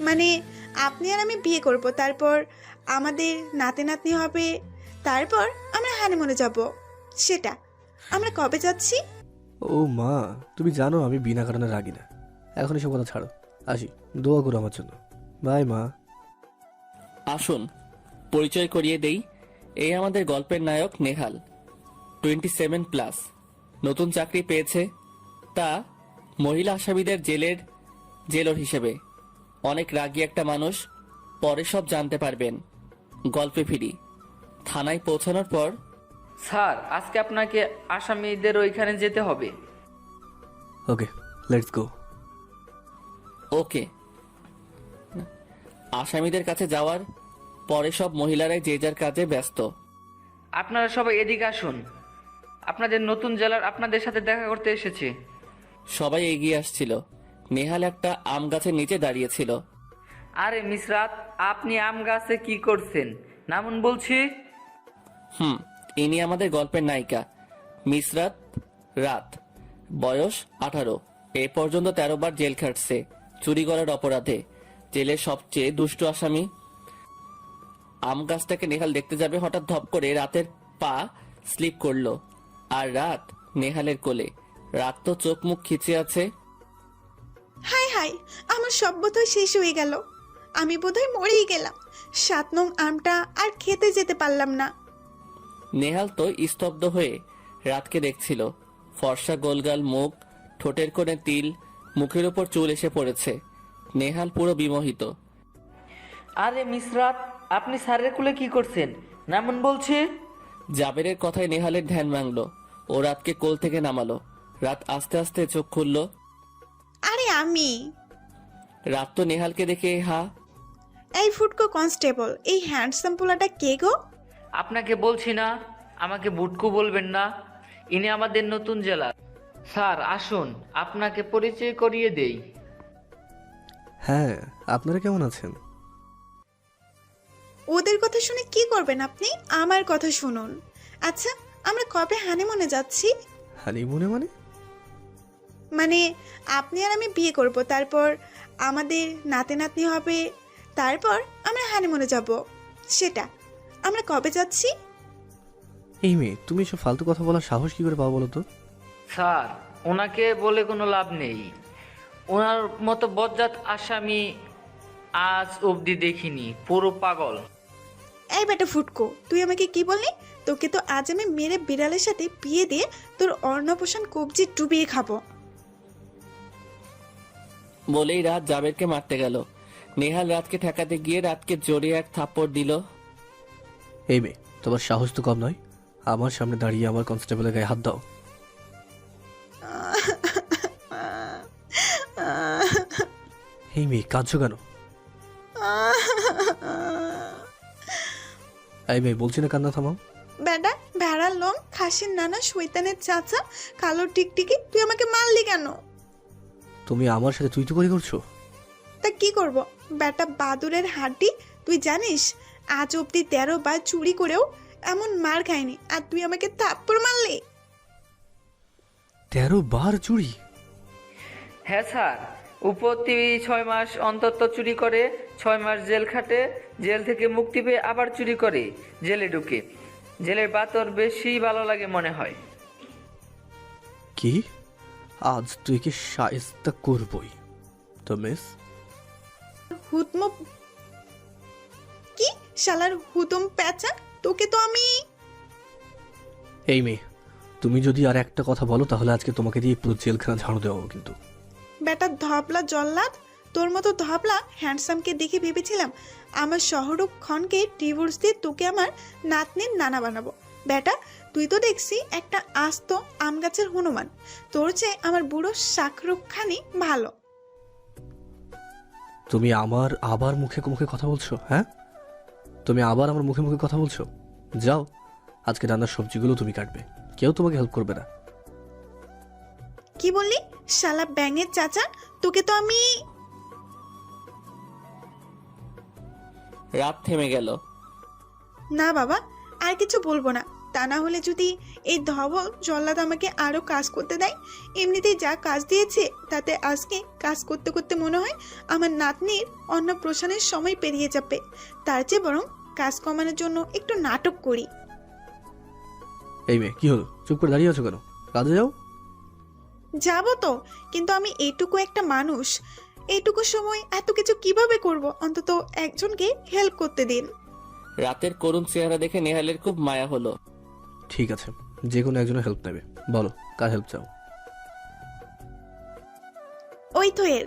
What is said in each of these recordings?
মানে আপনি আর আমি বিয়ে করব, তারপর আমাদের নাতি নাতনি হবে, তারপর আমরা হানিমুনে যাব। সেটা আমরা কবে যাচ্ছি? ও মা, তুমি জানো আমি বিনা কারণে রাগি না। এখন এসব কথা ছাড়ো, আসি। দোয়া করো আমার জন্য। বাই মা। আসুন পরিচয় করিয়ে দেই, এই আমাদের গল্পের নায়ক নেহাল, 27+, নতুন চাকরি পেয়েছে, তা মহিলা আসামিদের জেলর হিসেবে। অনেক রাগী একটা মানুষ, পরে সব জানতে পারবেন। গল্পে ফিরি। থানায় পৌঁছানোর পর স্যার, আজকে আপনাকে আসামিদের ওইখানে যেতে হবে। ওকে, লেটস গো। ওকে। আসামিদের কাছে যাওয়ার পরে সব মহিলারাই যে যার কাজে ব্যস্ত। আপনারা সবাই এদিকে আসুন, আপনাদের নতুন জেলার আপনাদের সাথে দেখা করতে এসেছে। সবাই এগিয়ে আসছিল। নেহাল একটা আম গাছের নিচে দাঁড়িয়েছিল। আরে মিসরাত, আপনি আম গাছে কি করছেন? নামুন বলছি। ইনি আমাদের গল্পের নায়িকা মিসরাত রাত, বয়স 18, এ পর্যন্ত 13 বার জেল খাটছে চুরি করার অপরাধে। জেলের সবচেয়ে দুষ্ট আসামি। আম গাছটাকে নেহাল দেখতে যাবে, হঠাৎ ধপ করে রাতের পা স্লিপ করলো, আর রাত নেহালের কোলে। রাত তো চোখ মুখ খিচে আছে। হাই হাই, আমার সব বোধহয় শেষ হয়ে গেল। আমি বোধহয় মরেই গেলাম। 7 নং আমটা আর খেতে যেতে পারলাম না। নেহাল তো স্তব্ধ হয়ে রাতকে দেখছিল। ফর্সা গোলগাল মুখ, ঠোঁটের কোণে তিল, মুখের উপর চুল এসে পড়েছে। নেহাল পুরো বিমোহিত। আরে মিসরাত, আপনি স্যারের কুলে কি করছেন? নামুন বলছি। জাবেরের কথায় নেহালের ধ্যান ভাঙল। ও রাতকে কোল থেকে নামালো। রাত আস্তে আস্তে চোখ খুলল। আরে আমি। রাত তো নেহালকে দেখে হা। এই ফুটকো কনস্টেবল, এই হ্যান্ডসাম পোলাটা কে গো? আপনাকে বলছি না, আমাকে বুটকু বলবেন না। ইনি আমাদের নতুন জেলা। স্যার আসুন, আপনাকে পরিচয় করিয়ে দেই। হ্যাঁ, আপনারা কেমন আছেন? ওদের কথা শুনে কি করবেন আপনি? আমার কথা শুনুন। আচ্ছা, আমরা কবে হানিমুনে যাচ্ছি? হানিমুনে মানে? মানে আপনি আর আমি বিয়ে করব, তারপর আমাদের নাতি নাতনি হবে, তারপর আমরা হানিমুনে যাব। সেটা আমরা কবে যাচ্ছি? এই মেয়ে, তুমি এসব ফালতু কথা বলার সাহস কি করে পাও বলো তো? স্যার, ওনাকে বলে কোনো লাভ নেই। ওনার মতো বজ্জাত আসামি আজ অবধি দেখিনি, পুরো পাগল। এই বেটা ফুটকো, তুই আমাকে কি বললি? তোকে তো আজ আমি মেরে বিড়ালের সাথে বিয়ে দিয়ে তোর অর্ণপোষণ কবজি ডুবিয়ে খাবো। বলেই রাত জাবেরকে মারতে গেল। নেহাল রাতকে ঠেকাতে গিয়ে রাতকে জোরে এক থাপ্পড় দিল। এই মেয়ে, তোমার সাহস তো কম নয়। আমার সামনে দাঁড়িয়ে আমার কনস্টেবলের গায়ে হাত দাও। এই মেয়ে, কাঁদছো কেন? এই মেয়ে, বলছি না কান্না থামাও। বেটা ভেড়ার লোম, খাসির নানা, শৈতানের চাচা, কালো টিকটিকি, তুই আমাকে মারলি কেন? তুমি আমার সাথে তুই তো করে করছো। তা কি করব? বেটা বাদুরের হাড্ডি, তুই জানিস আজ অব্দি 13 বার চুরি করেও এমন মার খাইনি, আর তুই আমাকে থাপ্পড় মারলি। 13 বার চুরি? হ্যাঁ স্যার, প্রতি 6 মাস অন্তত চুরি করে, 6 মাস জেল খাটে, জেল থেকে মুক্তি পেয়ে আবার চুরি করে, জেলে ঢুকে। জেলের বাতর বেশি ভালো লাগে মনে হয়। কি? আজ তুই কি শায়েস্তা করবই তো মিস। হুতম কি শালার হুতম প্যাচা, তোকে তো আমি। এই মেয়ে, তুমি যদি আর একটা কথা বলো তাহলে আজকে তোমাকে দিয়ে পুরো জেলখানা ঝাড়ু দেওয়া কিন্তু। বেটা ধবলা জল্লাদ, তোর মতো ধবলা হ্যান্ডসামকে দেখে ভেবেছিলাম আমার শহরূপ খনকে ডিভোর্স দিয়ে তোকে আমার নাতনির নানা বানাবো। বেটা তুই তো দেখছি একটা আস্ত আম গাছের হনুমান। তোর চেয়ে আমার বুড়ো শাকরুখানি ভালো। তুমি আমার আবার মুখে মুখে কথা বলছো? হ্যাঁ, তুমি আবার আমার মুখে মুখে কথা বলছো। যাও, আজকে রান্নার সবজিগুলো তুমি কাটবে, কেউ তোমাকে হেল্প করবে না। কি বললি শালা ব্যাঙের চাচা, তোকে তো আমি। রাত থেমে গেল। না বাবা, আর কিছু বলবো না। তা না হলে যদি এই ধবল জল্লাদ আমাকে আরো কাজ করতে দেয়, এমনিতেই যা কাজ দিয়েছে তাতে আজকে কাজ করতে করতে মনে হয় আমার নাতনির অন্নপ্রাশনের সময় পেরিয়ে যাবে। তার চেয়ে বরং কাজ কমানোর জন্য একটু নাটক করি। এই মেয়ে, কি হলো? চুপ করে দাঁড়িয়ে আছো কেন? কাজে যাও। যাবো তো, কিন্তু আমি এইটুকু একটা মানুষ, এইটুকু সময় এত কিছু কিভাবে করব? অন্তত একজনকে হেল্প করতে দিন। রাতের করুণ চেহারা দেখে নেহালের খুব মায়া হলো। ঠিক আছে, যে কোনো একজনের হেল্প নেবে। বলো, কার হেল্প চাও? ওই তো এর।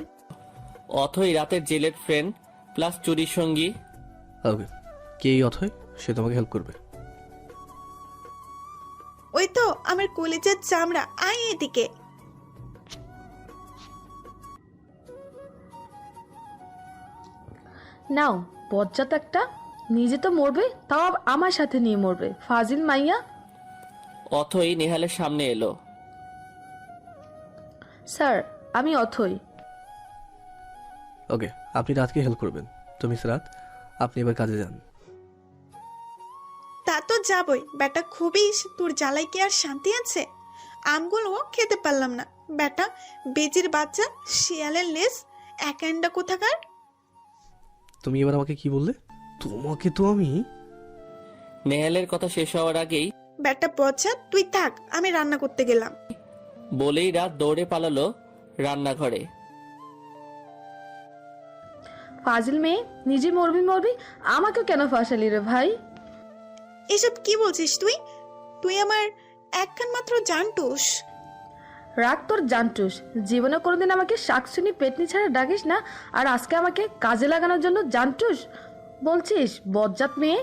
অথই রাতের জেলের ফ্রেন্ড প্লাস চুরির সঙ্গী। ওকে, কে এই অথয়? সে তোমাকে হেল্প করবে। ওই তো আমার কলেজের চামড়া, আয় এদিকে। নাও বজ্জাত একটা, নিজে তো মরবে, তাও আবার আমার সাথে নিয়ে মরবে, ফাজিল মাইয়া। অথই নেহালের সামনে এলো। স্যার, আমি অথই। ওকে, আপনি রাতকে হেল্প করবেন। তুমি রাত, আপনি এবার কাজে যান। তা তো যাবই বেটা, খুবই তোর জ্বালাই কি আর শান্তি আছে? আমগুলোও খেতে পারলাম না বেটা, বেজির বাচ্চা, শিয়ালের লেজ, একান্ডা কোথাকার। তুমি এবার আমাকে কি বললে? তোমাকে তো আমি... নেহালের কথা শেষ হওয়ার আগেই বেটা পচা, তুই থাক, আমি রান্না করতে গেলাম। বলেই রাত দৌড়ে পালালো রান্নাঘরে। ফাজিল মেয়ে, নিজে মরবি মরবি, আমাকেও কেন ফাঁসালি রে ভাই? এসব কি বলছিস তুই? তুই আমার একখান মাত্র জানটুস। রাগ তোর জানটুস, জীবনে কোনোদিন আমাকে শাকসুনি পেটনি ছাড়া ডাকিস না, আর আজকে আমাকে কাজে লাগানোর জন্য জানটুস বলছিস? বজ্জাত মেয়ে।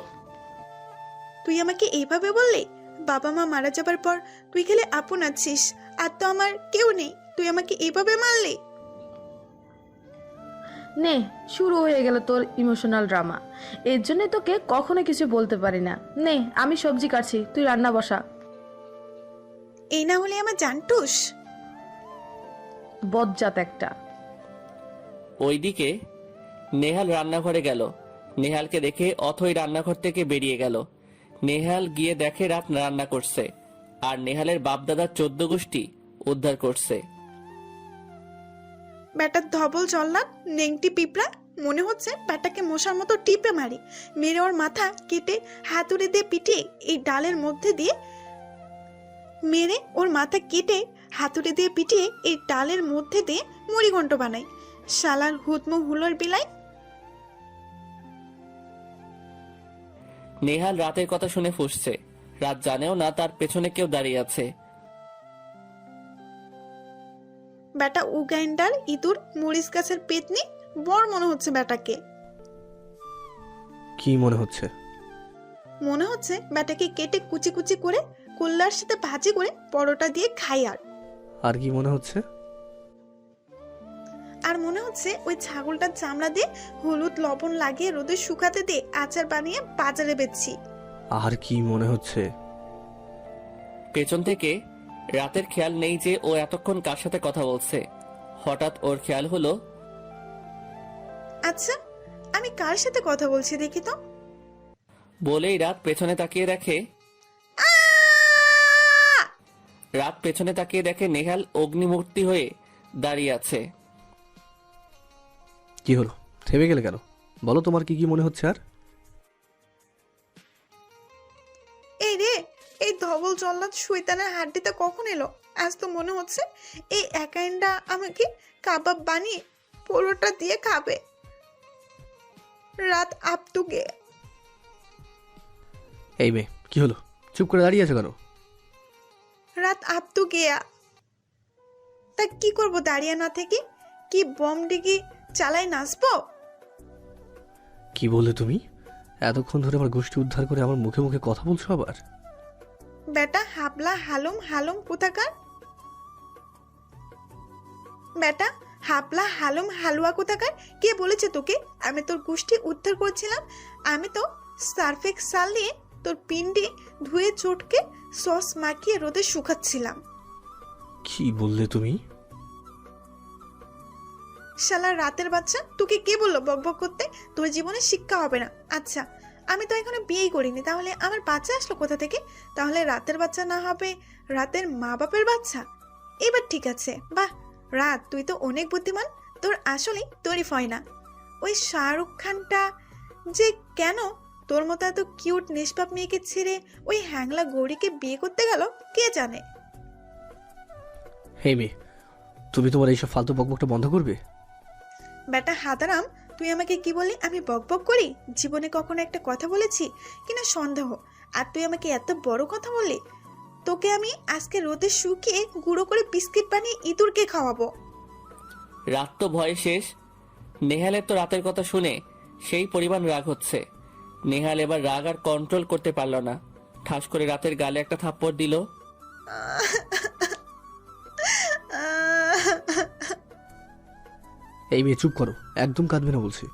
তুই আমাকে এইভাবে বললি? বাবা মা মারা যাবার পর তুই খেলে আপন আছিস, আর তো আমার কেউ নেই, তুই আমাকে এইভাবে মারলি? নে, শুরু হয়ে গেল তোর ইমোশনাল ড্রামা। এর জন্য তোকে কখনো কিছু বলতে পারি না। নে, আমি সবজি কাটছি, তুই রান্না বসা। এই না হলে আমার জানটুস। বজ্জাত একটা। ওইদিকে নেহাল রান্নাঘরে গেল। নেহালকে দেখে অথই রান্নাঘর থেকে বেরিয়ে গেল। নেহাল গিয়ে দেখে রাত রান্না করছে, আর নেহালের বাপদাদার 14 গোষ্ঠী উদ্ধার করছে। ব্যাটার ধবল জল্লাদ, নেংটি পিঁপড়া, মনে হচ্ছে ব্যাটাকে মশার মতো টিপে মারি, মেরে ওর মাথা কেটে হাতুড়ি দিয়ে পিটিয়ে এই ডালের মধ্যে দিয়ে এই ডালের মধ্যে দিয়ে মুড়িঘণ্ট বানাই। শালার হুতমু হুলোর বিলাই। নেহাল রাতের কথা শুনে ফুঁসছে। রাত জানেও না তার পেছনে কেউ দাঁড়িয়ে আছে। ব্যাটা উগান্ডার ইঁদুর, মরিচ গাছের পেতনি, বড় মনে হচ্ছে ব্যাটাকে। কি মনে হচ্ছে? মনে হচ্ছে ব্যাটাকে কেটে কুচি কুচি করে কল্লার সাথে ভাজি করে পরোটা দিয়ে খাই। আর কি মনে হচ্ছে? আর মনে হচ্ছে ওই ছাগলটার চামড়া দিয়ে হলুদ লবণ লাগিয়ে রোদে শুকাতে দিয়ে আচার বানিয়ে বাজারে বেচছি। আর কি মনে হচ্ছে? পেছন থেকে রাতের খেয়াল নেই যে ও এতক্ষণ কার সাথে কথা বলছে। হঠাৎ ওর খেয়াল হলো, আচ্ছা আমি কার সাথে কথা বলছি দেখি তো। বলেই রাত পেছনে তাকিয়ে দেখে নেহাল অগ্নিমূর্তি হয়ে দাঁড়িয়ে আছে। কি হলো? থেমে গেলে কেন? বলো, তোমার কি কি মনে হচ্ছে? আর এই রে, এই ধবল জল্লাদ শয়তানের হাড্ডিটা কখন এলো? আজ তো মনে হচ্ছে এই একাইন্ডা আমাকে কাবাব বানিয়ে পরোটা দিয়ে খাবে। রাত আপটু গে। এই মেয়ে, কি হলো? চুপ করে দাঁড়িয়ে আছো কেন? রাত আপটু গেয়া। তা কি করব দাঁড়িয়ে না থেকে? কি বম ডিগি চালাই নাচবো? কি বললে তুমি? এতক্ষণ ধরে আমার গোষ্ঠী উদ্ধার করে আমার মুখে মুখে কথা বলছো আবার? বেটা হাবলা হালুম হালুম কোথাকার? বেটা হাবলা হালুম হালুয়া কোথাকার? কে বলেছে তোকে আমি তোর গোষ্ঠী উদ্ধার করছিলাম? আমি তো সার্ফেক সাল দিয়ে তোর পিন্ডি ধুয়ে চটকে সস মাখিয়ে রোদে শুকাচ্ছিলাম। কি বললে তুমি? শালা রাতের বাচ্চা, তোকে কে বললো বকবক করতে? তোর জীবনে শিক্ষা হবে না। আচ্ছা আমি তো এখনো বিয়েই করিনি, তাহলে আমার বাচ্চা আসলো কোথা থেকে? তাহলে রাতের বাচ্চা না হবে রাতের মা বাপের বাচ্চা? এবার ঠিক আছে। বাহ রাত, তুই তো অনেক বুদ্ধিমান। তোর আসলেই তরিফ হয় না। ওই শাহরুখ খানটা যে কেন তোর মতো এত কিউট নিষ্পাপ মেয়েকে ছেড়ে ওই হ্যাংলা গৌরীকে বিয়ে করতে গেল কে জানে। হে মেয়ে, তুমি তোমার এইসব ফালতু বকবকটা বন্ধ করবে? বেটা হাদারাম, তুই আমাকে কি বললি? আমি বকবক করি? জীবনে কখনো একটা কথা বলেছি কিনা সন্দেহ। আর তুই আমাকে এত বড় কথা বললি? তোকে আমি আজকে রোদে শুকিয়ে গুঁড়ো করে বিস্কিট বানিয়ে ইঁদুরকে খাওয়াবো। রাত তো ভয়ে শেষ। নেহালের তো রাতের কথা শুনে সেই পরিমাণ রাগ হচ্ছে। নেহাল এবার রাগ আর কন্ট্রোল করতে পারল না, ঠাস করে রাতের গালে একটা থাপ্পড় দিল। এই মেয়ে চুপ করো, একদম কাঁদবে না বলছি।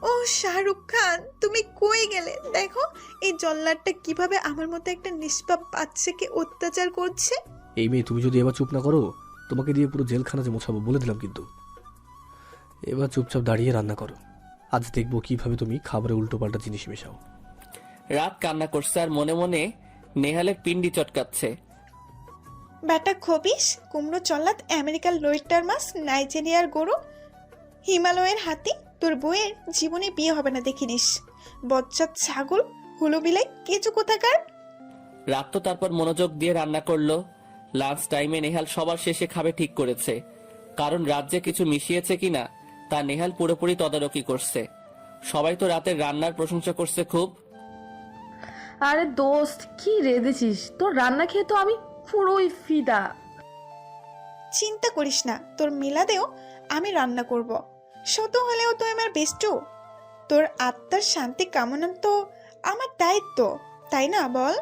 ও শাহরুখ খান, তুমি কই গেলে? দেখো এই জল্লাদটা কিভাবে আমার মতো একটা নিষ্পাপ বাচ্চাকে অত্যাচার করছে। এই মেয়ে, তুমি যদি এবার চুপ না করো তোমাকে দিয়ে পুরো জেলখানা যে মোছাবো বলে দিলাম কিন্তু। এবার চুপচাপ দাঁড়িয়ে রান্না করো, আজ দেখবো কিভাবে তুমি খাবারে উল্টোপাল্টা জিনিস মেশাও। রাত কান্না করছে আর মনে মনে নেহালের পিন্ডি চটকাচ্ছে। ব্যাটা খবিস, কুমড়ো চল্লাদ, আমেরিকার লোয়েটার মাছ, নাইজেরিয়ার গরু, হিমালয়ের হাতি, তোর বইয়ের জীবনে বিয়ে হবে না দেখিনিস। বজ্জাত ছাগল, হুলো বিলাই, কেঁচো কোথাকার। রাত তো তারপর মনোযোগ দিয়ে রান্না করলো। লাঞ্চ টাইমে নেহাল সবার শেষে খাবে ঠিক করেছে, কারণ রাত যে কিছু মিশিয়েছে কিনা তা নেহাল পুরোপুরি তদারকি করছে। সবাই তো রাতের রান্নার প্রশংসা করছে খুব। আরে দোস্ত, কি রেঁধেছিস? তোর রান্না খেয়ে তো আমি পুরোই ফিদা। চিন্তা করিস না, তোর মিলাদেও আমি রান্না করব। শত হলেও তো আমার বেস্টু। তোর আত্মার শান্তি কামনা তো আমার দায়িত্ব, তাই না বল?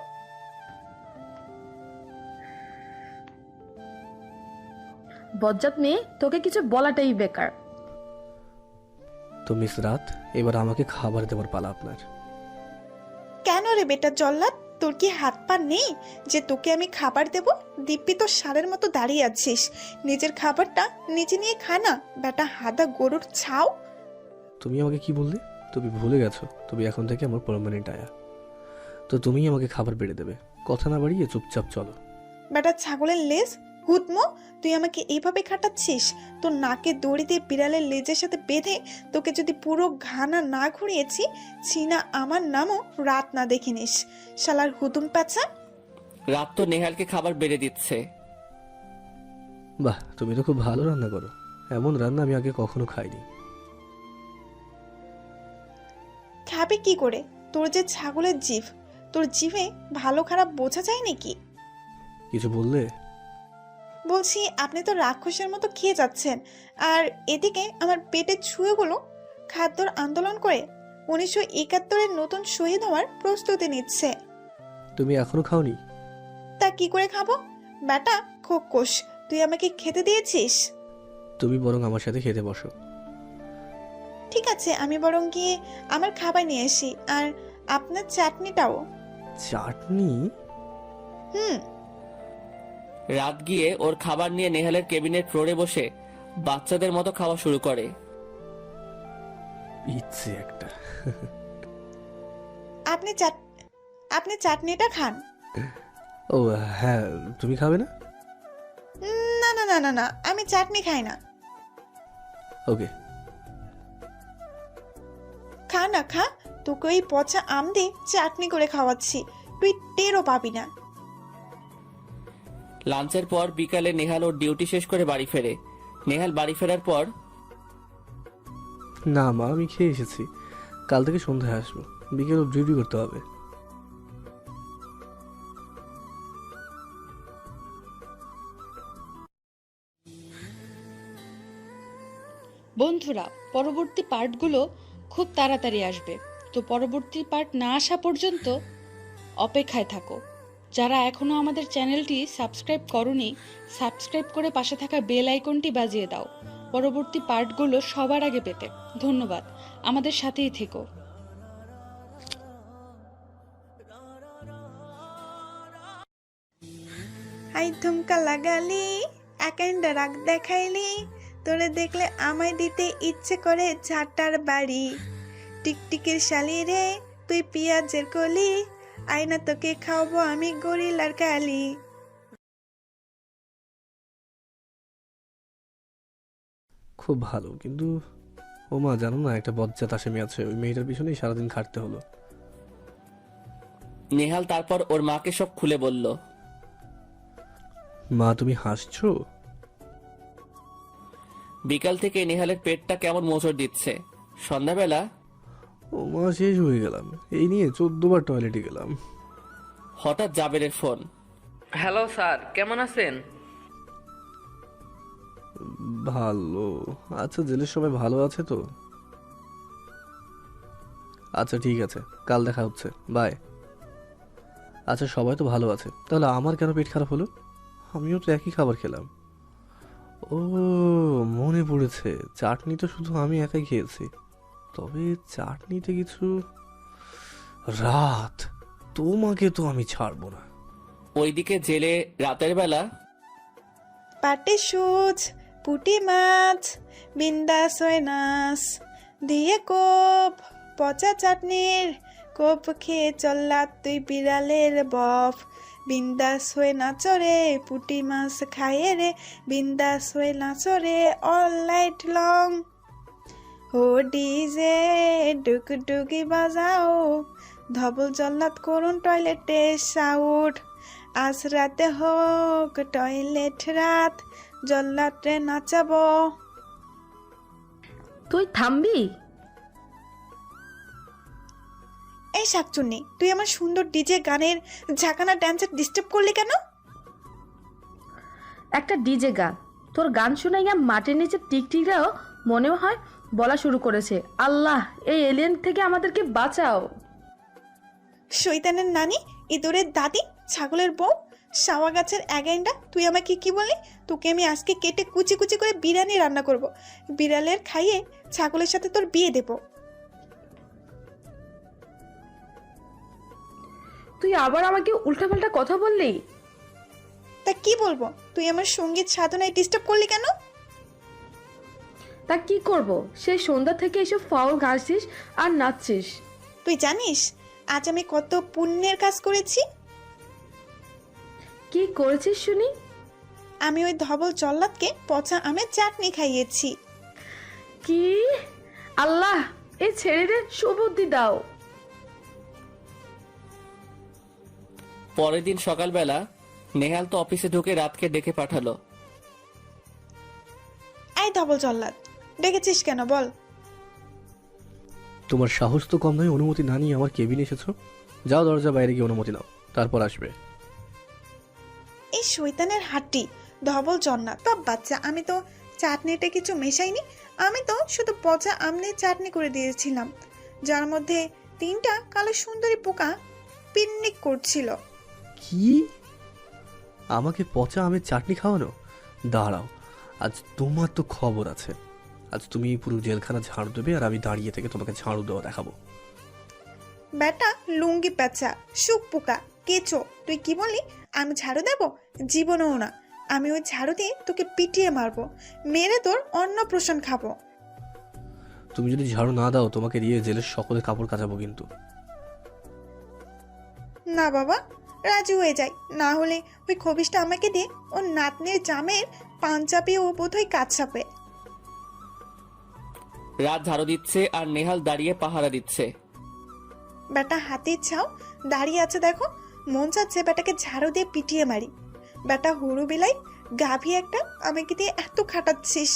বজ্জাত মেয়ে, তোকে কিছু বলাটাই বেকার। তো মিস রাত, এবার আমাকে খাবার দেওয়ার পালা আপনার। কেন রে বেটা জল্লাদ, তোর কি হাত পা নেই যে তোকে আমি খাবার দেব? দিব্যি তো ষাঁড়ের মতো দাঁড়িয়ে আছিস, নিজের খাবারটা নিজে নিয়ে খা না বেটা হাদা গরুর ছাও। তুমি আমাকে কি বললে? তুমি ভুলে গেছো তুমি এখন থেকে আমার পার্মানেন্ট আয়া। তো তুমিই আমাকে খাবার বেড়ে দেবে। কথা না বাড়িয়ে চুপচাপ চলো। বেটা ছাগলের লেজ হুতমো, তুই আমাকে এইভাবে খাটাচ্ছিস? তোর নাকে দড়ি দিয়ে বিড়ালের লেজের সাথে বেঁধে তোকে যদি পুরো ঘানা না ঘুরিয়েছি, ছিনা আমার নামও রাত না দেখিনিস, শালার হুতুম প্যাঁচা। রাত তো নেহালকে খাবার বেড়ে দিচ্ছে। বাহ, তুমি তো খুব ভালো রান্না করো। এমন রান্না আমি আগে কখনো খাইনি। খাবে কি করে? তোর যে ছাগলের জিভ, তোর জিভে ভালো খারাপ বোঝা যায় নাকি? কিছু বললে? বলছি আপনি তো রাক্ষসের মতো খেয়ে যাচ্ছেন, আর এদিকে আমার পেটের ছুঁয়েগুলো খাদ্যর আন্দোলন করে 1971-এর নতুন শহীদ হওয়ার প্রস্তুতি নিচ্ছে। তুমি এখনো খাওনি? তা কি করে খাবো? বেটা খোকস, তুই আমাকে খেতে দিয়েছিস? তুমি বরং আমার সাথে খেতে বসো। ঠিক আছে, আমি বরং গিয়ে আমার খাবার নিয়ে আসি, আর আপনার চাটনিটাও। চাটনি? হুম। রাত গিয়ে ওর খাবার নিয়ে নেহালের কেবিনের ফ্লোরে বসে বাচ্চাদের মতো খাওয়া শুরু করে। ইচ্ছে একটা। আপনি চাটনিটা খান। ও হ্যাঁ, তুমি খাবে না? না না না না না, আমি চাটনি খাই না। ওকে, খা না খা, তোকে ওই পচা আম দিয়ে চাটনি করে খাওয়াচ্ছি, তুই টেরও পাবি না। লাঞ্চের পর বিকালে নেহাল ওর ডিউটি শেষ করে বাড়ি ফেরে। নেহাল বাড়ি ফেরার পর না মা, আমি খেয়ে এসেছি। কাল থেকে সন্ধ্যায় আসবো, বিকেল ডিউটি করতে হবে। বন্ধুরা, পরবর্তী পার্টগুলো খুব তাড়াতাড়ি আসবে, তো পরবর্তী পার্ট না আসা পর্যন্ত অপেক্ষায় থাকো। যারা এখনও আমাদের চ্যানেলটি সাবস্ক্রাইব করোনি, সাবস্ক্রাইব করে পাশে থাকা বেল আইকনটি বাজিয়ে দাও পরবর্তী পার্টগুলো সবার আগে পেতে। ধন্যবাদ, আমাদের সাথেই থেকো। হাই ঠুমকা লাগালি, একান্ডা রাগ দেখাইলি, তোরে দেখলে আমায় দিতে ইচ্ছে করে ঝাঁটার বাড়ি। টিকটিকির শালি রে, তুই পিঁয়াজের কলি, আয়না তোকে খাওয়াবো আমি গরিলার কালি। খুব ভালো, কিন্তু ও মা জানো না, একটা বজ্জাত আসামি আছে, ওই মেয়েটার পিছনেই সারাদিন খাটতে হলো। নেহাল তারপর ওর মাকে সব খুলে বলল। মা তুমি হাসছো? বিকাল থেকে নেহালের পেটটা কেমন মোচড় দিচ্ছে। সন্ধ্যাবেলা ও মা শেষ হয়ে গেলাম, এই নিয়ে 14 বার টয়লেটে গেলাম। হঠাৎ জাবেরের ফোন। হ্যালো স্যার, কেমন আছেন? ভালো। আচ্ছা জেলের সবাই ভালো আছে তো? আচ্ছা ঠিক আছে, কাল দেখা হচ্ছে, বাই। আচ্ছা সবাই তো ভালো আছে, তাহলে আমার কেন পেট খারাপ হলো? আমিও তো একই খাবার খেলাম। ও মনে পড়েছে, চাটনি তো শুধু আমি একাই খেয়েছি। তবে চাটনিতে কিছু। রাত, তোমাকে তো আমি ছাড়বো না। ওইদিকে জেলে রাতের বেলা পাটে সুচ, পুটি মাছ, বিন্দাস হয়ে নাস, দিয়ে কোপ, পচা চাটনির কোপ খেয়ে চল্লা তুই বিড়ালের বফ। বিন্দাস হয়ে নাচরে, পুটি মাছ খায়ে রে, বিন্দাস হয়ে নাচরে অল নাইট লং। ও ডিজে ডুগডুগি বাজাও, ধবল জল্লাদ করুন টয়লেটে সাউট। আজ রাতে হোক টয়লেট রাত, জল্লাদে নাচাবো। তুই থামবি? এই শাকচুন্নি, তুই আমার সুন্দর ডিজে গানের ঝাঁকানা ড্যান্সের ডিস্টার্ব করলি কেন? একটা ডিজে গান, তোর গান শুনাইয়া মাটির নিচে টিকটিকরাও মনে হয় বলা শুরু করেছে, আল্লাহ এই এলিয়েন থেকে আমাদেরকে বাঁচাও। শৈতানের নানি, ইঁদুরের দাদি, ছাগলের বউ, শাওয়া গাছের এগাইন্ডা, তুই আমাকে কি বললি? তোকে আমি আজকে কেটে কুচি কুচি করে বিরিয়ানি রান্না করব, বিড়ালের খাইয়ে ছাগলের সাথে তোর বিয়ে দেব। তুই আবার আমাকে উল্টাপাল্টা কথা বললি। তা কি বলবো? তুই আমার সঙ্গীত সাধনায় ডিস্টার্ব করলি কেন? তা কি করব, সেই সন্ধ্যা থেকে এসব ফাউল ঘাসছিস আর নাচছিস। তুই জানিস আজ আমি কত পুণ্যের কাজ করেছি? কি করেছিস শুনি? আমি ওই ধবল জল্লাদকে পচা আমের চাটনি খাইয়েছি। কি? আল্লাহ এই ছেলেদের সুবুদ্ধি দাও। পরের দিন সকালবেলা নেহাল তো অফিসে ঢুকে রাতকে ডেকে পাঠালো। এই ধবল জল্লাদ, ডেকেছিস কেন বল? তোমার সাহস তো কম নয়, অনুমতি না নিয়ে আমার কেবিনে এসেছো। যাও দরজা বাইরে গিয়ে অনুমতি নাও, তারপর আসবে। এই শয়তানের হাড্ডি ধবল জন্নাত বা বাচ্চা, আমি তো চাটনিতে কিছু মেশাইনি। আমি তো শুধু পচা আমনের চাটনি করে দিয়েছিলাম, যার মধ্যে 3টা কালো সুন্দরী পোকা পিকনিক করছিল। কি? আমাকে পচা আমের চাটনি খাওয়ানো? দাঁড়াও, আজ তোমার তো খবর আছে। আজ তুমি পুরো জেলখানা ঝাড়ু দেবে আর আমি দাঁড়িয়ে থেকে তোমাকে ঝাড়ু দেওয়া দেখাবো। বেটা লুঙ্গি পেঁচা, শুক পোকা, কেঁচো, তুই কি বললি? আমি ঝাড়ু দেব? জীবনেও না। আমি ওই ঝাড়ু দিয়ে তোকে পিটিয়ে মারবো, মেরে তোর অন্নপ্রাশন খাবো। তুমি যদি ঝাড়ু না দাও তোমাকে দিয়ে জেলের সকলে কাপড় কাচাবো কিন্তু। না বাবা, রাজি হয়ে যাই, না হলে ওই খবিসটা আমাকে দিয়ে ওর নাতনির জামের পাঞ্জাবি ও বোধহয় কাজ ছাপে। রাত ঝাড়ু দিচ্ছে আর নেহাল দাঁড়িয়ে পাহারা দিচ্ছে। বেটা হাতির ছাও দাঁড়িয়ে আছে দেখো, মন চাচ্ছে বেটাকে ঝাড়ু দিয়ে পিটিয়ে মারি। বেটা হুড়ু বিলাই, গাভী একটা, আমাকে দিয়ে এত খাটাচ্ছিস।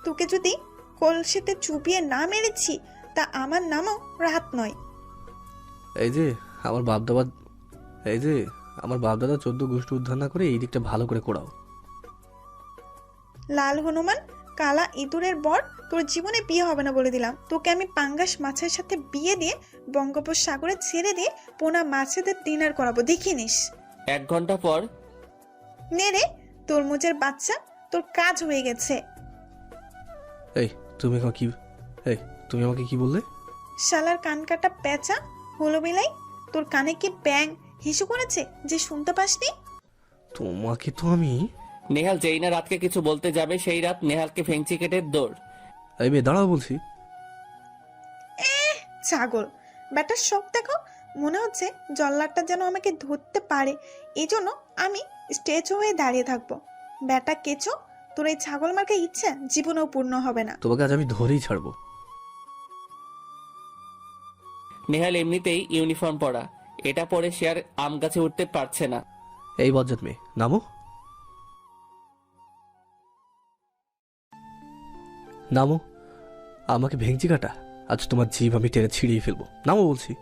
তোকে যদি কলসিতে চুপিয়ে না মেরেছি তা আমার নামও রাত নয়। এই যে আমার বাপদাদা 14 গোষ্ঠী উদ্ধার না করে এই দিকটা ভালো করে কোড়াও। লাল হনুমান, কালা ইঁদুরের বর, তোর জীবনে বিয়ে হবে না বলে দিলাম। তোকে আমি পাঙ্গাস মাছের সাথে বিয়ে দিয়ে বঙ্গোপসাগরে ছেড়ে দিয়ে পোনা মাছেদের ডিনার করাবো, দেখে নিস। 1 ঘন্টা পর নে রে তরমুজের বাচ্চা, তোর কাজ হয়ে গেছে। এই তুমি আমাকে কি বললে? শালার কান কাটা পেঁচা, হলো বিলাই, তোর কানে কি ব্যাং হিসু করেছে যে শুনতে পাসনি? তোমাকে তো আমি। নেহাল যেই না রাতকে কিছু বলতে যাবে সেই রাত নেহালকে ফেংচি কেটে দৌড়। এই মেয়ে দাঁড়াও বলছি। ছাগল, ব্যাটার শখ দেখো, মনে হচ্ছে জল্লাদটা যেন আমাকে ধরতে পারে, এই জন্য আমি স্টেজ হয়ে দাঁড়িয়ে থাকবো। ব্যাটা কেচো, তোর এই ছাগল মার্কা ইচ্ছা জীবনেও পূর্ণ হবে না। তোমাকে আজ আমি ধরেই ছাড়বো। নেহাল এমনিতেই ইউনিফর্ম পরা, এটা পরে সে আর আম গাছে উঠতে পারছে না। এই বজ্জাত মেয়ে, নামো। নামো। আমাকে ভেঙচি কাটা, আজ তোমার জীব আমি টেনে ছিঁড়িয়ে ফেলবো। নামো বলছি।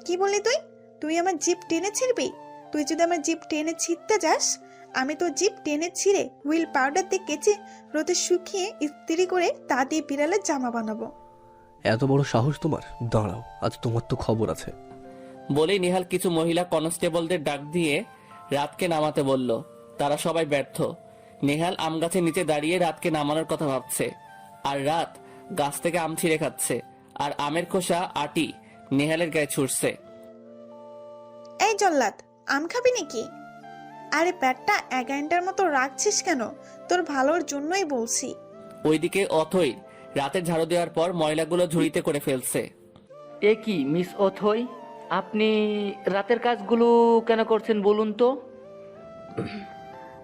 কি বললি তুই? তুই আমার জিপ টেনে ছিঁড়বি? তুই যদি আমার জিপ টেনে ছিঁড়তে যাস, আমি তো জিপ টেনে ছিঁড়ে হুইল পাউডার দিয়ে কেচে রোদে শুকিয়ে ইস্ত্রি করে তা দিয়ে বিড়ালের জামা বানাবো। এত বড় সাহস তোমার? দাঁড়াও, আজ তোমার তো খবর আছে। বলেই নেহাল কিছু মহিলা কনস্টেবলদের ডাক দিয়ে রাতকে নামাতে বলল। তারা সবাই ব্যর্থ। নেহাল আম গাছের নিচে দাঁড়িয়ে রাতকে নামানোর কথা ভাবছে, আর রাত গাছ থেকে আম ছিঁড়ে খাচ্ছে, আর আমের খোসা আটি নেহালের গায়ে ছুটছে। এই জল্লাদ, আম খাবি নাকি? আরে ব্যাটটা 1 ঘন্টার মতো রাখছিস কেন? তোর ভালোর জন্যই বলছি। ওইদিকে অথই রাতের ঝাড়ু দেওয়ার পর ময়লাগুলো ঝুড়িতে করে ফেলছে। এ কি মিস অথই, আপনি রাতের কাজগুলো কেন করছেন বলুন তো?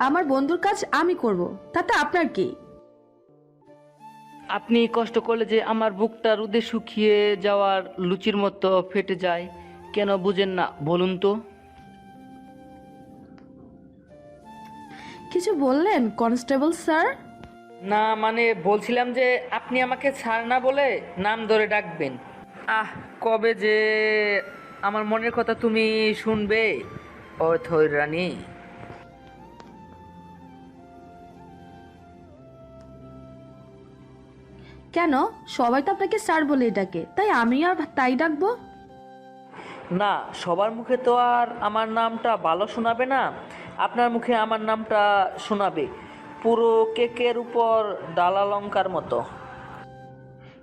আমার বন্ধুর কাজ আমি করব, তাতে আপনার কি? আপনি কষ্ট করলে যে আমার বুকটা রোদে শুকিয়ে যাওয়ার লুচির মতো ফেটে যায়, কেন বুঝেন না বলুন তো? কিছু বললেন কনস্টেবল স্যার? না মানে বলছিলাম যে আপনি আমাকে স্যার না বলে নাম ধরে ডাকবেন। কবে যে আমার মনের কথা তুমি শুনবে অথই রানী? কেন, সবাই তো আপনাকে স্যার বলে ডাকে, তাই আমিও আর তাই ডাকবো? না, সবার মুখে তো আর আমার নামটা ভালো শোনাবে না, আপনার মুখে আমার নামটা শোনাবে পুরো কেকের উপর ডালালঙ্কার মতো।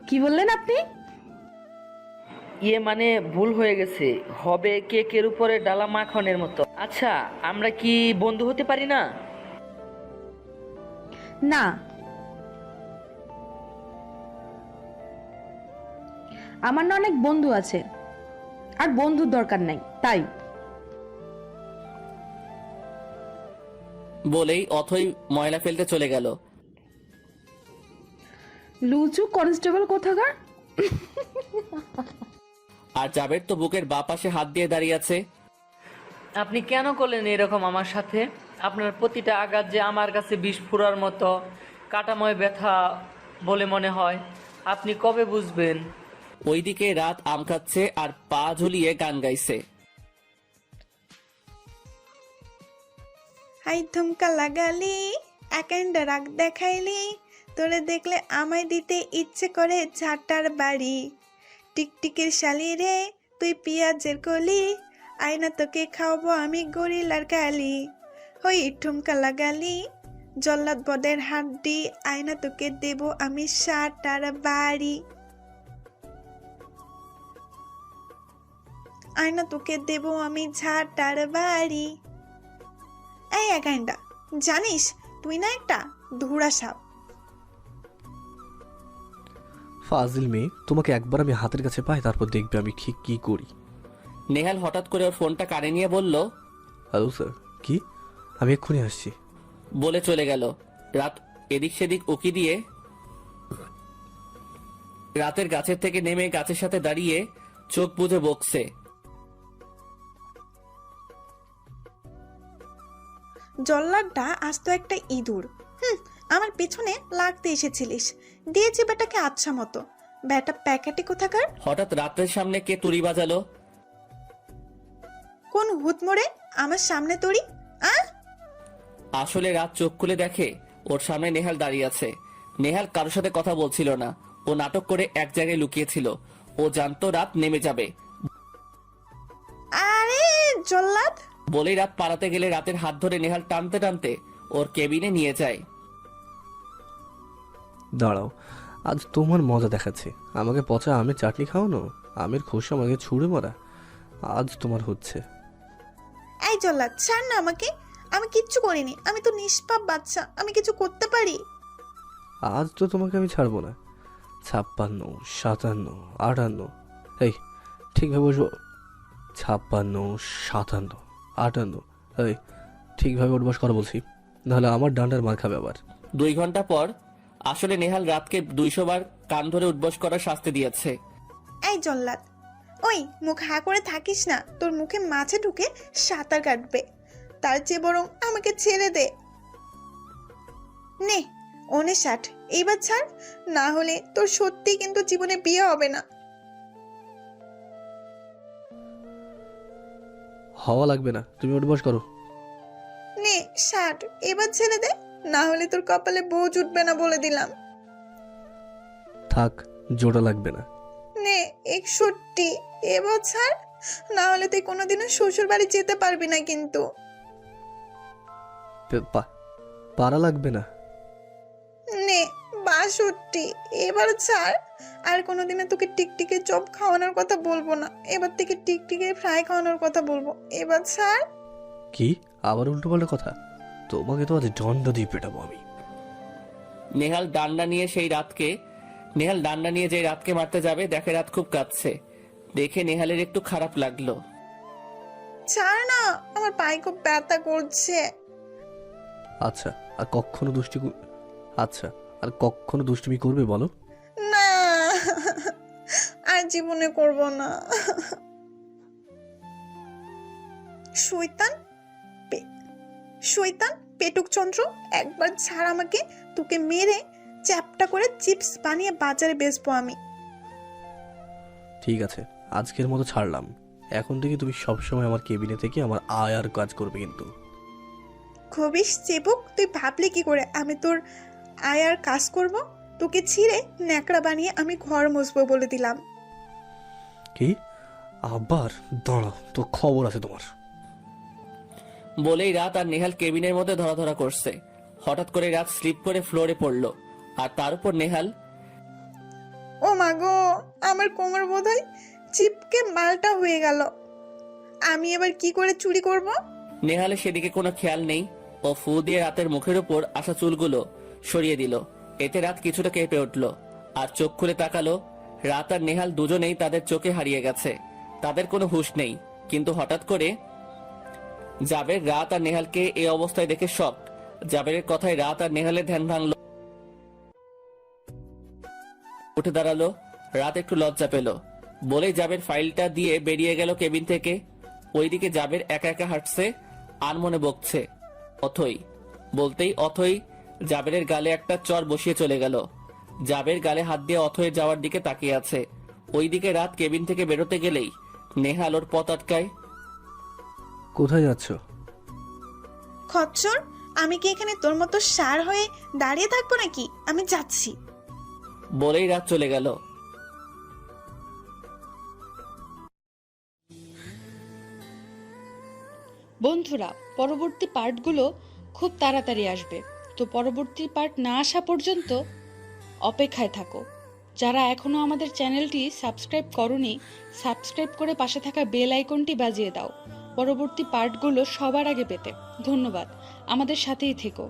কি বললেন আপনি? ইয়ে মানে ভুল হয়ে গেছে, হবে কেকের উপরে ডালা মাখনের মতো। আচ্ছা, আমরা কি বন্ধু হতে পারি না? না, আমার না অনেক বন্ধু আছে, আর বন্ধুর দরকার নাই, তাই। বলেই অথই ময়লা ফেলতে চলে গেল। লুচু কনস্টেবল কোথাকার। আর জাবের তো বুকের বাঁ পাশে হাত দিয়ে দাঁড়িয়ে আছে। আপনি কেন করলেন এরকম আমার সাথে? আপনার প্রতিটা আঘাত যে আমার কাছে বিষ ফোঁড়ার মতো কাটাময় ব্যথা বলে মনে হয়। আপনি কবে বুঝবেন? ওইদিকে রাত আম খাচ্ছে আর পা ঝুলিয়ে গান গাইছে। হাই ধুমকা লাগালি, একান্ডা রাগ দেখাইলি, তোরে দেখলে আমায় দিতে ইচ্ছে করে ঝাঁটার বাড়ি। টিকটিকির শালি রে তুই পিঁয়াজের কলি, আয়না তোকে খাওয়াবো আমি গরিলার কালি। হই ঠুমকা লাগালি, জল্লাদ বদের হাড্ডি, আয়না তোকে দেব আমি ঝাঁটার বাড়ি। আয়না তোকে দেব আমি ঝাঁটার বাড়ি। এই একান্ডা, জানিস তুই না একটা ধুরা সাপ। ফাজিল মেয়ে, তোমাকে একবার আমি হাতের কাছে পাই, তারপর দেখবে আমি ঠিক কি করি। নেহাল হঠাৎ করে ওর ফোনটা কানে নিয়ে বলল, হ্যালো স্যার। কি? আমি এক্ষুনি আসছি। বলে চলে গেল। রাত এদিক সেদিক উকি দিয়ে রাতের গাছের থেকে নেমে গাছের সাথে দাঁড়িয়ে চোখ বুজে বকছে। জল্লাদটা আজ তো একটা ইঁদুর। আমার পেছনে লাগতে এসেছিলিস, দিয়েছি বেটাকে আচ্ছা মতো। বেটা প্যাকেটে কোথাকার। হঠাৎ রাতের সামনে কে তুড়ি বাজালো? কোন হুত মোড়ে আমার সামনে তোরি? আসলে রাত চোখ খুলে দেখে ওর সামনে নেহাল দাঁড়িয়ে আছে। নেহাল কারোর সাথে কথা বলছিল না, ও নাটক করে এক জায়গায় লুকিয়েছিল। ও জানতো রাত নেমে যাবে। আরে জল্লাদ! বলেই রাত পালাতে গেলে রাতের হাত ধরে নেহাল টানতে টানতে ওর কেবিনে নিয়ে যায়। দাঁড়াও, আজ তোমার মজা দেখাচ্ছে। আমাকে পচা আমের চাটনি খাওয়ানো, আমের খোসা আমাকে ছুঁড়ে মারা, আজ তোমার হচ্ছে। এই জল্লাদ, ছাড় না আমাকে, আমি কিচ্ছু করিনি, আমি তো নিষ্পাপ বাচ্চা, আমি কিছু করতে পারি? আজ তো তোমাকে আমি ছাড়বো না। 56, 57, 58। এই ঠিকভাবে বসবো। 56, 57, 58। এই ঠিকভাবে উঠবাস করা বলছি, নাহলে আমার ডান্ডার মার খাবে আবার। 2 ঘন্টা পর আসলে নেহাল রাতকে 200 বার কান ধরে উঠবস করার শাস্তি দিয়েছে। এই জল্লাদ, ওই মুখ হা করে থাকিস না, তোর মুখে মাছে ঢুকে সাঁতার কাটবে। তার চেয়ে বরং আমাকে ছেড়ে দে। নে 59, এইবার ছাড়, না হলে তোর সত্যি কিন্তু জীবনে বিয়ে হবে না। হওয়া লাগবে না, তুমি উঠবাস করো। নে 60, এবার ছেড়ে দে, না হলে তোর কপালে বউ জুটবে না বলে দিলাম। থাক, জোড়া লাগবে না। নে 61, এবার ছাড়, না হলে তুই কোনোদিনও শ্বশুর বাড়ি যেতে পারবি না কিন্তু। পারা লাগবে না। নে 62, এবার ছাড়, আর কোনোদিনও তোকে টিকটিকে চপ খাওয়ানোর কথা বলবো না, এবার থেকে টিকটিকে ফ্রাই খাওয়ানোর কথা বলবো, এবার ছাড়। কি আবার উল্টো পাল্টা কথা? তোমাকে তো আজ দণ্ড দিয়ে পেটাবো আমি। নেহাল ডান্ডা নিয়ে যে রাতকে মারতে যাবে, দেখে রাত খুব কাঁদছে। দেখে নেহালের একটু খারাপ লাগলো। ছাড় না, আমার পায়ে খুব ব্যথা করছে। আচ্ছা আর কখনো দুষ্টুমি করবে বলো? না, আর জীবনে করব না। শয়তান, শয়তান পেটুক চন্দ্র, একবার ছাড় আমাকে, তোকে মেরে চ্যাপটা করে চিপস বানিয়ে বাজারে বেচবো আমি। ঠিক আছে, আজকের মতো ছাড়লাম। এখন থেকে তুমি সবসময় আমার কেবিনে থেকে আমার আয়ার কাজ করবে কিন্তু। খবিস চেবুক, তুই ভাবলি কি করে আমি তোর আয়ার কাজ করব? তোকে ছিঁড়ে ন্যাকড়া বানিয়ে আমি ঘর মুছবো বলে দিলাম। কি আবার? দাঁড়া, তো খবর আছে তোমার। বলেই রাত আর নেহাল কেবিনের মধ্যে ধরাধরা করছে। হঠাৎ করে রাত স্লিপ করে ফ্লোরে পড়লো, আর তার উপর নেহাল। ও মা গো, আমার কোমর বোধহয় চিপকে মালটা হয়ে গেল, আমি এবার কি করে চুরি করব? নেহালের সেদিকে কোনো খেয়াল নেই। ও ফু দিয়ে রাতের মুখের উপর আসা চুলগুলো সরিয়ে দিল। এতে রাত কিছুটা কেঁপে উঠল আর চোখ খুলে তাকালো। রাত আর নেহাল দুজনেই তাদের চোখে হারিয়ে গেছে, তাদের কোনো হুঁশ নেই। কিন্তু হঠাৎ করে জাবের রাত আর নেহালকে এই অবস্থায় দেখে শক। জাবেরের কথায় রাত আর নেহালের ধ্যান ভাঙল। উঠে দাঁড়ালো। রাত একটু লজ্জা পেল, বলেই জাবের ফাইলটা দিয়ে বেরিয়ে গেল কেবিন থেকে। ওইদিকে জাবের একা একা হাঁটছে আর মনে বকছে। অথই বলতেই অথই জাবেরের গালে একটা চর বসিয়ে চলে গেল। জাবের গালে হাত দিয়ে অথয়ের যাওয়ার দিকে তাকিয়ে আছে। ওইদিকে রাত কেবিন থেকে বেরোতে গেলেই নেহাল ওর পথ আটকায়। কোথায় যাচ্ছ? খচ্চর, আমি কি এখানে তোর মতো সার হয়ে দাঁড়িয়ে থাকবো নাকি? আমি যাচ্ছি। বলেই রাত চলে গেল। বন্ধুরা, পরবর্তী পার্টগুলো খুব তাড়াতাড়ি আসবে, তো পরবর্তী পার্ট না আসা পর্যন্ত অপেক্ষায় থাকো। যারা এখনও আমাদের চ্যানেলটি সাবস্ক্রাইব করোনি, সাবস্ক্রাইব করে পাশে থাকা বেল আইকনটি বাজিয়ে দাও পরবর্তী পার্টগুলো সবার আগে পেতে। ধন্যবাদ, আমাদের সাথেই থেকো।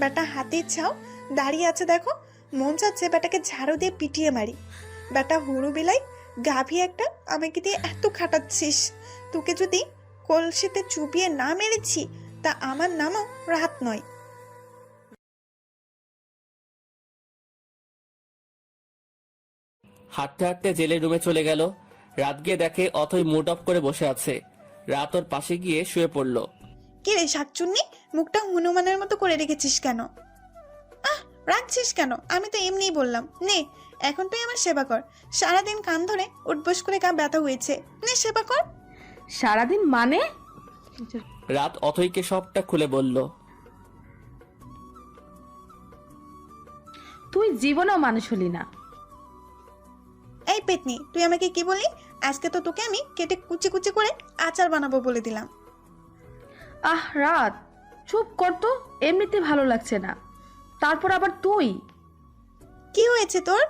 বেটা হাতে ছাও দাঁড়িয়ে আছে দেখো, মন চাচ্ছে বেটাকে ঝাড়ু দিয়ে পিটিয়ে মারি। বেটা হুড়ু বিলাই, গাভী একটা, আমাকে দিয়ে এত খাটাচ্ছিস। তোকে যদি কলসিতে চুপিয়ে না মেরেছি তা আমার নামও রাত নয়। হাঁটতে হাঁটতে জেলের রুমে চলে গেল। রাত গিয়ে দেখে অথই মুড অফ করে বসে আছে। রাত ওর পাশে গিয়ে শুয়ে পড়লো। কি রে শাকচুন্নি, মুখটা হনুমানের মতো করে রেখেছিস কেন? রাখছিস কেন? আমি তো এমনিই বললাম। নে এখন তুই আমার সেবা কর, সারাদিন কান ধরে উঠবস করে গা ব্যথা হয়েছে, নে সেবা কর। সারাদিন মানে? রাত অথইকে সবটা খুলে বলল। তুই জীবনেও মানুষ হলি না। এই পেতনি, তুই আমাকে কি বললি? আজকে তো তোকে আমি কেটে কুচি কুচি করে আচার বানাবো বলে দিলাম। রাত চুপ কর তো, এমনিতে ভালো লাগছে না, তারপর আবার তুই। কি হয়েছে তোর?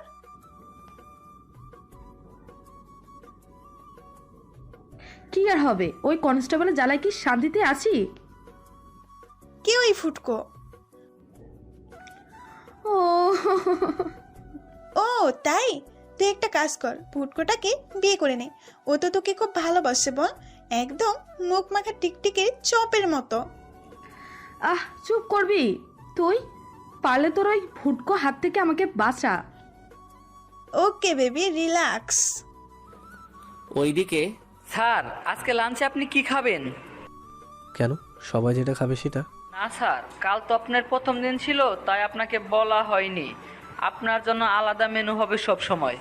কি আর হবে, ওই কনস্টেবলের জ্বালায় কি শান্তিতে আছি? কে ওই ফুটকো? ও ও তাই, তুই একটা কাজ কর, ফুটকোটাকে বিয়ে করে নে। ও তো তোকে খুব ভালোবাসে বল, একদম মুখ মাখা টিকটিকির চপের মতো। আহ, চুপ করবি তুই? পারলে তোর ওই ফুটকো হাত থেকে আমাকে বাঁচা। Okay baby, relax. ওইদিকে স্যার, আজকে লাঞ্চে আপনি কি খাবেন? কেন, সবাই যেটা খাবে সেটা? না স্যার, কাল তো আপনার প্রথম দিন ছিল, তাই আপনাকে বলা হয়নি। আপনার জন্য আলাদা মেনু হবে সব সময়।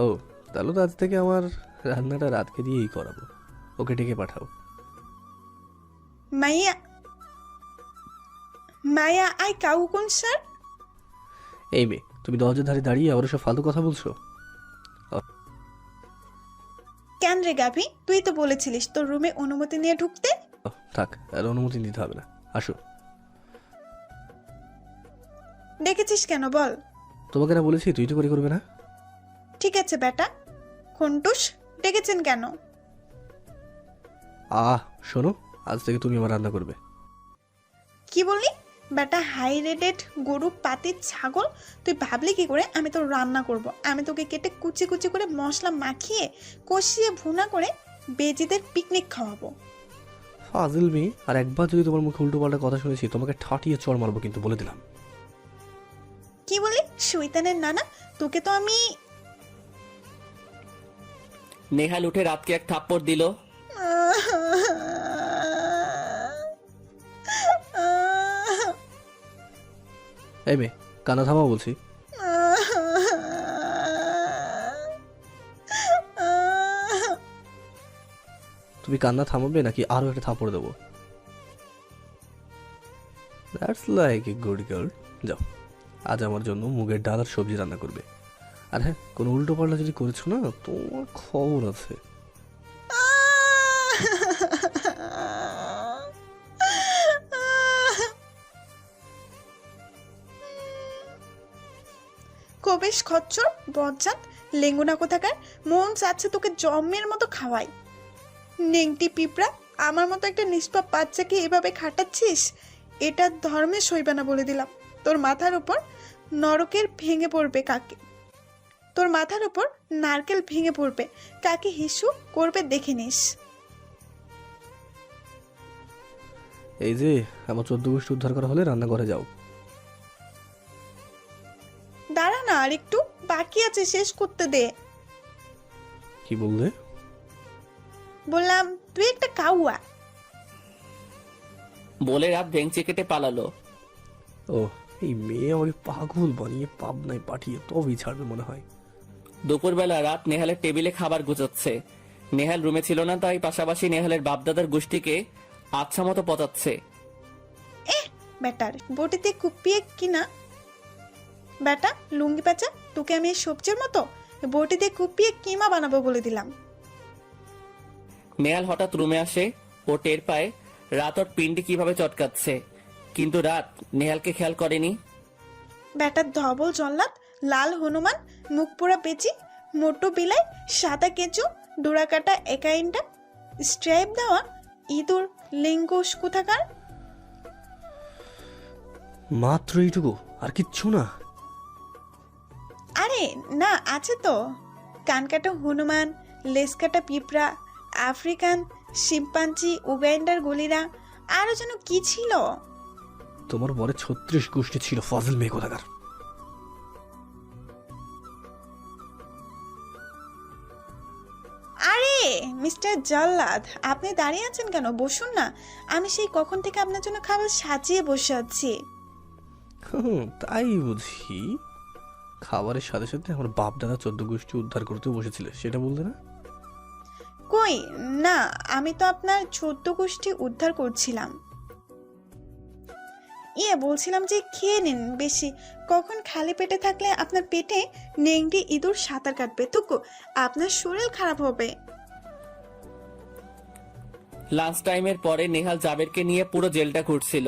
ও, তাহলে তো আজ থেকে আমার রান্নাটা রাতকে দিয়েই করাবো। ওকে ডেকে পাঠাও। মাইয়া মায়া আই কাউ কোন স্যার? এই মেয়ে, তুমি দরজার ধারে দাঁড়িয়ে আবার সব ফালতু কথা বলছো? কেন রে গাভি, তুই তো বলেছিলিস তোর রুমে অনুমতি নিয়ে ঢুকতে। থাক, আর অনুমতি দিতে হবে না, আসো। ডেকেছিস কেন বল? তোমাকে না বলেছি তুই তো করে করবে না? ঠিক আছে বেটা। খন্টুস, ডেকেছেন কেন? শোনো, আজ থেকে তুমি আমার রান্না করবে। কি বললি বেটা? হাই রেটেড গরু পাতির ছাগল, তুই ভাবলি কি করে আমি তোর রান্না করব? আমি তোকে কেটে কুচি কুচি করে মশলা মাখিয়ে কষিয়ে ভুনা করে বেজিদের পিকনিক খাওয়াবো। ফাজিল মেয়ে, আর একবার যদি তোমার মুখে উল্টো পাল্টা কথা শুনেছি তোমাকে ঠাটিয়ে চড় মারবো, কিন্তু বলে দিলাম। কি বললি শয়তানের নানা? তোকে তো আমি নেহাল উঠে রাতকে এক থাপ্পড় দিল। এই মেয়ে, কান্না থামাও বলছি। তুমি কান্না থামাবে নাকি আরো একটা থাপড় দেবো? That's like a good girl. যাও, আজ আমার জন্য মুগের ডাল আর সবজি রান্না করবে। আর হ্যাঁ, কোনো উল্টো পাল্টা যদি করেছো না, তোমার খবর আছে। কবেশ খচ্চর বজ্জাত লেঙ্গুনা কোথাকার, মন চাচ্ছে তোকে জম্মের মতো খাওয়াই। নেংটি পিঁপড়া, আমার মতো একটা নিষ্পাপ বাচ্চাকে এভাবে খাটাচ্ছিস, এটা ধর্মে সইবে না বলে দিলাম। তোর মাথার উপর নরকের ভেঙে পড়বে কাকে, তোর মাথার উপর নারকেল ভেঙে পড়বে, কাকে হিসু করবে দেখে নিস। এই যে আমার 14 গোষ্ঠী উদ্ধার করা হলে রান্নাঘরে যাও। দাঁড়া না, আর একটু বাকি আছে, শেষ করতে দে। কি বললে? বললাম তুই একটা কাউয়া। বলে রাত ভেঙচি কেটে পালালো। ও, এই মেয়ে আমাকে পাগল বানিয়ে পাবনায় পাঠিয়ে তবেই ছাড়বে মনে হয়। দুপুরবেলা রাত নেহালের টেবিলে খাবার গুছাচ্ছে। নেহাল রুমে ছিল না, তাই পাশাপাশি নেহালের বাপদাদার গোষ্ঠীকে আচ্ছা মতো পচাচ্ছে। বেটার বটিতে কুপিয়ে কিনা বেটা লুঙ্গি পেঁচা, তোকে আমি এই সবজির মতো বটিতে কুপিয়ে কিমা বানাবো বলে দিলাম। নেহাল হঠাৎ রুমে আসে। ও টের পায় রাত ওর পিন্ডি কিভাবে চটকাচ্ছে, কিন্তু রাত নেহালকে খেয়াল করেনি। বেটার ধবল জল্লাদ, লাল হনুমান, মুখ পোড়া পেঁচি, মোটো বিলাই, সাদা কেঁচো, ডোরা কাটা একাইনটা, স্ট্রাইপ দেওয়া ইঁদুর লিঙ্গোস কোথাকার। মাত্র এইটুকু, আর কিচ্ছু না? আরে না, আছে তো। কান কাটা হনুমান, লেস কাটা পিঁপড়া, আফ্রিকান শিম্পাঞ্জি, উগান্ডার গলিরা, আরো যেন কি ছিল। তোমার বরে 36 গোষ্ঠী ছিল, ফাজিল মেয়ে কোথাকার। আরে মিস্টার জল্লাদ, আপনি দাঁড়িয়ে আছেন কেন? বসুন না, আমি সেই কখন থেকে আপনার জন্য খাবার সাজিয়ে বসে আছি। তাই বুঝি? খাবারের সাথে সাথে আমার বাপ দাদা 14 গোষ্ঠী উদ্ধার করতেও বসেছিল, সেটা বলতে না? কই না, আমি তো আপনার 14 গোষ্ঠী উদ্ধার করছিলাম। বলছিলাম যে খেয়ে নিন বেশি, কখন খালি পেটে থাকলে আপনার পেটে নেংটি ইঁদুর সাঁতার কাটবে, তুকু আপনার শরীর খারাপ হবে। লাঞ্চ টাইমের পরে নেহাল জাবেরকে নিয়ে পুরো জেলটা ঘুরছিল।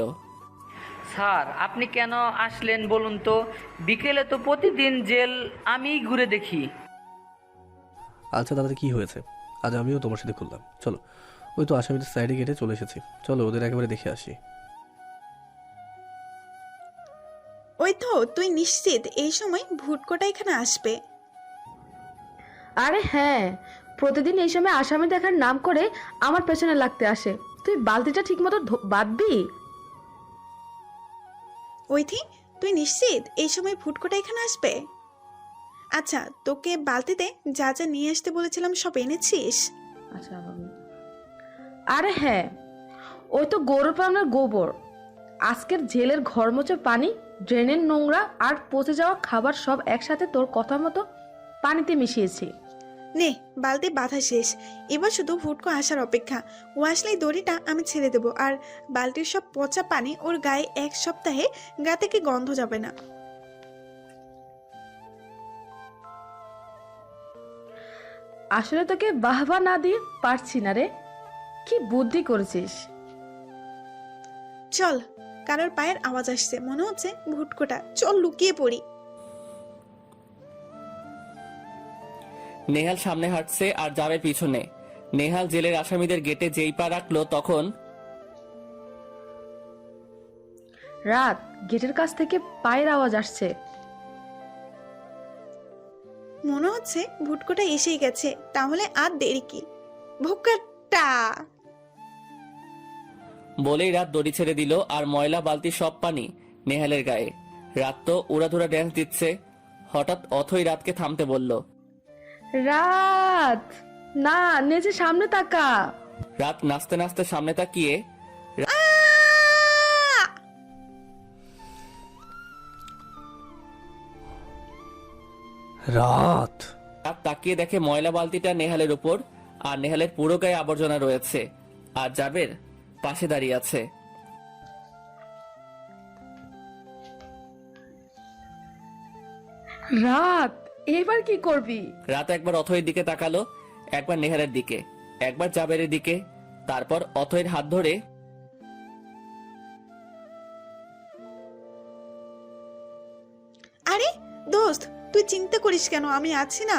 স্যার, আপনি কেন আসলেন বলুন তো? বিকেলে তো প্রতিদিন জেল আমিই ঘুরে দেখি। আচ্ছা, তাতে কি হয়েছে? আজ আমিও তোমার সাথে খুললাম। চলো, ওই তো আসামিদের সাইডে গেটে চলে এসেছি, চলো ওদের একেবারে দেখে আসি। ওই তো তুই নিশ্চিত এই সময় ভুটকোটা এখানে আসবে? আরে হ্যাঁ, প্রতিদিন এই সময় আসামি দেখার নাম করে আমার পেছনে লাগতে আসে। তুই বালতিটা ঠিক মতো বাঁধবি? ওইথি, তুই নিশ্চিত এই সময় ভুটকোটা এখানে আসবে? আচ্ছা, তোকে বালতিতে যা যা নিয়ে আসতে বলেছিলাম সব এনেছিস? আচ্ছা বাবু। আরে হ্যাঁ, ওই তো গরুপালনের গোবর, আজকের জেলের ঘর মোছা পানি, ড্রেনের নোংরা আর পচে যাওয়া খাবার সব একসাথে তোর কথা মতো পানিতে মিশিয়েছি। নে, বালতি বাঁধা শেষ। এবার শুধু ভুটকো আসার অপেক্ষা। ও আসলেই দড়িটা আমি ছেড়ে দেবো, আর বালতির সব পচা পানি ওর গায়ে 1 সপ্তাহে গা থেকে গন্ধ যাবে না। আসলে তোকে বাহবা না দিয়ে পারছি না রে, কি বুদ্ধি করেছিস। চল, কারোর পায়ের আওয়াজ আসছে, মনে হচ্ছে ভুটকোটা। চল লুকিয়ে পড়ি। নেহাল সামনে হাঁটছে আর যাবে পিছনে। নেহাল জেলের আসামিদের গেটে যেই পা রাখলো তখন রাত, গেটের কাছ থেকে পায়ের আওয়াজ আসছে। মনে হচ্ছে ভুটকোটা এসেই গেছে, তাহলে আর দেরি কি? ভুটকোটা! বলেই রাত দড়ি ছেড়ে দিল আর ময়লা বালতি সব পানি নেহালের গায়ে। রাত তো উড়াধুরা ড্যান্স দিচ্ছে। হঠাৎ অথই রাতকে থামতে বলল। রাত, না, নেচে সামনে তাকা। রাত নাচতে নাচতে সামনে তাকিয়ে রাত! রাত তাকিয়ে দেখে ময়লা বালতিটা নেহালের উপর, আর নেহালের পুরো গায়ে আবর্জনা রয়েছে, আর জাবের পাশে দাঁড়িয়ে আছে। রাত, এবার কি করবি? রাত একবার অথয়ের দিকে তাকালো, একবার নেহালের দিকে, একবার জাবেরের দিকে, তারপর অথয়ের হাত ধরে আরে দোস্ত, তুই চিন্তা করিস কেন? আমি আছি না।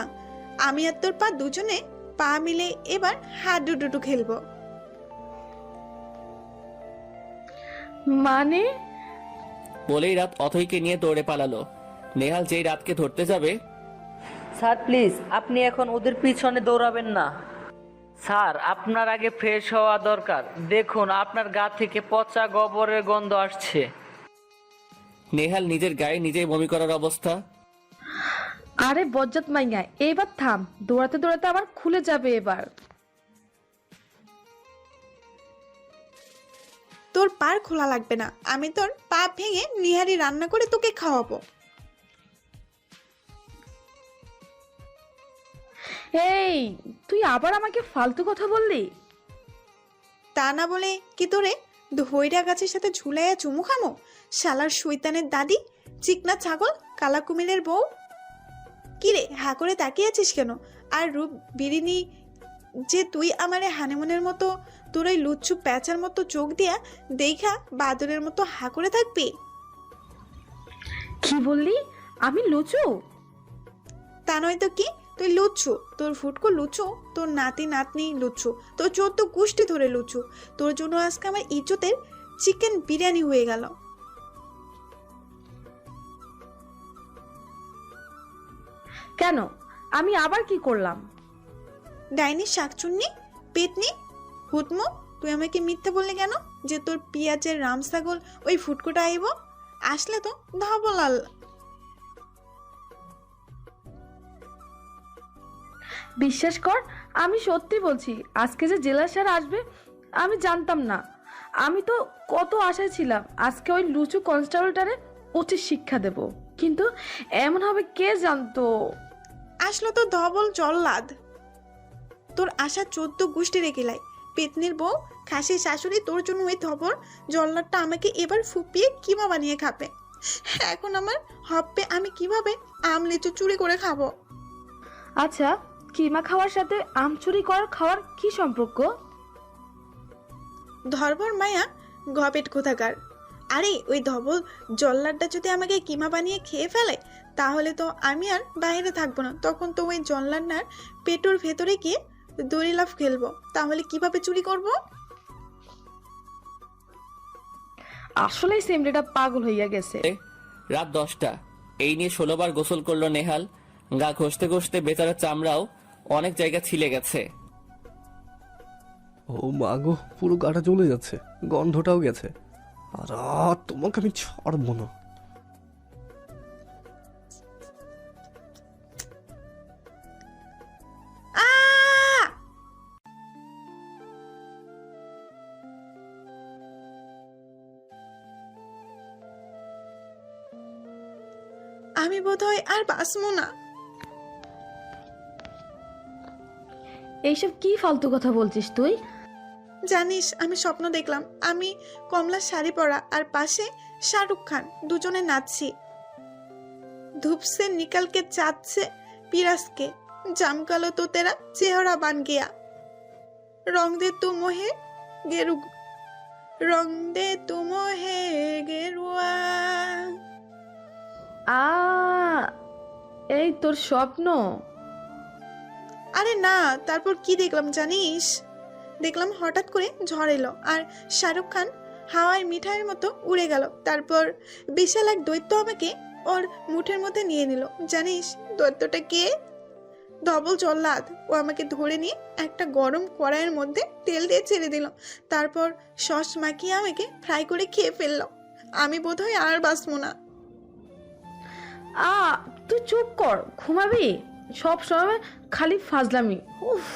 আমি আর তোর পা দুজনে পা মিলে এবার হাত ডুডুডু খেলবো। মানে? বলেই রাত অথইকে নিয়ে দৌড়ে পালালো। নেহাল যেই রাতকে ধরতে যাবে, স্যার প্লিজ আপনি এখন ওদের পিছনে দৌড়াবেন না। স্যার আপনার আগে ফ্রেশ হওয়া দরকার। দেখুন আপনার গা থেকে পচা গোবরের গন্ধ আসছে। নেহাল নিজের গায়ে নিজেই বমি করার অবস্থা। আরে বজ্জাত মাইয়া, এবার থাম, দৌড়াতে দৌড়াতে আবার খুলে যাবে এবার। তোর পার খোলা লাগবে না, আমি তোর পা ভেঙে নিহারি রান্না করে তোকে খাওয়াবো। এই, তুই আবার আমাকে ফালতু কথা বললি? তা না বলে কি তোরে ধৈরা গাছের সাথে ঝুলাইয়া চুমু খামো? শালার শৈতানের দাদি, চিকনা ছাগল, কালা কুমিরের বউ। কিরে, হা করে তাকিয়ে আছিস কেন? আর রূপ বিরিনি যে তুই আমারে হানিমুনের মতো তোর ওই লুচ্ছু প্যাঁচার মতো চোখ দিয়া দেখা বাদরের মতো হা করে থাকবি? কি বললি? আমি লুচু? তা নয় তো কি, তুই লুচ্ছু। তোর ফুটকো লুচু, তোর নাতি নাতনি লুচ্ছু, তোর 14 গোষ্ঠী ধরে লুচু। তোর জন্য আজকে আমার ইজ্জতের চিকেন বিরিয়ানি হয়ে গেল। কেন, আমি আবার কি করলাম? ডাইনি, শাকচুন্নি, পেতনি, হুতমো, তুই আমাকে মিথ্যে বললি কেন যে তোর পিঁয়াজের রাম ছাগল ওই ফুটকোটা আইব? আসলে তো ধবলাল। বিশ্বাস কর, আমি সত্যি বলছি, আজকে যে জেলা স্যার আসবে আমি জানতাম না। আমি তো কত আশায় ছিলাম আজকে ওই লুচু কনস্টেবলটারে উচিত শিক্ষা দেব, কিন্তু এমন হবে কে জানতো। আসলো তো ধবল জল্লাদ। তোর আশা 14 গোষ্ঠী রেখে লাই। পেতনির বউ, খাসির শাশুড়ি, তোর জন্য ওই ধবল জল্লাদটা আমাকে এবার ফুপিয়ে কিমা বানিয়ে খাবে। এখন আমার হপ্পে আমি কিভাবে আম লিচু চুরি করে খাবো? আচ্ছা, কিমা খাওয়ার সাথে আম চুরি করার খাওয়ার কি সম্পর্ক? ধর্বর মায়া, গপেট কোথাকার। আরে ওই ধবল জল্লাদটা যদি আমাকে কিমা বানিয়ে খেয়ে ফেলে, তাহলে তো আমি আর বাইরে থাকবো না। তখন তো ওই জল্লাদটার পেটোর ভেতরে গিয়ে দড়ি লাফ খেলবো, তাহলে কিভাবে চুরি করব? আসলেই সিমরিটা পাগল হইয়া গেছে। রাত 10টা। এই নিয়ে 16 বার গোসল করলো নেহাল। গা ঘষতে ঘষতে বেচারা চামড়াও অনেক জায়গা ছিলে গেছে। ও মা গো, পুরো গাটা জ্বলে যাচ্ছে, গন্ধটাও গেছে। আর তোমাকে আমি ছাড়বো না। আহ! আমি বোধহয় আর বাঁচবো না। এইসব কি ফালতু কথা বলছিস তুই? জানিস, আমি স্বপ্ন দেখলাম আমি কমলা শাড়ি পরা আর পাশে শাহরুখ খান, দুজনে নাচছি। ধূপসে নিকলকে চাঁদছে পিরাসকে, জামকালো তো তেরা চেহারা বান গিয়া, রং দে তু মোহে গেরু, রং দে তু মোহে গেরুয়া। আ এই তোর স্বপ্ন? আরে না, তারপর কি দেখলাম জানিস? দেখলাম হঠাৎ করে ঝড় এলো আর শাহরুখ খান হাওয়ায় মিঠাইয়ের মতো উড়ে গেল। তারপর বিশাল এক দৈত্য আমাকে ওর মুঠের মধ্যে নিয়ে নিল। জানিস দৈত্যটা কে? ধবল জল্লাদ। ও আমাকে ধরে নিয়ে একটা গরম কড়াইয়ের মধ্যে তেল দিয়ে ছেড়ে দিল, তারপর সস মাখিয়ে আমাকে ফ্রাই করে খেয়ে ফেললো। আমি বোধহয় আর বাঁচবো না। আ তুই চুপ কর, ঘুমাবি? সব সময় খালি ফাজলামি। উফ।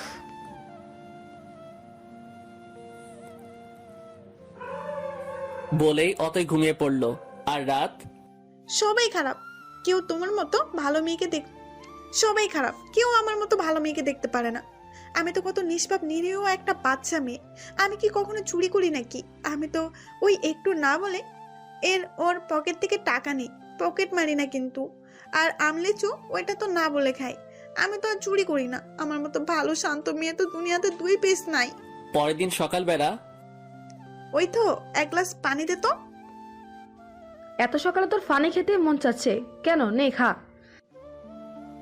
বলেই অতই ঘুমিয়ে পড়লো। আর রাত সবাই খারাপ, কেউ তোমার মতো ভালো মেয়েকে সবাই খারাপ, কেউ আমার মতো ভালো মেয়েকে দেখতে পারে না। আমি তো কত নিষ্পাপ নিরীহ একটা বাচ্চা মেয়ে। আমি কি কখনো চুরি করি নাকি? আমি তো ওই একটু না বলে ওর পকেট থেকে টাকা নিই, পকেট মারি না কিন্তু। আর আমলেচু ওইটা তো না বলে খাই। আমি তো আর চুরি করি না। আমার মতো ভালো শান্ত মেয়ে তো দুনিয়াতে 2 পিস নাই। পরের দিন সকালবেলা ওই তো এক গ্লাস পানি দে তো। এত সকালে তোর ফানি খেতে মন চাচ্ছে কেন? নে খা।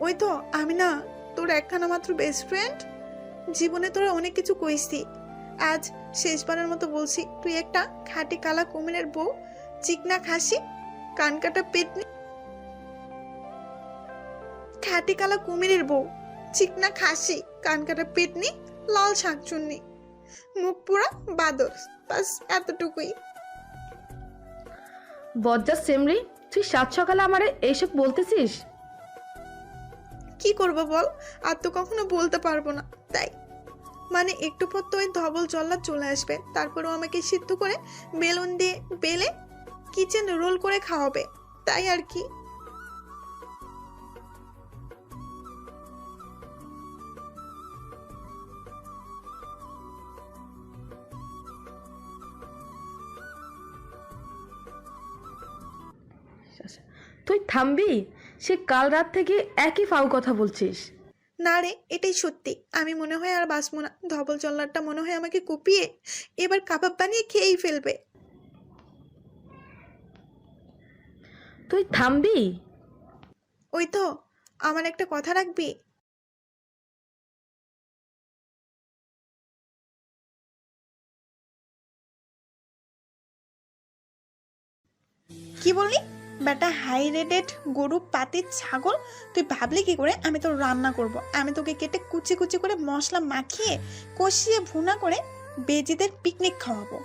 ওই তো আমি না তোর একখানা মাত্র বেস্ট ফ্রেন্ড। জীবনে তোরা অনেক কিছু কইছি, আজ শেষবারের মতো বলছি, তুই একটা খাঁটি কালা কুমিরের বউ, চিকনা খাসি, কানকাটা পেটনি। খাঁটি কালা কুমিরের বউ, চিকনা খাসি, কানকাটা পেটনি, লাল শাকচুন্নি, মুখ পুরা বাদর। বাস এতটুকুই। বজ্জাত সেমরি, তুই সাত সকালে আমারে এইসব বলতেছিস? কি করবো বল, আর তো কখনো বলতে পারবো না। তাই মানে একটু পর তো ওই ধবল জল্লাদ চলে আসবে, তারপরেও আমাকে সিদ্ধ করে বেলুন দিয়ে বেলে কিচেন রোল করে খাওয়াবে, তাই আর কি। তুই থামবি? সে কাল রাত থেকে একই ফাউ কথা বলছিস। না রে, এটাই সত্যি। আমি মনে হয় আর বাঁচবো না। ধবল জল্লাদটা মনে হয় আমাকে কুপিয়ে এবার কাবাব বানিয়ে খেয়েই ফেলবে। তুই থামবি? ওই তো, আমার একটা কথা রাখবি? কি বললি? বেটা হাই রেটেড গরু পাতির ছাগল, তুই ভাবলি কি করে আমি তোর রান্না করব? আমি তোকে কেটে কুচি কুচি করে মশলা মাখিয়ে কষিয়ে ভুনা করে বেজিদের পিকনিক খাওয়াবো।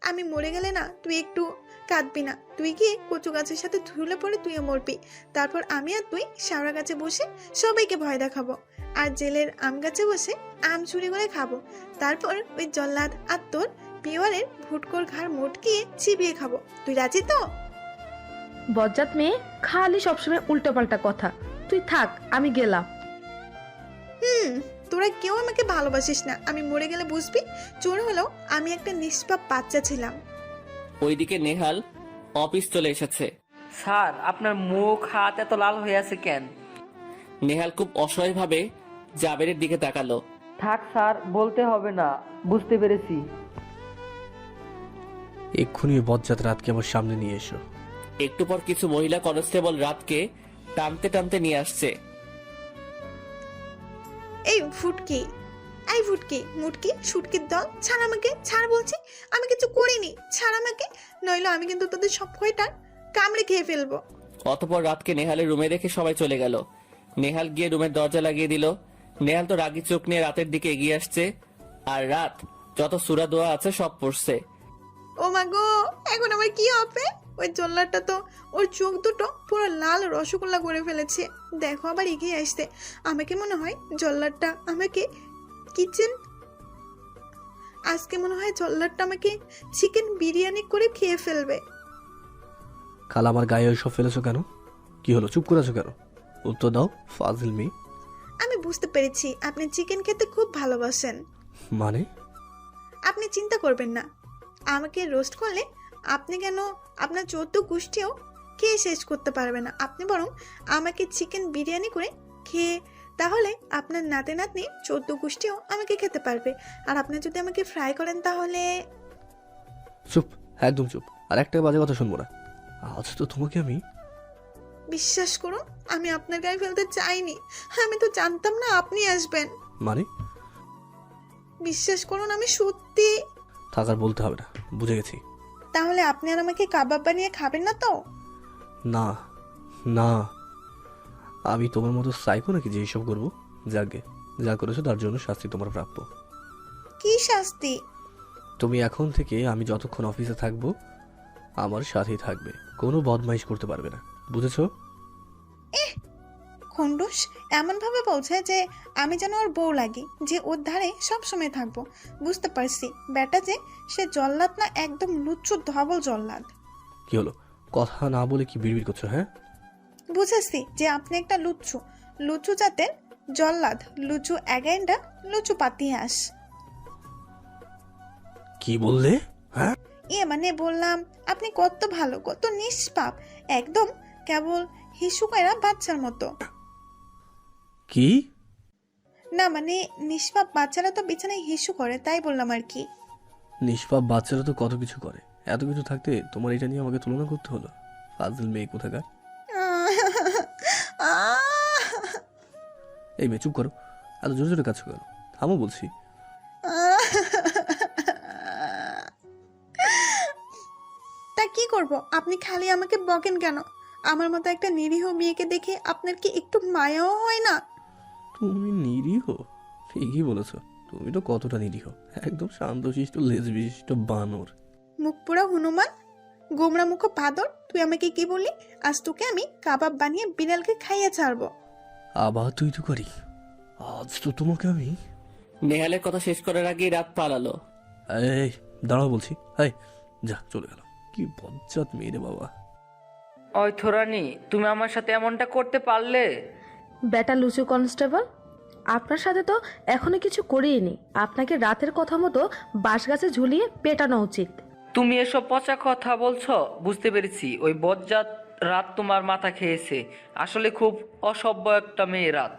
আমি মরে গেলে না তুই একটু কাঁদবি না। তুই গিয়ে কচু গাছের সাথে ধুলে পড়ে তুইও মরবি। তারপর আমি আর তুই শাওড়া গাছে বসে সবাইকে ভয় দেখাবো, আর জেলের আম গাছে বসে আম চুরি করে খাবো। তারপর ওই জল্লাদ আর তোর পিওয়ারের ভুটকোর ঘাড় মোটকিয়ে চিবিয়ে খাবো। তুই রাজি তো? বজ্জাত মেয়ে, খালি সবসময় উল্টোপাল্টা কথা। তুই থাক, আমি গেলাম। তোরা কেউ আমাকে ভালোবাসিস না। আমি মরে গেলে বুঝবি চোর হলেও আমি একটা নিষ্পাপ বাচ্চা ছিলাম। ওইদিকে নেহাল অফিস চলে এসেছে। স্যার, আপনার মুখ হাত এত লাল হয়ে আছে কেন? নেহাল খুব অসহায়ভাবে জাবেরের দিকে তাকালো। থাক স্যার, বলতে হবে না, বুঝতে পেরেছি। এক্ষুনি ওই বজ্জাত রাতকে আমার সামনে নিয়ে এসো। একটু পর কিছু মহিলা কনস্টেবল রাতকে টানতে টানতে নিয়ে আসছে। এই ফুটকি, এই ফুটকি, মুটকি, শুটকির দল, ছাড় আমাকে, ছাড় বলছি। আমি কিছু করিনি, ছাড় আমাকে, নইলে আমি কিন্তু তোদের সব কয়টার কামড়ে খেয়ে ফেলবো। অতপর রাতকে নেহালের রুমে রেখে সবাই চলে গেল। নেহাল গিয়ে রুমের দরজা লাগিয়ে দিল। নেহাল তো রাগী চোখ নিয়ে রাতের দিকে এগিয়ে আসছে, আর রাত যত সূরা দোয়া আছে সব পড়ছে। ও মা গো, এখন আমার কি হবে? ওই জল্লাদটা তো ওর চোখ দুটো পুরো লাল রসগোল্লা করে ফেলেছে। দেখো আবার এগিয়ে আসতে। আমাকে মনে হয় জল্লাদটা আমাকে আজকে মনে হয় জল্লাদটা আমাকে চিকেন বিরিয়ানি করে খেয়ে ফেলবে। কাল আমার গায়ে ওইসব ফেলেছো কেন? কি হলো, চুপ করে আছো কেন? উত্তর দাও ফাজিল মেয়ে। আমি বুঝতে পেরেছি আপনি চিকেন খেতে খুব ভালোবাসেন। মানে? আপনি চিন্তা করবেন না, আমাকে রোস্ট করলে আপনি কেন আপনার 14 গোষ্ঠীও খেয়ে শেষ করতে পারবে না। আপনি বরং আমাকে চিকেন বিরিয়ানি করে খেয়ে, তাহলে আপনার নাতে নাতনি 14 গোষ্ঠীও আমাকে খেতে পারবে। আর আপনি যদি আমাকে ফ্রাই করেন তাহলে। চুপ, একদম চুপ, আর একটা বাজে কথা শুনবো না। আজ তো তোমাকে আমি। বিশ্বাস করুন, আমি আপনার গায়ে ফেলতে চাইনি। আমি তো জানতাম না আপনি আসবেন। মানে? বিশ্বাস করুন, আমি সত্যি। থাকার বলতে হবে না, বুঝে গেছি। তাহলে আপনি আর আমাকে কাবাব বানিয়ে খাবেন না তো? না না, আমি তোমার মতো সাইকো নাকি যে এইসব করবো? যাকে যা করেছো তার জন্য শাস্তি তোমার প্রাপ্য। কি শাস্তি? তুমি এখন থেকে আমি যতক্ষণ অফিসে থাকবো আমার সাথেই থাকবে, কোনো বদমাইশ করতে পারবে না, বুঝেছো? খন্ডুস এমন ভাবে বলছে যে আমি যেন ওর বউ লাগি, যে ওর ধারে সব সময় থাকবো। বুঝতে পারছি বেটা যে সে জল্লাদ না, একদম লুচ্চু ধবল জল্লাদ। কি হলো, কথা না বলে কি বিড়বিড় করছো? হ্যাঁ, বুঝেছি যে আপনি একটা লুচ্চু, লুচু জাতের জল্লাদ, লুচু এগেন্ডা, লুচু পাতিয়াস। কি বললে? হ্যাঁ, মানে বললাম আপনি কত ভালো, কত নিষ্পাপ, একদম কেবল হিসুকেরা বাচ্চার মতো। কি? না মানে নিষ্পাপ বাচ্চারা তো বিছানায় হিসু করে, তাই বললাম আর কি। নিষ্পাপ বাচ্চারা তো কত কিছু করে, এত কিছু থাকতে তোমার এটা নিয়ে আমাকে তুলনা করতে হলো? ফাজিল মেয়ে কোথাকার। এই মেয়ে চুপ করো, এত জোরে জোরে কাজ করো, থামো বলছি। তা কি করব? আপনি খালি আমাকে বকেন কেন? আমার মতো একটা নিরীহ মেয়েকে দেখে আপনার কি একটু মায়াও হয় না? তুমি নিরীহ? ঠিকই বলেছো, তুমি তো কতটা নিরীহ, একদম শান্তশিষ্ট লেজ বিশিষ্ট বানর। মুখ পুরা হনুমান, গোমরা মুখ বাদর। তুই আমাকে কি বললি? আজ তোকে আমি কাবাব বানিয়ে বিড়ালকে খাইয়ে ছাড়বো। আবার তুই তো করি, আজ তো তোমাকে আমি। নেহালের কথা শেষ করার আগেই রাত পালালো। এই দাঁড়াও বলছি, এই যা, চলে গেল। কি বজ্জাত মেয়ে রে বাবা। ওই থোরানি, তুমি আমার সাথে এমনটা করতে পারলে? বেটা লুচু কনস্টেবল, আপনার সাথে তো এখনো কিছু করিনি। আপনাকে রাতের কথা মতো বাঁশগাছে ঝুলিয়ে পেটানো উচিত। তুমি এসব পচা কথা বলছো? বুঝতে পেরেছি, ওই বজ্জাত রাত তোমার মাথা খেয়েছে। আসলে খুব অসভ্য একটা মেয়ে রাত।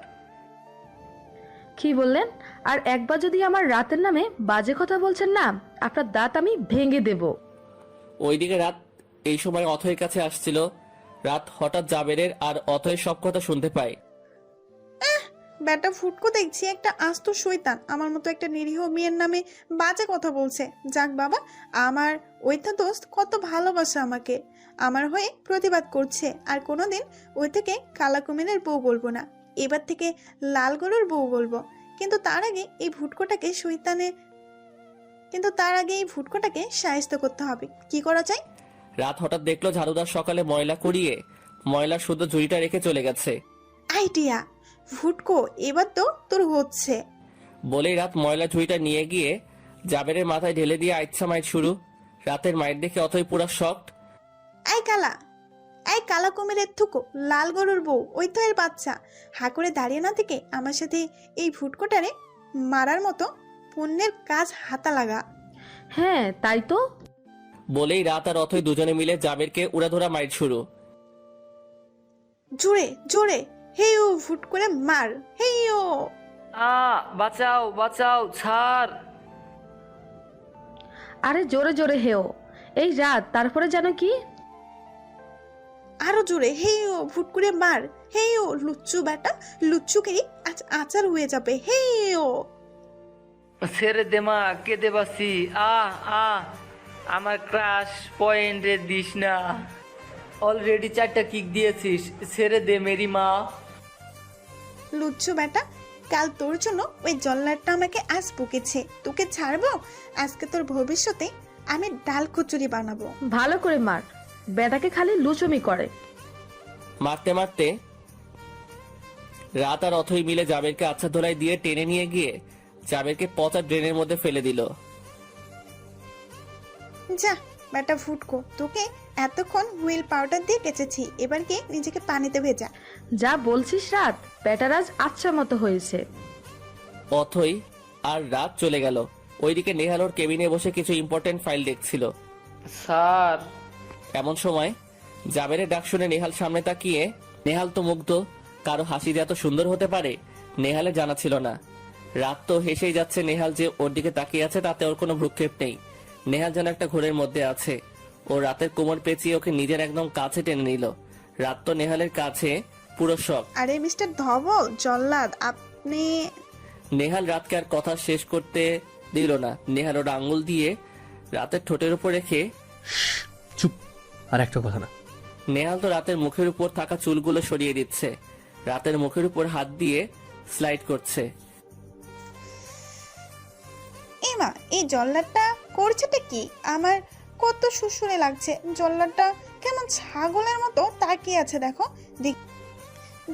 কি বললেন? আর একবার যদি আমার রাতের নামে বাজে কথা বলছেন না, আপনার দাঁত আমি ভেঙে দেব। ওইদিকে রাত এই সময় অথয়ের কাছে আসছিল। রাত হঠাৎ জাবেরের আর অথয়ের সব কথা শুনতে পায়। ব্যাটা ফুটকো দেখছি একটা আস্ত শয়তান আমার মতো একটা নিরীহ মেয়ের নামে বাজে কথা বলছে। যাক বাবা, আমার ওইটা দোস্ত কত ভালোবাসে আমাকে, আমার হয়ে প্রতিবাদ করছে। আর কোনোদিন ওই থেকে কালা কুমিরের বউ বলবো না, এবার থেকে লাল গরুর বউ বলবো। কিন্তু তার আগে এই ভুটকোটাকে সাহায্য করতে হবে। কি করা যায়? রাত হঠাৎ দেখলো ঝাড়ুদার সকালে ময়লা কুড়িয়ে ময়লার শুদ্ধ ঝুড়িটা রেখে চলে গেছে। আইডিয়া ফুটকো, এবার তো তোর হচ্ছে। বলেই রাত ময়লা ঝুড়িটা নিয়ে গিয়ে জাবেরের মাথায় ঢেলে দিয়ে আইচ্ছা মাইট শুরু। রাতের মাইট দেখে অথই পুরা শকড। এই কালা কুমিরের থুকো, লাল গরুর বউ, ওই তো এর বাচ্চা। হা করে দাঁড়িয়ে না থেকে আমার সাথে এই ফুটকোটারে মারার মতো পুণ্যের কাজ হাতা লাগা। হ্যাঁ তাই তো। বলেই রাত আর অথই দুজনে মিলে জাবেরকে উড়াধরা মাইট শুরু। জোরে জোরে হেইও ফুট করে মার, হেইও। বাঁচাও বাঁচাও, ছাড়। আরে জোরে জোরে হেও, এই রাত, তারপরে জানো কি? আরো জোরে, হেই ও ফুট করে মার, হেই ও লুচ্চু বেটা, লুচ্চুকেই আজ আচার হয়ে যাবে, হেই ও। ছেড়ে দে মা, কেঁদে বাসি। আমার ক্রাশ পয়েন্টে দিস না। অলরেডি 4টা কিক দিয়েছিস, ছেড়ে দে মেরি মা। লুচ্চু বেটা, কাল তোর জন্য ওই জল্লাদটা আমাকে আজ বকেছে, তোকে ছাড়বো? আজকে তোর ভবিষ্যতে আমি ডাল কচুরি বানাবো। ভালো করে মার, বেটাকে খালি লুচুমি করে। মারতে মারতে রাত আর অথই মিলে জাবেরকে আচ্ছা ধোলাই দিয়ে টেনে নিয়ে গিয়ে জাবেরকে পচা ড্রেনের মধ্যে ফেলে দিল। যা বেটা ফুটকো, তোকে এতক্ষণ হুইল পাউডার দিয়ে কেচেছি, এবার গিয়ে নিজেকে পানিতে ভেজা। যা বলছিস রাত, বেটারাজ আচ্ছা মতো হয়েছে। অথই আর রাত চলে গেল। ওইদিকে নেহাল ওর কেবিনে বসে কিছু ইম্পর্টেন্ট ফাইল দেখছিল। স্যার। এমন সময় জাবেরের ডাক শুনে নেহাল সামনে তাকিয়ে, নেহাল তো মুগ্ধ, কারো হাসি যে এত সুন্দর হতে পারে নেহালের জানা ছিল না। রাত তো হেসেই যাচ্ছে, নেহাল যে ওর দিকে তাকিয়ে আছে তাতে ওর কোনো ভ্রুক্ষেপ নেই। নেহাল যেন একটা ঘোরের মধ্যে আছে। ও রাতের কোমর পেঁচিয়ে ওকে নিজের একদম কাছে টেনে নিল। রাত তো নেহালের কাছে পুরো শখ। আরে মিস্টার ধবল জল্লাদ, আপনি। নেহাল রাতকে আর কথা শেষ করতে দিল না। নেহাল ওর আঙ্গুল দিয়ে রাতের ঠোঁটের উপর রেখে, চুপ, আর একটা কথা না। নেহাল তো রাতের মুখের উপর থাকা চুলগুলো সরিয়ে দিচ্ছে, রাতের মুখের উপর হাত দিয়ে স্লাইড করছে। এমা, এই জল্লাদটা করছেটা কি? আমার কত সুসুরে লাগছে। জল্লাদটা কেমন ছাগলের মতো তাকিয়ে আছে, দেখো।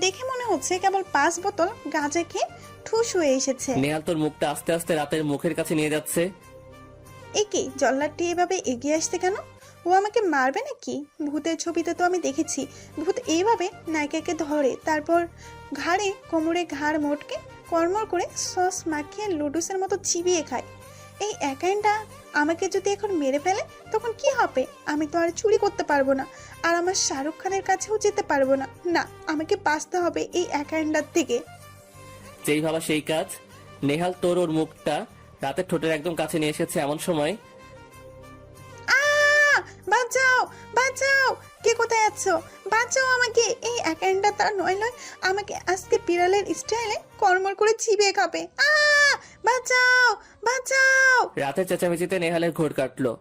দেখে মনে হচ্ছে কেবল 5 বোতল গাঁজা খেয়ে ঠুস হয়ে এসেছে। নেহাল তোর মুখটা আস্তে আস্তে রাতের মুখের কাছে নিয়ে যাচ্ছে। এ কি, জল্লাদটি এভাবে এগিয়ে আসছে কেন? ও আমাকে মারবে নাকি? ভূতের ছবিতে তো আমি দেখেছি ভূত এইভাবে নায়িকাকে ধরে, তারপর ঘাড়ে কোমরে ঘাড় মোটকে কর্মর করে সস মাখিয়ে লুডুসের মতো চিবিয়ে খায়। এই একাইনটা আমাকে যদি এখন মেরে ফেলে তখন কি হবে? আমি তো আর চুরি করতে পারবো না, আর আমার শাহরুখ খানের কাছেও যেতে পারবো না। না, আমাকে বাঁচতে হবে এই একাইনটার থেকে। যেই ভাবা সেই কাজ। নেহাল তোর ওর মুখটা রাতের ঠোঁটের একদম কাছে নিয়ে এসেছে। এমন সময় বাঁচাও, বাঁচাও, কে কোথায় আছো? বাঁচাও আমাকে, এই একাইনটা তার নয় আমাকে আজকে বিড়ালের স্টাইলে কর্মর করে চিবিয়ে খাবে। বাঁচাও, বাঁচাও। রাতের চেঁচামেচিতে নেহালের ঘোর কাটলো।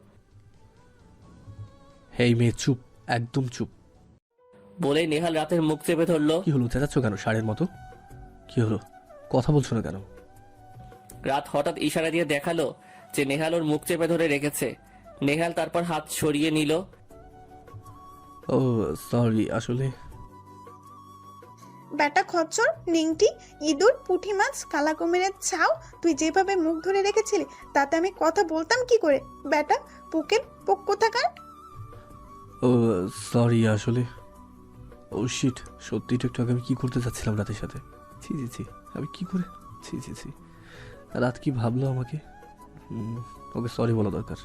হেই মেয়ে, চুপ, একদম চুপ। বলেই নেহাল রাতের মুখ চেপে ধরলো। কি হলো, চেঁচাচ্ছ কেন ষাঁড়ের মতো? কি হলো, কথা বলছো না কেন? রাত হঠাৎ ইশারা দিয়ে দেখালো যে নেহাল ওর মুখ চেপে ধরে রেখেছে। নেহাল তারপর হাত সরিয়ে নিল। ও সরি, আসলে বেটা খচ্চর, নিংটি, ইঁদুর, পুঁটি মাছ, কালা কুমিরের ছাও, তুই যেভাবে মুখ ধরে রেখেছিলি তাতে আমি কথা বলতাম কি করে? বেটা পুকের পোক কোথাকার। ও সরি, আসলে ও শিট, সত্যি তো একটু আগে আমি কি করতে চাচ্ছিলাম রাতের সাথে। ছি ছি ছি, আমি কি করে, ছি ছি ছি, রাত কি ভাবলো আমাকে? ওকে সরি বলা দরকার।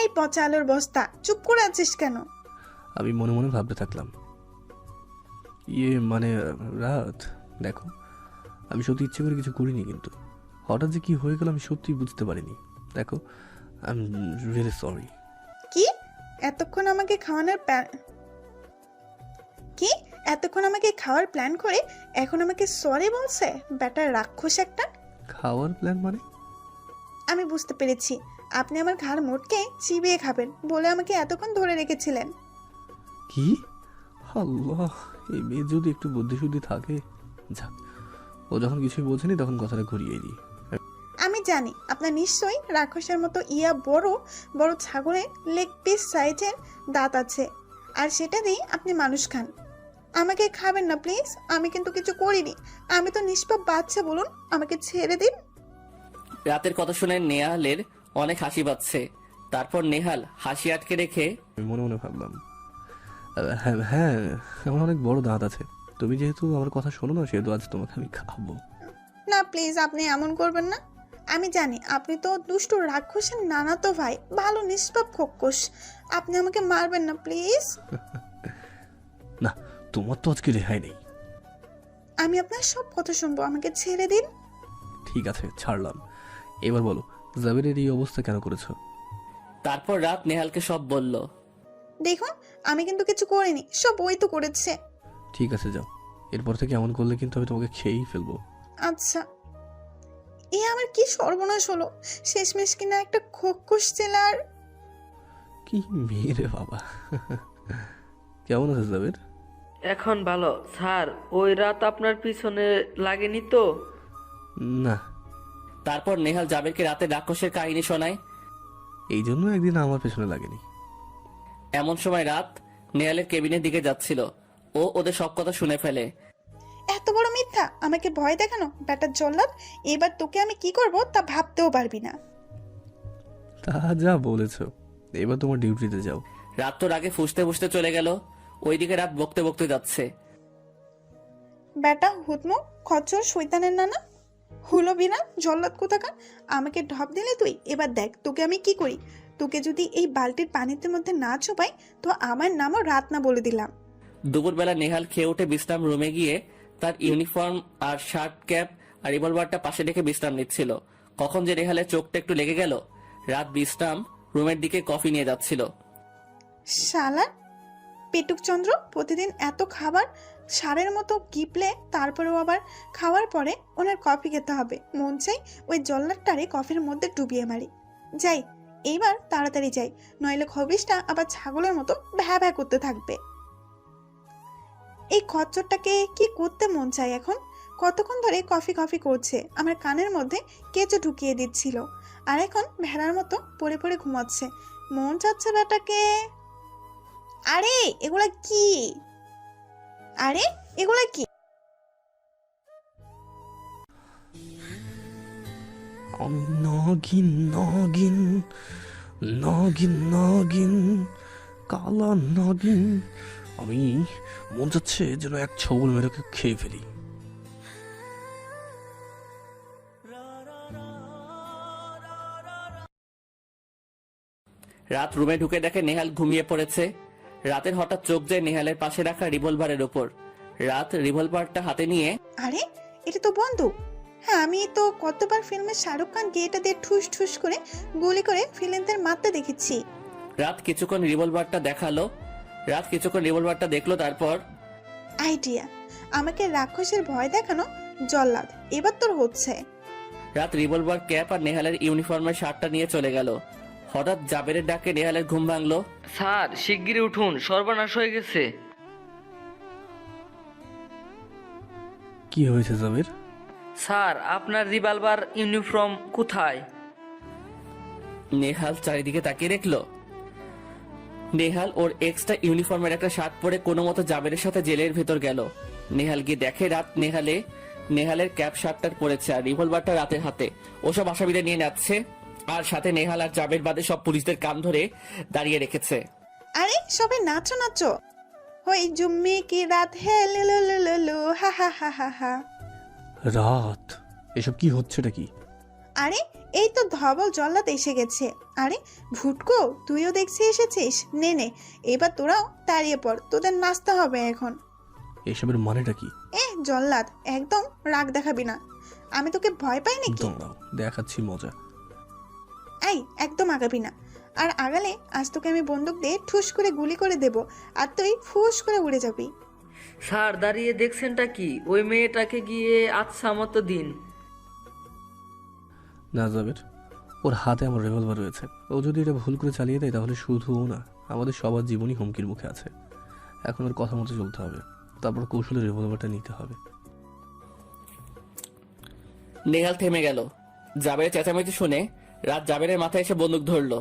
এই পচা আলুর বস্তা, চুপ করে আছিস কেন? আমি মনে মনে ভাবতে থাকলাম, মানে রাত, দেখো আমি সত্যি ইচ্ছে করে কিছু করিনি, কিন্তু হঠাৎ যে কি হয়ে গেল আমি সত্যি বুঝতে পারিনি। দেখো, আই এম রিয়েলি সরি। কি এতক্ষণ আমাকে খাওয়ানোর খাওয়ার প্ল্যান করে এখন আমাকে সরি বলছে? বেটা রাক্ষস একটা। খাওয়ার প্ল্যান মানে? আমি বুঝতে পেরেছি, আপনি আমার ঘাড় মোটকে চিবিয়ে খাবেন বলে আমাকে এতক্ষণ ধরে রেখেছিলেন। কি? আল্লাহ, এই মেয়ে যদি একটু বুদ্ধিশুদ্ধি থাকে। যাক, ও যখন কিছুই বলছেনি তখন কথাটা ঘুরিয়ে দিই। আমি জানি আপনার নিশ্চয়ই রাক্ষসের মতো বড় বড় ছাগলের লেগ পিস সাইজের দাঁত আছে, আর সেটা দিয়ে আপনি মানুষ খান। আমাকে খাবেন না প্লিজ, আমি কিন্তু কিছু করিনি, আমি তো নিষ্পাপ বাচ্চা, বলুন আমাকে ছেড়ে দিন। রাতের কথা শুনে নেহালের অনেক হাসি পাচ্ছে। তারপর নেহাল হাসি আটকে রেখে আমি মনে মনে ভাবলাম, হ্যাঁ হ্যাঁ, আমার অনেক বড় দাঁত আছে, তুমি যেহেতু আমার কথা শোনো না সেহেতু আজ তোমাকে আমি খাবো। না প্লিজ, আপনি এমন করবেন না। আমি জানি আপনি তো দুষ্টু রাক্ষসের নানাতো ভাই, ভালো নিষ্পাপ খোকস, আপনি আমাকে মারবেন না প্লিজ। না, তোমার তো আজকে রেহাই নেই। আমি আপনার সব কথা শুনবো, আমাকে ছেড়ে দিন। ঠিক আছে, ছাড়লাম। এবার বলো, জাবেরের এই অবস্থা কেন করেছো? তারপর রাত নেহালকে সব বলল। দেখুন আমি কিন্তু কিছু করিনি, সব ওই তো করেছে। ঠিক আছে যাও, এরপর থেকে এমন করলে কিন্তু আমি তোমাকে খেয়েই ফেলবো। আচ্ছা। এ আমার কি সর্বনাশ হলো, শেষমেশ কিনা একটা খোকস জেলার। কি মেয়ে রে বাবা। কেমন আছে জাবের? এখন ভালো স্যার, ওই রাত আপনার পিছনে লাগেনি তো? না, তারপর নেহাল জাবেরকে রাতে রাক্ষসের কাহিনী শোনায়। এই জন্য একদিন আমার পেছনে লাগেনি। এমন সময় রাত নেহালের কেবিনের দিকে যাচ্ছিল। ও ওদের সব কথা শুনে ফেলে। এত বড় মিথ্যা, আমাকে ভয় দেখানো ব্যাটার জল্লাদ। এবার তোকে আমি কি করব তা ভাবতেও পারবি না। তা যা বলেছ, এবার তোমার ডিউটিতে যাও। রাত তোর আগে ফুসতে ফুসতে চলে গেল। ওইদিকে রাত বকতে বকতে যাচ্ছে। ব্যাটা হুতমো খচ্চর শৈতানের নানা, হুলো বিনা জল্লাদ কোথাকার, আমাকে ঢপ দিলে তুই। এবার দেখ তোকে আমি কি করি। তোকে যদি এই বালতির পানিতে মধ্যে না চোপাই তো আমার নামও রাত না বলে দিলাম। দুপুরবেলা নেহাল খেয়ে উঠে বিশ্রাম রুমে গিয়ে তার ইউনিফর্ম আর শার্ট ক্যাপ আর রিভলভারটা পাশে রেখে বিশ্রাম নিচ্ছিল। কখন যে নেহালের চোখটা একটু লেগে গেল। রাত বিশ্রাম রুমের দিকে কফি নিয়ে যাচ্ছিল। শালার পেটুক চন্দ্র, প্রতিদিন এত খাবার সারের মতো গিপলে তারপরেও আবার খাওয়ার পরে ওনার কফি খেতে হবে। মন চাই ওই জল্লাদটারে কফির মধ্যে ডুবিয়ে মারি। যাই এইবার তাড়াতাড়ি যাই, নইলে খবিসটা আবার ছাগলের মতো ভ্যা ভ্যা করতে থাকবে। এই খচ্চরটাকে কি করতে মন চাই এখন। কতক্ষণ ধরে কফি কফি করছে, আমার কানের মধ্যে কেঁচো ঢুকিয়ে দিচ্ছিল, আর এখন ভেড়ার মতো পড়ে পড়ে ঘুমাচ্ছে। মন চাচ্ছে বেটাকে। আরে এগুলা কি, আরে এগুলা কি? আমি নগিন নগিন নগিন নগিন কালা নগিন, আমি মন যাচ্ছে যেন এক ছবল মেরেকে খেয়ে ফেলি। রাত রুমে ঢুকে দেখে নেহাল ঘুমিয়ে পড়েছে। রাতের হঠাৎ চোখ যায় নেহালের পাশে রাখা রিভলভারের উপর। রাত রিভলভারটা হাতে নিয়ে, আরে এটা তো বন্দুক। হ্যাঁ আমি তো কতবার ফিল্মে শাহরুখ খানকে এটা দিয়ে ঠুস ঠুস করে গুলি করে ফিল্মদের মারতে দেখেছি। রাত কিছুক্ষণ রিভলভারটা দেখলো। তারপর আইডিয়া, আমাকে রাক্ষসের ভয় দেখানো জল্লাদ, এবার তোর হচ্ছে। রাত রিভলভার ক্যাপ আর নেহালের ইউনিফর্মের শার্টটা নিয়ে চলে গেল। হঠাৎ জাবেরের ডাকে নেহালের ঘুম ভাঙলো। স্যার শিগগিরই উঠুন, সর্বনাশ হয়ে গেছে। কি হয়েছে জাবের? স্যার আপনার রিভলভার ইউনিফর্ম কোথায়? নেহাল চারিদিকে তাকিয়ে দেখলো নেহাল ওর এক্সট্রা ইউনিফর্মের একটা শার্ট পরে কোনো মতো জাবেরের সাথে জেলের ভেতর গেল। নেহাল গিয়ে দেখে রাত নেহালের ক্যাপ শার্টটার পরেছে আর রিভলভারটা রাতের হাতে। ওসব আসামিরা নিয়ে যাচ্ছে আর সাথে নেহাল আর জাবের বাদে সব পুলিশদের কান ধরে দাঁড়িয়ে রেখেছে। আরে সবাই নাচো নাচো, ওই জুম্মি কি রাত হে লো লো লো লো হা হা হা হা হা। রাত, এসব কি হচ্ছেটা কি? আরে এই তো ধবল জল্লাদ এসে গেছে। আরে ভুটকো তুইও দেখছি এসেছিস, নে নে এবার তোরাও দাঁড়িয়ে পড়, তোদের নাচতে হবে এখন। এসবের মানেটা কি? জল্লাদ একদম রাগ দেখাবি না, আমি তোকে ভয় পাই নাকি? দাঁড়াও, দেখাচ্ছি মজা। এই একদম আগাবি না, আর আগালে আজ তোকে আমি বন্দুক দিয়ে ঠুস করে গুলি করে দেব আর তুই ফুস করে উড়ে যাবি। স্যার দাঁড়িয়ে দেখছেনটা কি? ওই মেয়েটাকে গিয়ে আচ্ছা মতো দিন। না জাবের, ওর হাতে আমার রিভলভার রয়েছে। ও যদি এটা ভুল করে চালিয়ে দেয় তাহলে শুধু ও না, আমাদের সবার জীবনই হুমকির মুখে আছে। এখন ওর কথা মতো চলতে হবে, তারপর কৌশলে রিভলভারটা নিতে হবে। নেহাল থেমে গেল। জাবেরের চেঁচামেচি শুনে রাত জাবেরের মাথায় এসে বন্দুক ধরলো।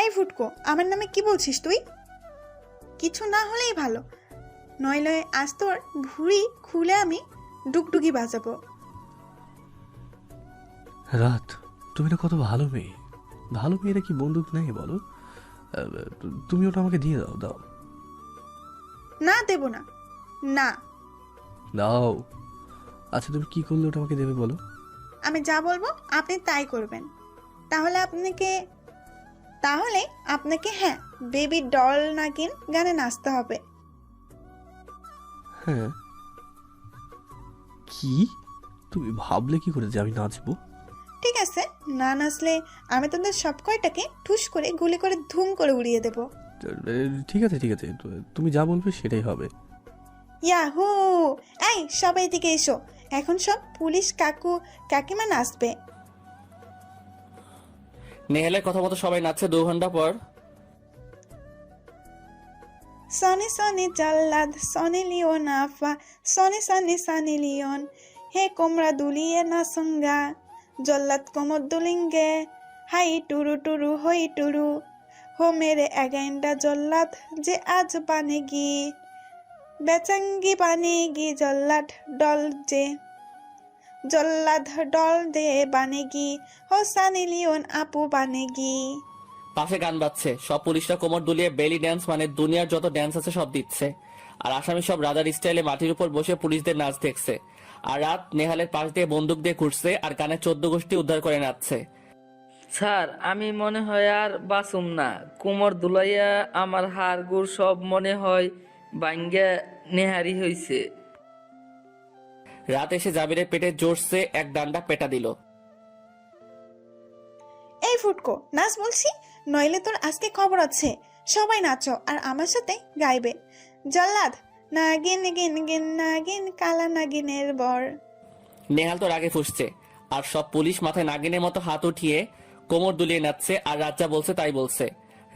এই ফুটকো আমার নামে কি বলছিস তুই? কিছু না হলেই ভালো, নইলে আজ তোর ভুঁড়ি খুলে আমি ডুগডুগি বাজাবো। রাত, তুমি না কত ভালো মেয়ে। ভালো মেয়েরা কি বন্দুক নেই বলো? তুমি ওটা আমাকে দিয়ে দাও। দাও না দেব না, না। দাও। আচ্ছা তুমি কি করলে ওটা আমাকে দেবে বলো? আমি যা বলবো আপনি তাই করবেন। তাহলে আপনাকে হ্যাঁ বেবি ডল নাগিন গানে নাচতে হবে। হ্যাঁ? কি তুমি ভাবলে কি করে যে আমি নাচবো? ঠিক আছে, না নাচলে আমি তোদের সব কয়টাকে ঠুস করে গুলি করে ধুম করে উড়িয়ে দেব। ঠিক আছে ঠিক আছে, তুমি যা বলবে সেটাই হবে। ইয়াহু! এই সবাই দিকে এসো, এখন সব পুলিশ কাকু কাকিমা নাচবে। নেহালের কথা মতো সবাই নাচছে। 2 ঘন্টা পর সনি সনি জল্লাদ সনি লিওন আফা সনি সনি সানি লিওন হে কোমরা দুলিয়ে না সঙ্গা জল্লাদ কোমর দুলিঙ্গে হাই টুরু টুরু হই টুরু হো মেরে এগেন্ডা জল্লাদ যে আজ বানেগি বেচঙ্গি বানেগি জল্লাদ ডল যে জল্লাদ ডল দে বানেগি হো সানি লিওন আপু বানেগি। পাশে গান বাজছে, সব পুলিশরা কোমর দুলিয়ে বেলি ড্যান্স মানে দুনিয়ার যত ড্যান্স আছে সব দিচ্ছে। আর আসামি সব রাজার স্টাইলে মাটির উপর বসে পুলিশদের নাচ দেখছে। আর রাত নেহালের পাশ দিয়ে বন্দুক দিয়ে ঘুরছে আর কানে 14 গোষ্ঠী উদ্ধার করে নাচছে। স্যার আমি মনে হয় আর বাসুম না, কোমর দুলাইয়া আমার হাড় গুড় সব মনে হয় বাঙ্গা নেহারি হইছে। রাত এসে জাবিরের পেটে জোরসে এক ডান্ডা পেটা দিল। এই ফুটকো নাচ বলছি, নইলে তোর আজকে খবর আছে। সবাই নাচো আর আমার সাথে গাইবে। জল্লাদ নাগিন গিন গিন নাগিন কালা নাগিনের বর। নেহাল তো রাগে ফুসছে আর সব পুলিশ মাথায় নাগিনের মতো হাত উঠিয়ে কোমর দুলিয়ে নাচছে। আর রাত যা বলছে তাই বলছে।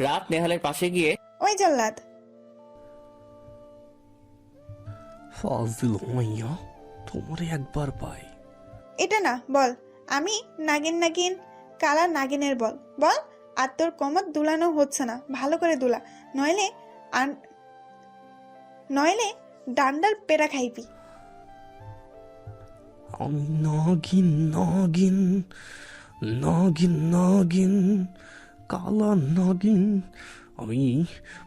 রাত নেহালের পাশে গিয়ে ওই জল্লাদ, ফাজিল মাইয়া, তোমারে একবার পাই। এটা না বল, আমি নাগিন নাগিন কালা নাগিনের বল বল। আর তোর কোমর দুলানো হচ্ছে না, ভালো করে দুলা, নইলে নইলে ডান্ডার পেড়া খাইবি। আমি নাগিন নাগিন নাগিন নাগিন কালা নাগিন, আমি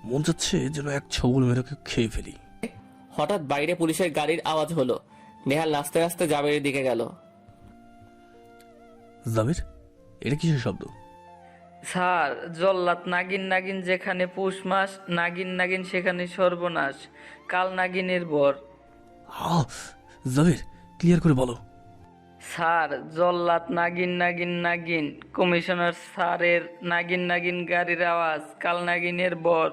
মন যাচ্ছে যেন এক ছবল মেরেকে খেয়ে ফেলি। হঠাৎ বাইরে পুলিশের গাড়ির আওয়াজ হলো। নেহাল নাচতে নাচতে জাবিরের দিকে গেল। জাবির, এটা কিসের শব্দ? স্যার জল্লাদ নাগিন নাগিন যেখানে পুষ মাস, নাগিন নাগিন সেখানে সর্বনাশ, কাল নাগিনের বর। জাবির, ক্লিয়ার করে বলো। স্যার জল্লাদ নাগিন নাগিন নাগিন, কমিশনার স্যারের নাগিন নাগিন গাড়ির আওয়াজ, কাল নাগিনের বর।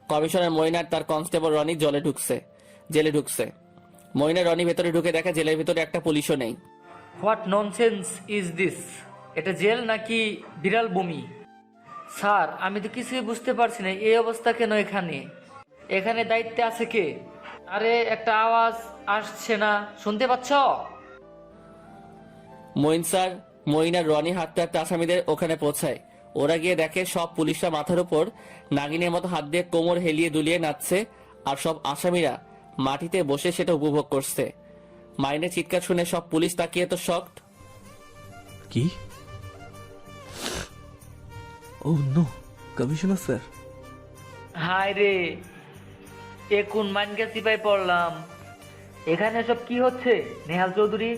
কমিশনার মইনার তার কনস্টেবল রনি জেলে ঢুকছে। মইনা রনি ভেতরে ঢুকে দেখে জেলের ভিতরে একটা পুলিশও নেই। What nonsense is this? এটা জেল নাকি বিড়াল বমি? স্যার আমি তো কিছুই বুঝতে পারছি না, এই অবস্থা কেন এখানে? এখানে দায়িত্বে আছে কে? আরে একটা আওয়াজ আসছে না, শুনতে পাচ্ছ? মইনার রনি হাঁটতে হাঁটতে আসামিদের ওখানে পৌঁছায়। ওরা গিয়ে দেখে সব পুলিশরা মাথার উপর নাগিনের মতো হাত দিয়ে কোমর হেলিয়ে দুলিয়ে নাচছে আর সব আসামিরা মাটিতে বসে সেটা উপভোগ করছে। মাইনের চিৎকার শুনে সব পুলিশ তাকিয়ে তো শকড। কি? ও নো, কমিশনার স্যার। হায় রে, এ কোন মানগা সিপাই পড়লাম? এখানে সব কি হচ্ছে? নেহাল চৌধুরী,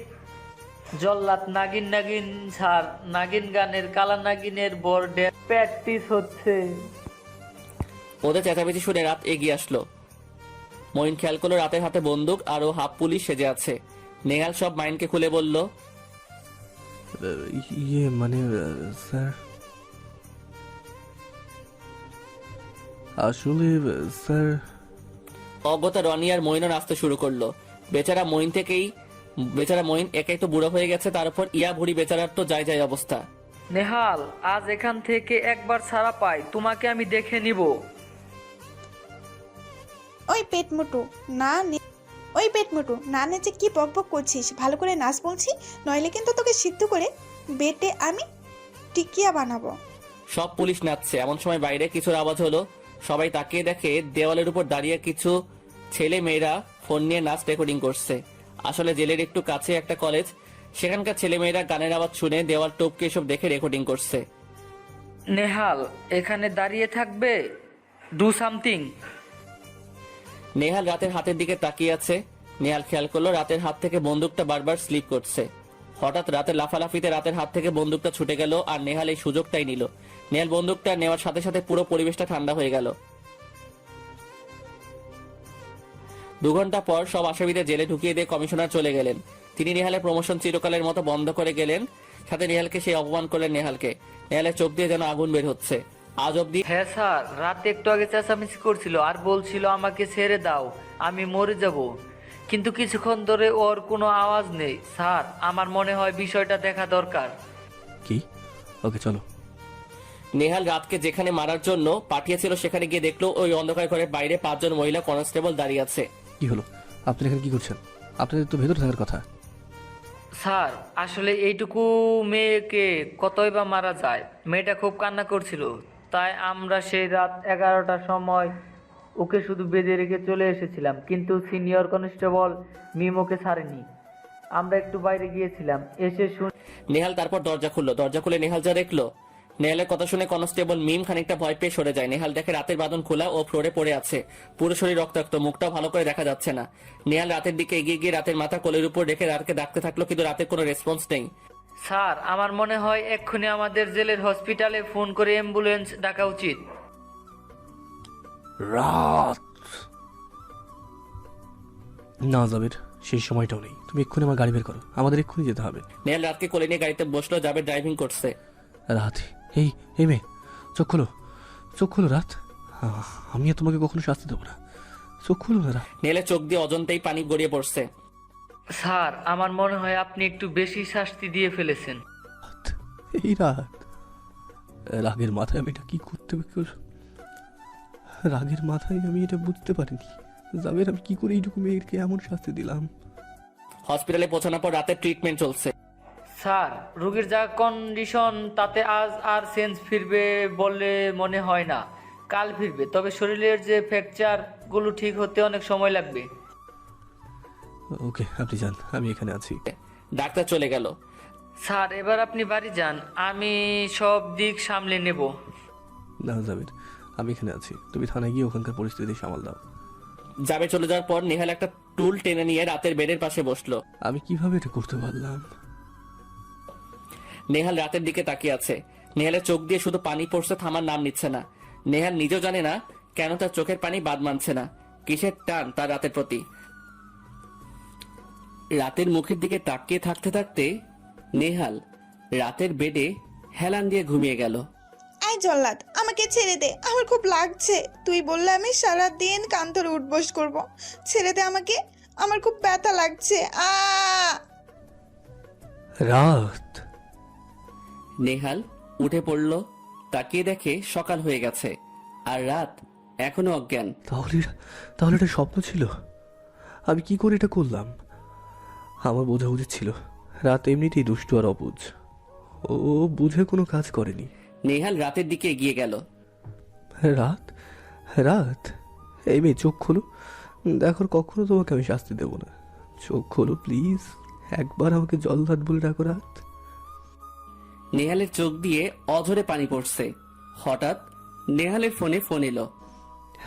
জল্লাদ নাগিন নাগিন স্যার, নাগিন গানের কালা নাগিনের বোর্ডে প্র্যাকটিস হচ্ছে। ওদের চেঁচামেচি শুনে রাত এগিয়ে আসলো। মইন খেয়াল করলো রাতের হাতে বন্দুক আর ও হাফ পুলিশ সেজে আছে। নেহাল সব মাইনকে খুলে বলল, ইয়ে মানে স্যার, আসলে স্যার। অজ্ঞতা রনি আর মইনও নাচতে শুরু করলো। বেচারা মইন একাই তো বুড়ো হয়ে গেছে, তার উপর ইয়া ভুড়ি বেচারার তো যায় অবস্থা। নেহাল আজ এখান থেকে একবার ছাড়া পাই, তোমাকে আমি দেখে নিব। ওই পেটমুটু না নেচে কি বকবক করছিস? ভালো করে নাচ বলছি, নইলে কিন্তু তোকে সিদ্ধ করে বেটে আমি টিকিয়া বানাবো। সব পুলিশ নাচছে। এমন সময় বাইরে কিছুর আওয়াজ হলো। সবাই তাকিয়ে দেখে দেওয়ালের উপর দাঁড়িয়ে কিছু ছেলে মেয়েরা ফোন নিয়ে নাচ রেকর্ডিং করছে। আসলে জেলের একটু কাছে একটা কলেজ, সেখানকার ছেলে মেয়েরা গানের আওয়াজ শুনে দেওয়াল টপকে এসব দেখে রেকর্ডিং করছে। নেহাল এখানে দাঁড়িয়ে থাকবে, ডু সামথিং। নেহাল রাতের হাতের দিকে তাকিয়ে আছে। নেহাল খেয়াল করলো রাতের হাত থেকে বন্দুকটা বারবার স্লিপ করছে। হঠাৎ রাতের লাফালাফিতে রাতের হাত থেকে বন্দুকটা ছুটে গেল আর নেহাল এই সুযোগটাই নিল। নেহাল বন্দুকটা নেওয়ার সাথে সাথে পুরো পরিবেশটা ঠান্ডা হয়ে গেল। 2 ঘন্টা পর সব আসামিদের জেলে ঢুকিয়ে দিয়ে কমিশনার চলে গেলেন। তিনি নেহালের প্রমোশন চিরকালের মতো বন্ধ করে গেলেন। সাথে নেহালকে সেই অপমান করলেন। নেহালের চোখ দিয়ে যেন আগুন বের হচ্ছে। আজ অব্দি হ্যাঁ স্যার, রাতে একটু আগে চেঁচামেচি করছিল আর বলছিল আমাকে ছেড়ে দাও, আমি মরে যাব। কিন্তু কিছুক্ষণ ধরে ওর কোনো আওয়াজ নেই। স্যার, আমার মনে হয় বিষয়টা দেখা দরকার। কি? ওকে চলো। নেহাল রাতকে যেখানে মারার জন্য পাঠিয়েছিল সেখানে গিয়ে দেখলো ওই অন্ধকার ঘরের বাইরে 5 জন মহিলা কনস্টেবল দাঁড়িয়ে আছে। কি হলো? আপনি এখানে কি করছেন? আপনাদের তো ভেতরে থাকার কথা। স্যার, আসলে এইটুকু মেয়েকে কতই বা মারা যায়। মেয়েটা খুব কান্না করছিল, তাই আমরা সেই রাত 11টার সময় ওকে শুধু বেঁধে রেখে চলে এসেছিলাম। কিন্তু সিনিয়র কনস্টেবল মিমোকে ছাড়েনি। আমরা একটু বাইরে গিয়েছিলাম, এসে নেহাল তারপর দরজা খুলে নেহাল যা দেখলো, নেহালের কথা শুনে কনস্টেবল মিম খানিকটা ভয় পেয়ে সরে যায়। নেহাল দেখে রাতের বাঁধন খোলা ও ফ্লোরে পড়ে আছে, পুরো শরীর রক্তাক্ত, মুখটা ভালো করে দেখা যাচ্ছে না। নেহাল রাতের দিকে এগিয়ে গিয়ে রাতের মাথা কোলের উপর রেখে রাতকে ডাকতে থাকলো, কিন্তু রাতের কোনো রেসপন্স নেই। স্যার, আমার মনে হয় এক্ষুনি আমাদের জেলের হসপিটালে ফোন করে অ্যাম্বুলেন্স ডাকা উচিত। রাত না জাবের, সেই সময়টাও নেই। তুমি এক্ষুনি আমার গাড়ি বের করো, আমাদের এক্ষুনি যেতে হবে। নেহাল রাতকে কোলে নিয়ে গাড়িতে বসলো। জাবের ড্রাইভিং করছে। রাত, এই এই মেয়ে, চোখ খোলো রাত। আমি আর তোমাকে কখনো শাস্তি দেবো না, চোখ খোলো না রাত। নেহালের চোখ দিয়ে অজন্তেই পানি গড়িয়ে পড়ছে। স্যার, আমার মনে হয় আপনি একটু বেশি শাস্তি দিয়ে ফেলেছেন। এই রাত, রাগের মাথায় আমি এটা কি করতে রাগের মাথায় আমি এটা বুঝতে পারিনি। জাবের, আমি কি করে এইটুকু মেয়েকে এমন শাস্তি দিলাম? হসপিটালে পৌঁছানোর পর রাতের ট্রিটমেন্ট চলছে। স্যার, রোগীর যা কন্ডিশন তাতে আজ আর সেন্স ফিরবে বলে মনে হয় না। কাল ফিরবে, তবে শরীরের যে ফ্র্যাকচার গুলো ঠিক হতে অনেক সময় লাগবে। ওকে, আপনি যান, আমি এখানে আছি। ডাক্তার চলে গেল। স্যার, এবার আপনি বাড়ি যান, আমি সব দিক সামলে নেব। না জাবের, আমি এখানে আছি, তুমি থানায় গিয়ে ওখানকার পরিস্থিতি সামাল দাও। জাবের চলে যাওয়ার পর নেহাল একটা টুল টেনে নিয়ে রাতের বেডের পাশে বসলো। আমি কিভাবে এটা করতে পারলাম? নেহাল রাতের দিকে তাকিয়ে আছে। নেহালের চোখ দিয়ে শুধু পানি পড়ছে, থামার নাম নিচ্ছে না। নেহাল নিজেও জানে না কেন তার চোখের পানি বাদ মানছে না, কিসের টান তার রাতের প্রতি। রাতের মুখের দিকে তাকিয়ে থাকতে থাকতে নেহাল রাতের বেডে হেলান দিয়ে ঘুমিয়ে গেল। আই জল্লাদ, আমাকে ছেড়ে দে, আমার খুব লাগছে। তুই বললে আমি সারাদিন কান ধরে উঠবস করবো। ছেড়ে দে আমাকে, আমার খুব ব্যথা লাগছে। রাত, নেহাল উঠে পড়ল, তাকিয়ে দেখে সকাল হয়ে গেছে আর রাত এখনো অজ্ঞান। তাহলে এটা স্বপ্ন ছিল? আমি কি করে এটা করলাম? আমার বোঝা উচিত ছিল রাত এমনিতেই দুষ্টু আর অবুঝ, ও বুঝে কোনো কাজ করেনি। নেহাল রাতের দিকে এগিয়ে গেল। রাত, এই মেয়ে চোখ খোলো, দেখো কখনো তোমাকে আমি শাস্তি দেবো না। চোখ খোলো প্লিজ, একবার আমাকে জল্লাদ বলে ডাকো রাত। নেহালের চোখ দিয়ে অঝরে পানি পড়ছে। হঠাৎ নেহালের ফোনে ফোন এলো।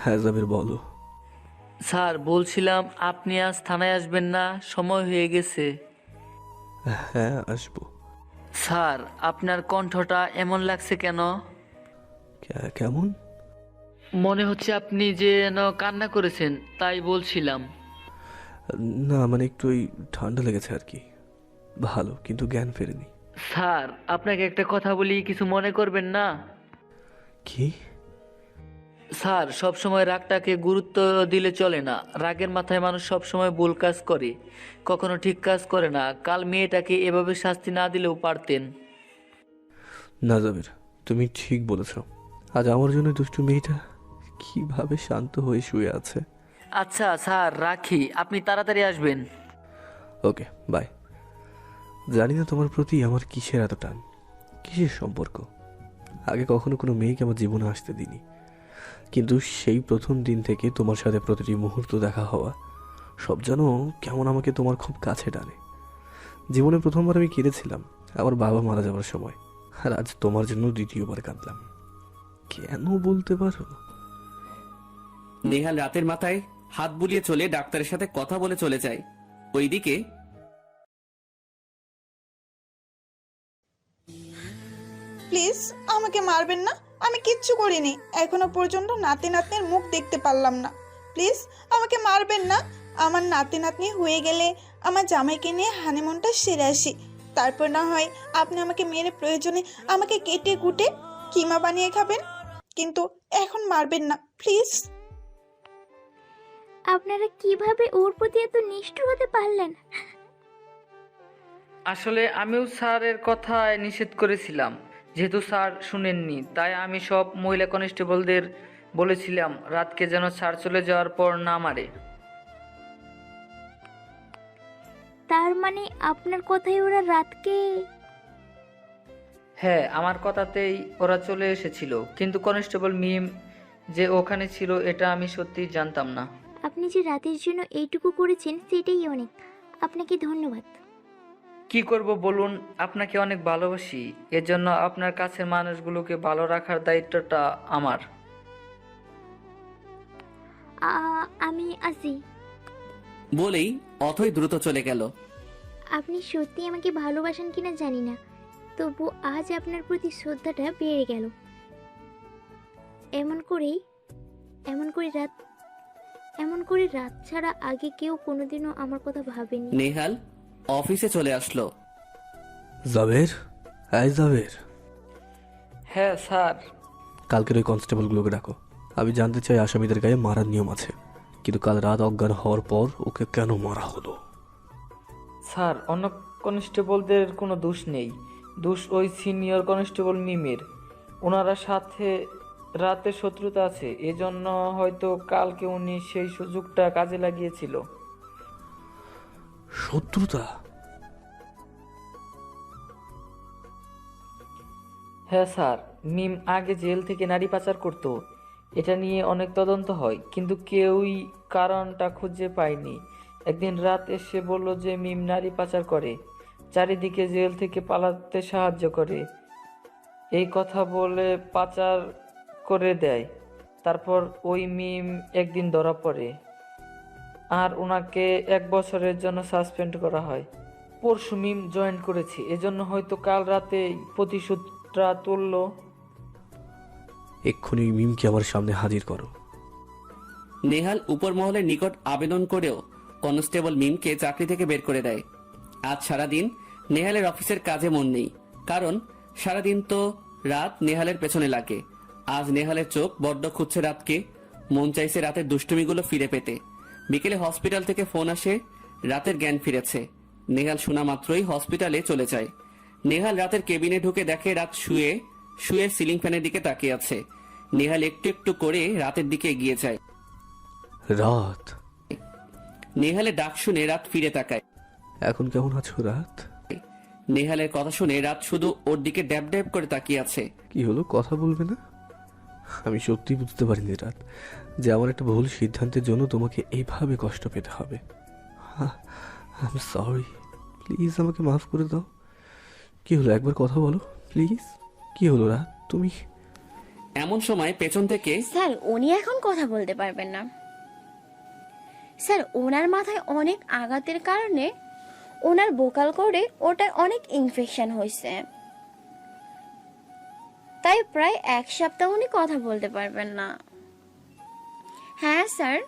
হ্যাঁ জাবের, বলো। স্যার, বলছিলাম আপনি আজ থানায় আসবেন না? সময় হয়ে গেছে। হ্যাঁ আসবো। স্যার, আপনার কণ্ঠটা এমন লাগছে কেন? কেমন? মনে হচ্ছে আপনি যেন কান্না করেছেন, তাই বলছিলাম। না মানে একটু ওই ঠান্ডা লেগেছে আর কি। ভালো, কিন্তু জ্ঞান ফেরেনি। স্যার, আপনাকে একটা কথা বলি, কিছু মনে করবেন না? কি? স্যার, সবসময় রাগটাকে গুরুত্ব দিলে চলে না। রাগের মাথায় মানুষ সবসময় ভুল কাজ করে, কখনো ঠিক কাজ করে না। কাল মেয়েটাকে এভাবে শাস্তি না দিলেও পারতেন। না জাবের, তুমি ঠিক বলেছ। আজ আমার জন্য দুষ্টু মেয়েটা কিভাবে শান্ত হয়ে শুয়ে আছে। আচ্ছা স্যার, রাখি, আপনি তাড়াতাড়ি আসবেন। ওকে, বাই। জানি না তোমার প্রতি আমার কিসের এত টান, কিসের সম্পর্ক। আগে কখনো কোনো মেয়েকে আমার জীবনে আসতে দিইনি, কিন্তু সেই প্রথম দিন থেকে তোমার সাথে প্রতিটি মুহূর্ত দেখা হওয়া সব যেন কেমন আমাকে তোমার খুব কাছে টানে। জীবনে প্রথমবার আমি কেঁদেছিলাম আমার বাবা মারা যাওয়ার সময়, আর আজ তোমার জন্য দ্বিতীয়বার কাঁদলাম। কেন বলতে পারো? নেহাল রাতের মাথায় হাত বুলিয়ে চলে ডাক্তারের সাথে কথা বলে চলে যায়। ওইদিকে প্লিজ আমাকে মারবেন না, আমি কিচ্ছু করিনি। এখনো পর্যন্ত নাতি নাতনির মুখ দেখতে পারলাম না। প্লিজ আমাকে মারবেন না। আমার নাতি নাতনি হয়ে গেলে আমার জামাইকে নিয়ে হানিমুনটা সেরে আসি। তারপর না হয় আপনি আমাকে মেরে প্রয়োজনে আমাকে কেটে কুটে কিমা বানিয়ে খাবেন, কিন্তু এখন মারবেন না প্লিজ। আপনারা কিভাবে ওর প্রতি এত নিষ্ঠুর হতে পারলেন? আসলে আমিও স্যারের কথায় নিষেধ করেছিলাম, যেহেতু স্যার শুনেননি তাই আমি সব মহিলা কনস্টেবলদের বলেছিলাম রাতকে যেন স্যার চলে যাওয়ার পর না মারে। তার মানে আপনার কথাই ওরা রাতকে? হ্যাঁ, আমার কথাতেই ওরা চলে এসেছিল, কিন্তু কনস্টেবল মিম যে ওখানে ছিল এটা আমি সত্যিই জানতাম না। আপনি যে রাতের জন্য এইটুকু করেছেন সেটাই অনেক। আপনাকে ধন্যবাদ। কি করব বলুন, আপনাকে অনেক ভালোবাসি, এজন্য আপনার কাছের মানুষগুলোকে ভালো রাখার দায়িত্বটা আমার। আমি আসি। বলেই অথই দ্রুত চলে গেল। আপনি সত্যি আমাকে ভালোবাসেন কিনা জানি না, তবু আজ আপনার প্রতি শ্রদ্ধাটা বেড়ে গেল। এমন করে রাত ছাড়া আগে কেউ কোনোদিনও আমার কথা ভাবেনি। নেহাল অফিসে চলে আসলো। জাবের, এই জাবের, হ্যাঁ স্যার। কালকের ওই কনস্টেবলগুলোকে ডাকো। আমি জানতে চাই আসামিদের গায়ে মারার নিয়ম আছে, কিন্তু কাল রাত অজ্ঞান হওয়ার পর ওকে কেন মারা হলো? স্যার, অন্য কনস্টেবলদের কোনো দোষ নেই, দোষ ওই সিনিয়র কনস্টেবল মিমের। ওনারা সাথে রাতে শত্রুতা আছে, এজন্য হয়তো কালকে উনি সেই সুযোগটা কাজে লাগিয়েছিল। শত্রুতা? হ্যাঁ স্যার, মিম আগে জেল থেকে নারী পাচার করত, এটা নিয়ে অনেক তদন্ত হয়, কিন্তু কেউই কারণটা খুঁজে পায়নি। একদিন রাত এসে বলল যে মিম নারী পাচার করে, চারিদিকে জেল থেকে পালাতে সাহায্য করে, এই কথা বলে পাচার করে দেয়। তারপর ওই মিম একদিন ধরা পড়ে আর ওনাকে 1 বছরের জন্য সাসপেন্ড করা হয়। পরশু মিম জয়েন করেছে, এজন্য হয়তো কাল রাতে প্রতিশোধটা তুলল। এক্ষুনি ওই মিমকে আমার সামনে হাজির করো। নেহাল উপর মহলের নিকট আবেদন করেও কনস্টেবল মিমকে চাকরি থেকে বের করে দেয়। আজ সারাদিন নেহালের অফিসের কাজে মন নেই, কারণ সারাদিন তো রাত নেহালের পেছনে লাগে। আজ নেহালের চোখ বড্ড খুঁজছে রাতকে, মন চাইছে রাতের দুষ্টুমিগুলো ফিরে পেতে। বিকেলে হসপিটাল থেকে ফোন আসে, রাতের জ্ঞান ফিরেছে। নেহাল শোনা মাত্রই হসপিটালে চলে যায়। নেহাল রাতের কেবিনে ঢুকে দেখে রাত শুয়ে শুয়ে সিলিং ফ্যানের দিকে তাকিয়ে আছে। নেহাল একটু একটু করে রাতের দিকে এগিয়ে যায়। রাত, নেহালের ডাক শুনে রাত ফিরে তাকায়। এখন কেমন আছো রাত? নেহালের কথা শুনে রাত শুধু ওর দিকে ড্যাব ড্যাব করে তাকিয়ে আছে। কি হলো, কথা বলবে না? আমি সত্যি বুঝতে পারিনি রাত, যে আমার একটা ভুল সিদ্ধান্তের জন্য তোমাকে এইভাবে কষ্ট পেতে হবে। আই এম সরি, প্লিজ আমাকে মাফ করে দাও। কি হলো, একবার কথা বলো প্লিজ। কি হলো রাত, তুমি? এমন সময় পেছন থেকে স্যার, উনি এখন কথা বলতে পারবেন না স্যার। ওনার মাথায় অনেক আঘাতের কারণে ওনার ভোকাল কর্ডে ওটায় অনেক ইনফেকশন হয়েছে, তাই প্রায় 1 সপ্তাহ উনি কথা বলতে পারবেন না। হ্যাঁ স্যার,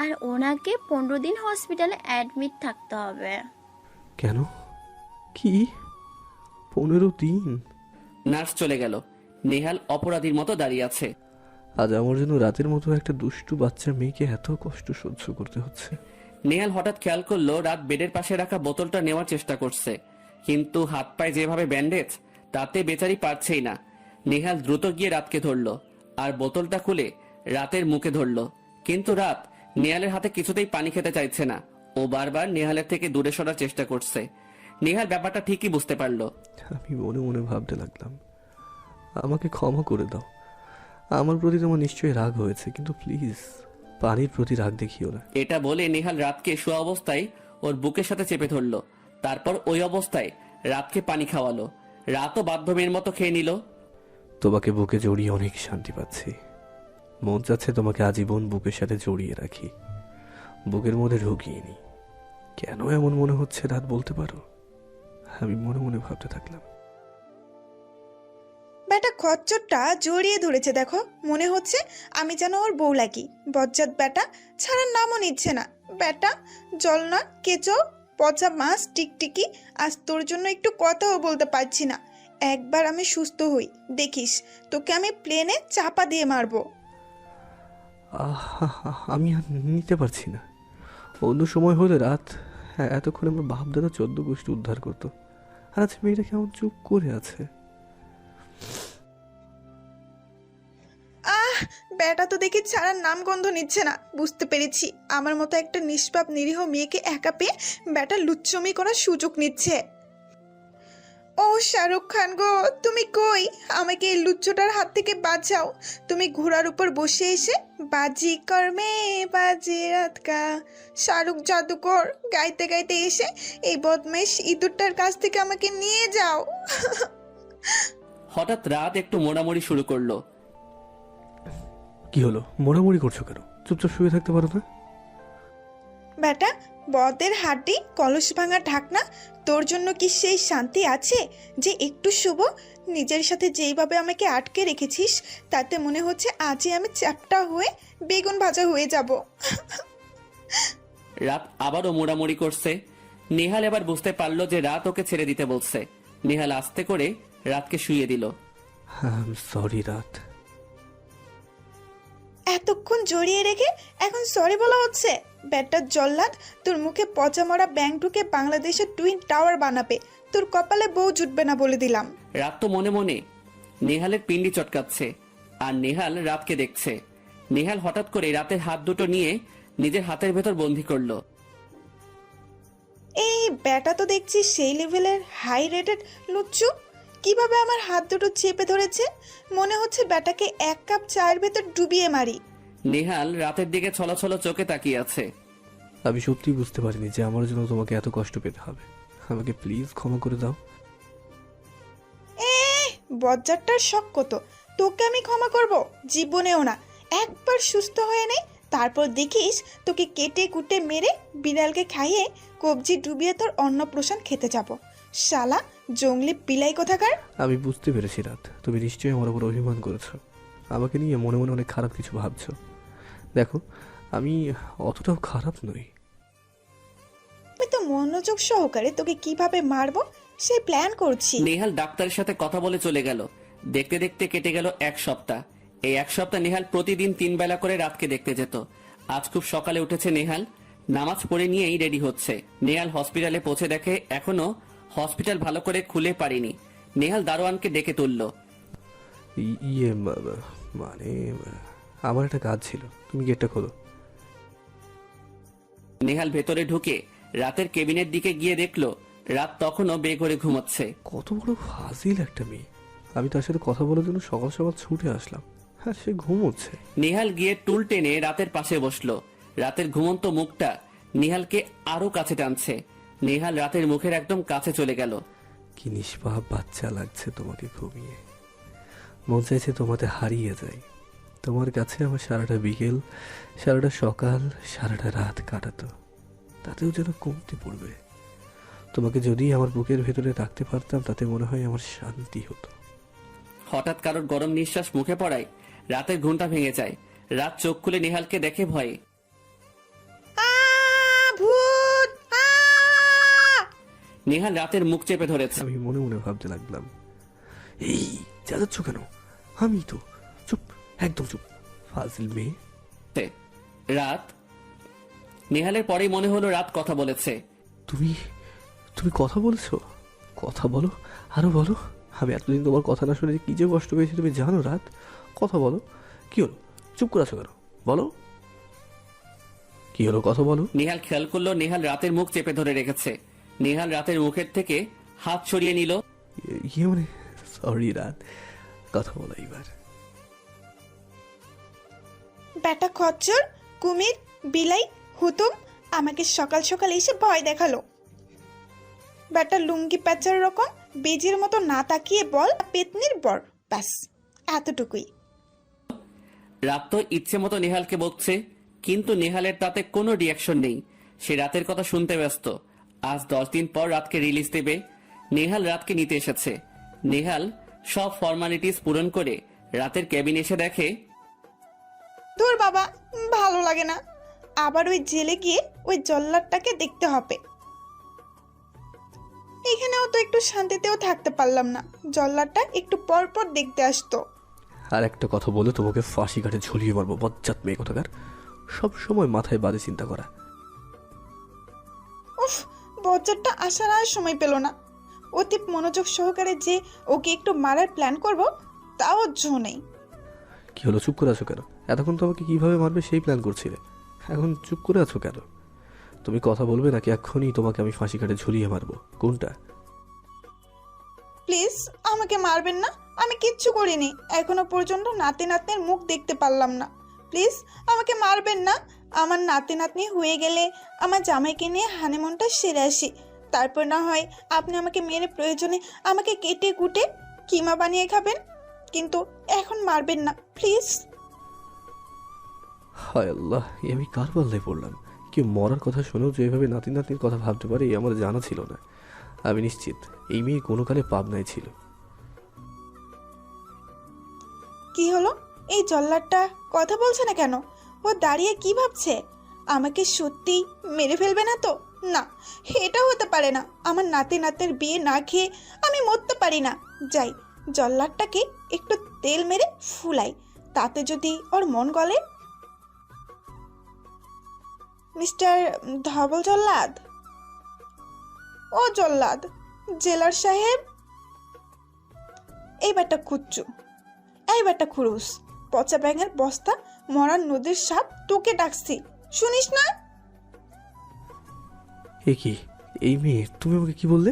আর ওনাকে 15 দিন হসপিটালে অ্যাডমিট থাকতে হবে। কেন? কি 15 দিন? নার্স চলে গেল। নেহাল অপরাধীর মতো দাঁড়িয়ে আছে। আজ আমার জন্য রাতের মতো একটা দুষ্টু বাচ্চা মেয়েকে এত কষ্ট সহ্য করতে হচ্ছে। নেহাল হঠাৎ খেয়াল করলো রাত বেডের পাশে রাখা বোতলটা নেওয়ার চেষ্টা করছে, কিন্তু হাত পায়ে যেভাবে ব্যান্ডেজ, তাতে বেচারি পারছেই না। নেহাল দ্রুত গিয়ে রাতকে ধরলো আর বোতলটা খুলে রাতের মুখে ধরলো, কিন্তু রাত নেহালের হাতে কিছুতেই পানি খেতে চাইছে না। ও বারবার নেহালের থেকে দূরে সরার চেষ্টা করছে। নেহাল ব্যাপারটা ঠিকই বুঝতে পারলো। আমি মনে মনে ভাবতে লাগলাম, আমাকে ক্ষমা করে দাও। আমার প্রতি তোমার নিশ্চয়ই রাগ হয়েছে, কিন্তু প্লিজ পানির প্রতি রাগ দেখিও না। এটা বলে নেহাল রাতকে শোয়া অবস্থায় ওর বুকের সাথে চেপে ধরলো। তারপর ওই অবস্থায় রাতকে পানি খাওয়ালো। রাতও বাধ্য মেয়ের মতো খেয়ে নিল। তোমাকে বুকে জড়িয়ে অনেক শান্তি পাচ্ছি। মন চাচ্ছে তোমাকে আজীবন বুকের সাথে জড়িয়ে রাখি, বুকের মধ্যে ঢুকিয়ে নি। কেন এমন মনে হচ্ছে রাত, বলতে পারো? আমি মনে মনে ভাবতে থাকলাম। বেটা খচ্চরটা জড়িয়ে ধরেছে, দেখো মনে হচ্ছে আমি যেন ওর বউ লাগি। বজ্জাত বেটা ছাড়ার নামও নিচ্ছে না। বেটা জল না, কেচো পচা মাছ টিকটিকি, আজ তোর জন্য একটু কথাও বলতে পারছি না। একবার আমি সুস্থ হই, দেখিস তোকে আমি প্লেনে চাপা দিয়ে মারবো। আমি আর নিতে পারছি না। অন্য সময় হলে রাত, হ্যাঁ, এতক্ষণ আমার বাপ দাদা 14 গোষ্ঠী উদ্ধার করতো। আর আজ মেয়েটা কেমন চুপ করে আছে। বেটা তো দেখি ছাড়ার নাম গন্ধ নিচ্ছে না। বুঝতে পেরেছি, আমার মতো একটা নিষ্পাপ নিরীহ মেয়েকে একা পেয়ে বেটা লুচ্চমি করার সুযোগ নিচ্ছে। ও শাহরুখ খান গো, তুমি কই? আমাকে এই লুচ্চটার হাত থেকে বাঁচাও। তুমি ঘোড়ার উপর বসে এসে বাজি কর্মে বাজি রাত কা শাহরুখ জাদুকর গাইতে গাইতে এসে এই বদমাইশ ইঁদুরটার কাছ থেকে আমাকে নিয়ে যাও। হঠাৎ রাত একটু মোড়ামুড়ি শুরু করলো। কি হলো, মোড়ামুড়ি করছো কেন? চুপচাপ শুয়ে থাকতে পারো না? বেটা, বদের হাড্ডি কলস ভাঙা ঢাকনা, তোর জন্য কি সেই শান্তি আছে যে একটু শুভ? নিজের সাথে যেইভাবে আমাকে আটকে রেখেছিস, তাতে মনে হচ্ছে আজই আমি চ্যাপটা হয়ে বেগুন ভাজা হয়ে যাব। রাত আবারও মোড়ামুড়ি করছে। নেহাল এবার বুঝতে পারলো যে রাত ওকে ছেড়ে দিতে বলছে। নেহাল আস্তে করে রাতকে শুইয়ে দিল। সরি রাত। এতক্ষণ জড়িয়ে রেখে এখন সরি বলা হচ্ছে? ব্যাটার জল্লাদ, তোর মুখে পচা মরা ব্যাং ঢুকে বাংলাদেশের টুইন টাওয়ার বানাবে। তোর কপালে বউ জুটবে না বলে দিলাম। রাত তো মনে মনে নেহালের পিন্ডি চটকাচ্ছে, আর নেহাল রাতকে দেখছে। নেহাল হঠাৎ করে রাতের হাত দুটো নিয়ে নিজের হাতের ভেতর বন্দি করলো। এই ব্যাটা তো দেখছি সেই লেভেলের হাই রেটেড লুচ্চু। কিভাবে আমার হাত দুটো চেপে ধরেছে, মনে হচ্ছে ব্যাটাকে 1 কাপ চায়ের ভেতর ডুবিয়ে মারি। নেহাল রাতের দিকে ছলছল চোখে তাকিয়ে আছে। আমি সত্যি বুঝতে পারিনি যে আমার জন্য তোমাকে এত কষ্ট পেতে হবে। আমাকে প্লিজ ক্ষমা করে দাও। বজ্জারটার শখ কত, তোকে আমি ক্ষমা করব? জীবনেও না। একবার সুস্থ হয়ে নে, তারপর দেখিস তোকে কেটে কুটে মেরে বিড়ালকে খাইয়ে কবজি ডুবিয়ে তোর অন্নপ্রাশন খেতে যাব। শালা জঙ্গলি বিলাই কোথাকার। আমি বুঝতে পেরেছি রাত, তুমি নিশ্চয়ই আমার উপর অভিমান করেছো। আমাকে নিয়ে মনে মনে অনেক খারাপ কিছু ভাবছো। দেখো, আমি অতটাও খারাপ নই। আমি তো মনোযোগ সহকারে তোকে কিভাবে মারবো সেই প্ল্যান করছি। নেহাল ডাক্তারের সাথে কথা বলে চলে গেল। দেখতে দেখতে কেটে গেল 1 সপ্তাহ। এই 1 সপ্তাহ নেহাল প্রতিদিন 3 বেলা করে রাতকে দেখতে যেত। আজ খুব সকালে উঠেছে নেহাল, নামাজ পড়ে নিয়েই রেডি হচ্ছে। নেহাল হসপিটালে পৌঁছে দেখে এখনো হসপিটাল ভালো করে খুলে পারেনি। নেহাল দারোয়ানকে ডেকে তুলল। মানে আমার একটা কাজ ছিল, তুমি গেটটা খোলো। নেহাল ভেতরে ঢুকে রাতের কেবিনের দিকে গিয়ে দেখলো রাত তখনও বেঘরে ঘুমাচ্ছে। কত বড় ফাজিল একটা মেয়ে! আমি তার সাথে কথা বলার জন্য সকাল সকাল ছুটে আসলাম, আর সে ঘুমোচ্ছে। নেহাল গিয়ে টুল টেনে রাতের পাশে বসলো। রাতের ঘুমন্ত মুখটা নেহালকে আরো কাছে টানছে। নেহাল রাতের মুখের একদম কাছে চলে গেল। কি নিষ্পাপ বাচ্চা লাগছে তোমাকে ঘুমিয়ে। মন চাইছে তোমাতে হারিয়ে যাই। তোমার কাছে আমার সারাটা বিকেল, সারাটা সকাল, সারাটা রাত কাটাতো, তাতেও যেন কমতে পড়বে। তোমাকে যদি আমার বুকের ভেতরে রাখতে পারতাম, তাতে মনে হয় আমার শান্তি হতো। হঠাৎ কারোর গরম নিঃশ্বাস মুখে পড়ায় রাতের ঘুমটা ভেঙে যায়। রাত চোখ খুলে নেহালকে দেখে ভয়ে। ভূত! নেহাল রাতের মুখ চেপে ধরেছে। আমি মনে মনে ভাবতে লাগলাম, এই চেঁচাচ্ছ কেন? আমি তো চুপ, একদম চুপ, ফাজিল মেয়ে। রাত নেহালের পরেই মনে হলো রাত কথা বলেছে। তুমি তুমি কথা বলেছো? কথা বলো, আরো বলো। আমি এতদিন তোমার কথা না শুনে যে কি যে কষ্ট পেয়েছি তুমি জানো রাত। কথা বলো, কি হলো? চুপ করে আছো কেন? বলো, কি হলো? কথা বলো। নেহাল খেয়াল করলো নেহাল রাতের মুখ চেপে ধরে রেখেছে। নেহাল রাতের মুখের থেকে হাত সরিয়ে নিল। মানে সরি রাত, কথা বলো এবার। ব্যাটা খচ্চর, কুমির, বিলাই, হুতুম আমাকে সকাল সকাল এসে ভয় দেখালো। ব্যাটা লুঙ্গি প্যাচার রকম বেজির মতো না তাকিয়ে বল পেতনির বর, ব্যাস এতটুকুই। রাত তো ইচ্ছে মতো নেহালকে বকছে, কিন্তু নেহালের তাতে কোনো রিয়াকশন নেই। সে রাতের কথা শুনতে ব্যস্ত। আজ 10 দিন পর রাতকে রিলিজ দেবে। নেহাল রাতকে নিতে এসেছে। নেহাল সব ফর্মালিটিস পূরণ করে রাতের কেবিন এসে দেখে, তোর বাবা ভালো লাগে না, আবার ওই জেলে গিয়ে ওই জল্লাদটাকে দেখতে হবে। এখানেও তো একটু শান্তিতেও থাকতে পারলাম না, জল্লাদটা একটু পর পর দেখতে আসতো। আর একটা কথা বলে তোমাকে ফাঁসি কাটে ঝুলিয়ে মারবো, বজ্জাত মেয়ে কোথাকার। সব সময় মাথায় বাজে চিন্তা করা। উফ, বজ্জারটা আসার আর সময় পেল না। অতি মনোযোগ সহকারে যে ওকে একটু মারার প্ল্যান করব, তাও জো নেই। কি হলো, চুপ করে আছো কেন? এতক্ষণ তোমাকে কিভাবে মারবে সেই প্ল্যান করছিলে, এখন চুপ করে আছো কেন? তুমি কথা বলবে নাকি এক্ষুনি তোমাকে আমি ফাঁসি কাটে ঝুলিয়ে মারবো? কোনটা? প্লিজ আমাকে মারবেন না, আমি কিচ্ছু করিনি, এখনো পর্যন্ত নাতি নাতনির মুখ দেখতে পারলাম না। প্লিজ আমাকে মারবেন না। আমার নাতি নাতনি হয়ে গেলে আমার জামাইকে নিয়ে হানিমুনটা সেরে আসি, তারপর না হয় আপনি আমাকে মেরে প্রয়োজনে আমাকে কেটে কুটে কিমা বানিয়ে খাবেন, কিন্তু এখন মারবেন না প্লিজ। হায় আল্লাহ, এ আমি কার পাল্লায় পড়লাম? কি মরার কথা শুনেও যে এভাবে নাতি নাতনির কথা ভাবতে পারে, এই আমার জানা ছিল না। আমি নিশ্চিত এই মেয়ে কোনো কালে পাবনায় ছিল। কি হলো, এই জল্লাদটা কথা বলছে না কেন? ও দাঁড়িয়ে কি ভাবছে? আমাকে সত্যি মেরে ফেলবে না তো? না, এটা হতে পারে না। আমার নাতি নাতের বিয়ে না খেয়ে আমি মরতে পারি না। যাই, জল্লাদটাকে একটু তেল মেরে ফুলাই, তাতে যদি ওর মন গলে। মিস্টার ধবল জল্লাদ, ও জল্লাদ, জেলার সাহেব। এইবারটা খুঁজছু, এইবারটা খুরুস, পচা ব্যাঙের বস্তা, মরার নদীর সাপ, তোকে ডাকছি, শুনিস না? এ কি, এই মেয়ে তুমি আমাকে কি বললে?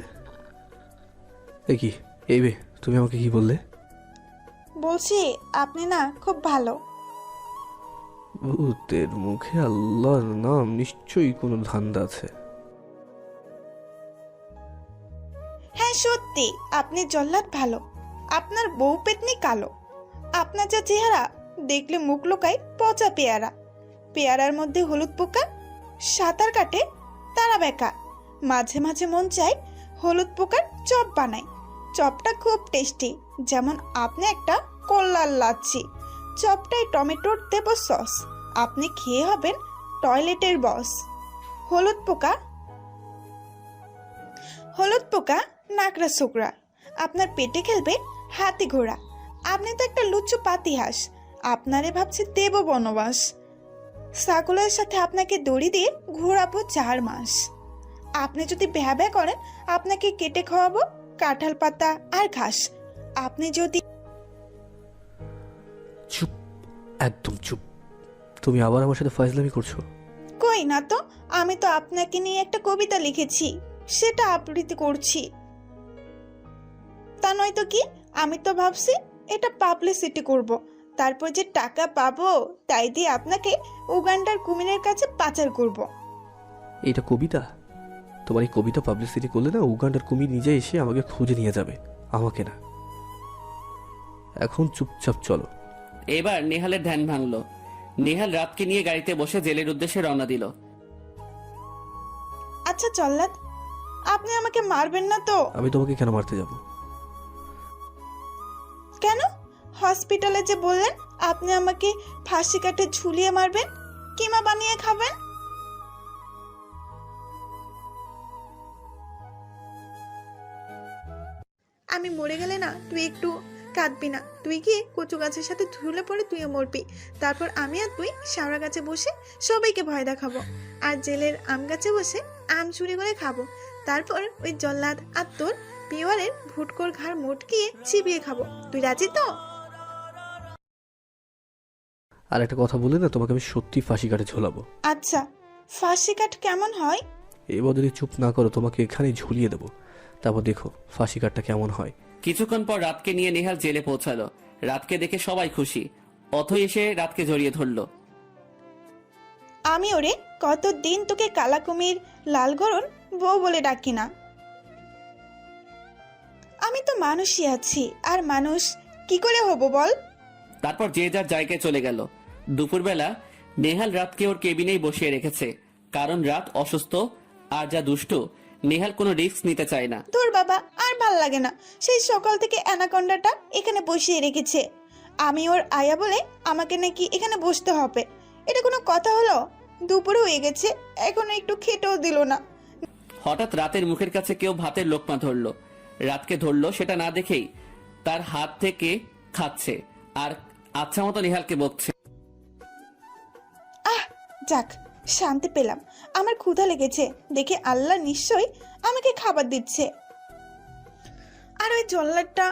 এ কি, এই মেয়ে তুমি আমাকে কি বললে? বলছি আপনি না খুব ভালো। ভূতের মুখে আল্লাহর নাম, নিশ্চয়ই কোনো ধান্দা আছে। হ্যাঁ সত্যি, আপনি জল্লাদ ভালো। আপনার বউ পেতনি কালো। আপনার যা চেহারা, দেখলে মুখ লোকায় পচা পেয়ারা। পেয়ারার মধ্যে হলুদ পোকা, সাঁতার কাটে তারা বেকা। মাঝে মাঝে মন চায় হলুদ পোকার চপ বানাই। চপটা খুব টেস্টি, যেমন আপনি একটা কল্লার লাচ্ছি। চপটায় টমেটোর দেব সস, আপনি খেয়ে হবেন টয়লেটের বস। হলুদ পোকা, হলুদ পোকা নাকড়া ছোকরা, আপনার পেটে খেলবে হাতি ঘোড়া। আপনি তো একটা লুচ্চু পাতিহাস, আপনারে ভাবছি দেব বনবাস। ছাগলের সাথে আপনাকে দড়ি দিয়ে ঘোরাবো 4 মাস। আপনি যদি ভ্যাবা করেন, আপনাকে কেটে খাওয়াবো কাঁঠাল পাতা আর ঘাস। আপনি যদি চুপ, একদম চুপ। তুমি আবার আমার সাথে ফাজলামি করছো? কই না তো, আমি তো আপনাকে নিয়ে একটা কবিতা লিখেছি, সেটা আবৃত্তি করছি। তা নয় তো কি, আমি তো ভাবছি এটা পাবলিসিটি করব, তারপর যে টাকা পাবো তাই দিয়ে আপনাকে উগান্ডার কুমিরের কাছে পাচার করব। এইটা কবিতা? তোমার এই কবিতা পাবলিসিটি করলে না, উগান্ডার কুমির নিজে এসে আমাকে খুঁজে নিয়ে যাবে, আমাকে না। এখন চুপচাপ চলো। এবার নেহালের ধ্যান ভাঙলো। নেহাল রাতকে নিয়ে গাড়িতে বসে জেলের উদ্দেশ্যে রওনা দিল। আচ্ছা জল্লাদ, আপনি আমাকে মারবেন না তো? আমি তোমাকে কেন মারতে যাব? কেন? হসপিটালে যে বললেন আপনি আমাকে ফাঁসি কাটে ঝুলিয়ে মারবেন, কিমা বানিয়ে খাবেন। আমি মরে গেলে না তুই একটু কাঁদবি না, তুই গিয়ে কচু গাছের সাথে ঝুলে পড়ে তুইও মরবি। তারপর আমি আর তুই শাওড়া গাছে বসে সবাইকে ভয় দেখাবো, আর জেলের আম গাছে বসে আম চুরি করে খাবো। তারপর ওই জল্লাদ আর তোর পিওয়ারের ভুটকোর ঘাড় মোটকিয়ে চিবিয়ে খাবো। তুই রাজি তো? আর একটা কথা বলে না, তোমাকে আমি সত্যি ফাঁসি কাটে ঝোলাবো। আচ্ছা, ফাঁসি কাট কেমন হয়? এবার যদি চুপ না করো, তোমাকে এখানেই ঝুলিয়ে দেবো, তারপর দেখো ফাঁসি কাটটা কেমন হয়। কিছুক্ষণ পর রাতকে নিয়ে নেহাল জেলে পৌঁছালো। রাতকে দেখে সবাই খুশি। অথই এসে রাতকে জড়িয়ে ধরলো। আমি ওরে কতদিন তোকে কালা কুমির লাল গরন বউ বলে ডাকি না। আমি তো মানুষই আছি, আর মানুষ কি করে হব বল? তারপর যে যার জায়গায় চলে গেল। দুপুরবেলা নেহাল রাতকে ওর কেবিনেই বসিয়ে রেখেছে, কারণ রাত অসুস্থ আর যা দুষ্টু, নেহাল কোনো রিস্ক নিতে চায় না। তোর বাবা আর ভাল লাগে না, সেই সকাল থেকে অ্যানাকন্ডাটা এখানে বসিয়ে রেখেছে। আমি ওর আয়া বলে আমাকে নাকি এখানে বসতে হবে, এটা কোনো কথা হলো? দুপুর হয়ে গেছে, এখনো একটু খেতেও দিল না। হঠাৎ রাতের মুখের কাছে কেউ ভাতের লোকমা ধরলো। রাতকে ধরলো সেটা না দেখেই তার হাত থেকে খাচ্ছে আর আচ্ছা মতো নেহালকে বকছে। যাক, শান্তি পেলাম। আমার ক্ষুধা লেগেছে দেখে আল্লাহ নিশ্চয়ই আমাকে খাবার দিচ্ছে। আর ওই জল্লাদটা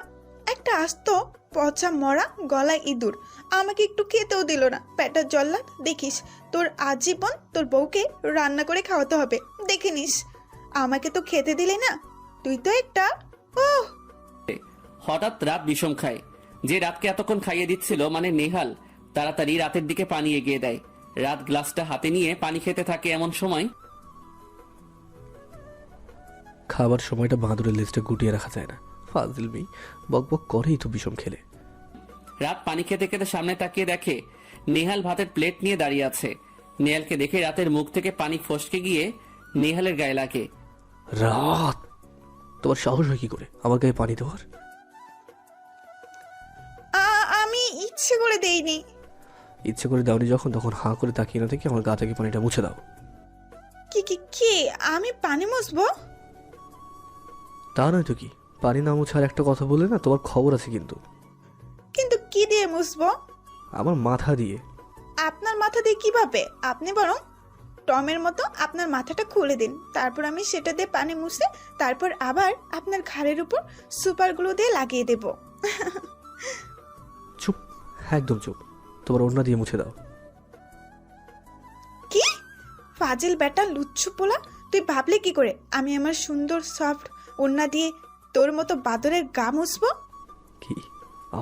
একটা আস্ত পচা মরা গলায় ইঁদুর, আমাকে একটু খেতেও দিল না। পেটার জল্লাদ, দেখিস তোর আজীবন তোর বউকে রান্না করে খাওয়াতে হবে, দেখে নিস। আমাকে তো খেতে দিলে না, তুই তো একটা ওহ। হঠাৎ রাত বিষম খায়। যে রাতকে এতক্ষণ খাইয়ে দিচ্ছিল মানে নেহাল তাড়াতাড়ি রাতের দিকে পানি এগিয়ে দেয়। রাত গ্লাসটা হাতে নিয়ে পানি খেতে থাকে। এমন সময় খাবার সময়টা বাঁদরের লিস্টে গুটিয়ে রাখা যায় না। ফাজিল মেয়ে বক বক করেই তো বিষম খেলে। রাত পানি খেতে খেতে সামনে তাকিয়ে দেখে নেহাল ভাতের প্লেট নিয়ে দাঁড়িয়ে আছে। নেহালকে দেখে রাতের মুখ থেকে পানি ফসকে গিয়ে নেহালের গায়ে লাগে। রাত, তোমার সাহস হয় কি করে আমার গায়ে পানি দেওয়ার? আমি ইচ্ছে করে দেইনি। ইচ্ছে করে দাওনি যখন, তখন হাঁ করে তাকিয়ে না থেকে আমার গা থেকে পানিটা মুছে দাও। কি কি কি আমি পানি মুছবো? তা নয় তো কি, পানি না মুছে আর একটা কথা বলে না, তোমার খবর আছে কিন্তু। কিন্তু কি দিয়ে মুছবো? আমার মাথা দিয়ে। আপনার মাথা দিয়ে কিভাবে? আপনি বরং টমের মতো আপনার মাথাটা খুলে দিন, তারপর আমি সেটা দিয়ে পানি মুছে তারপর আবার আপনার ঘাড়ের উপর সুপার গ্লু দিয়ে লাগিয়ে দেব। চুপ, একদম চুপ। তোমার ওড়না দিয়ে মুছে দাও। কি ফাজিল বেটা, লুচ্ছু পোলা, তুই ভাবলে কি করে আমি আমার সুন্দর সফট ওড়না দিয়ে তোর মতো বাদরের গা মুছবো? কি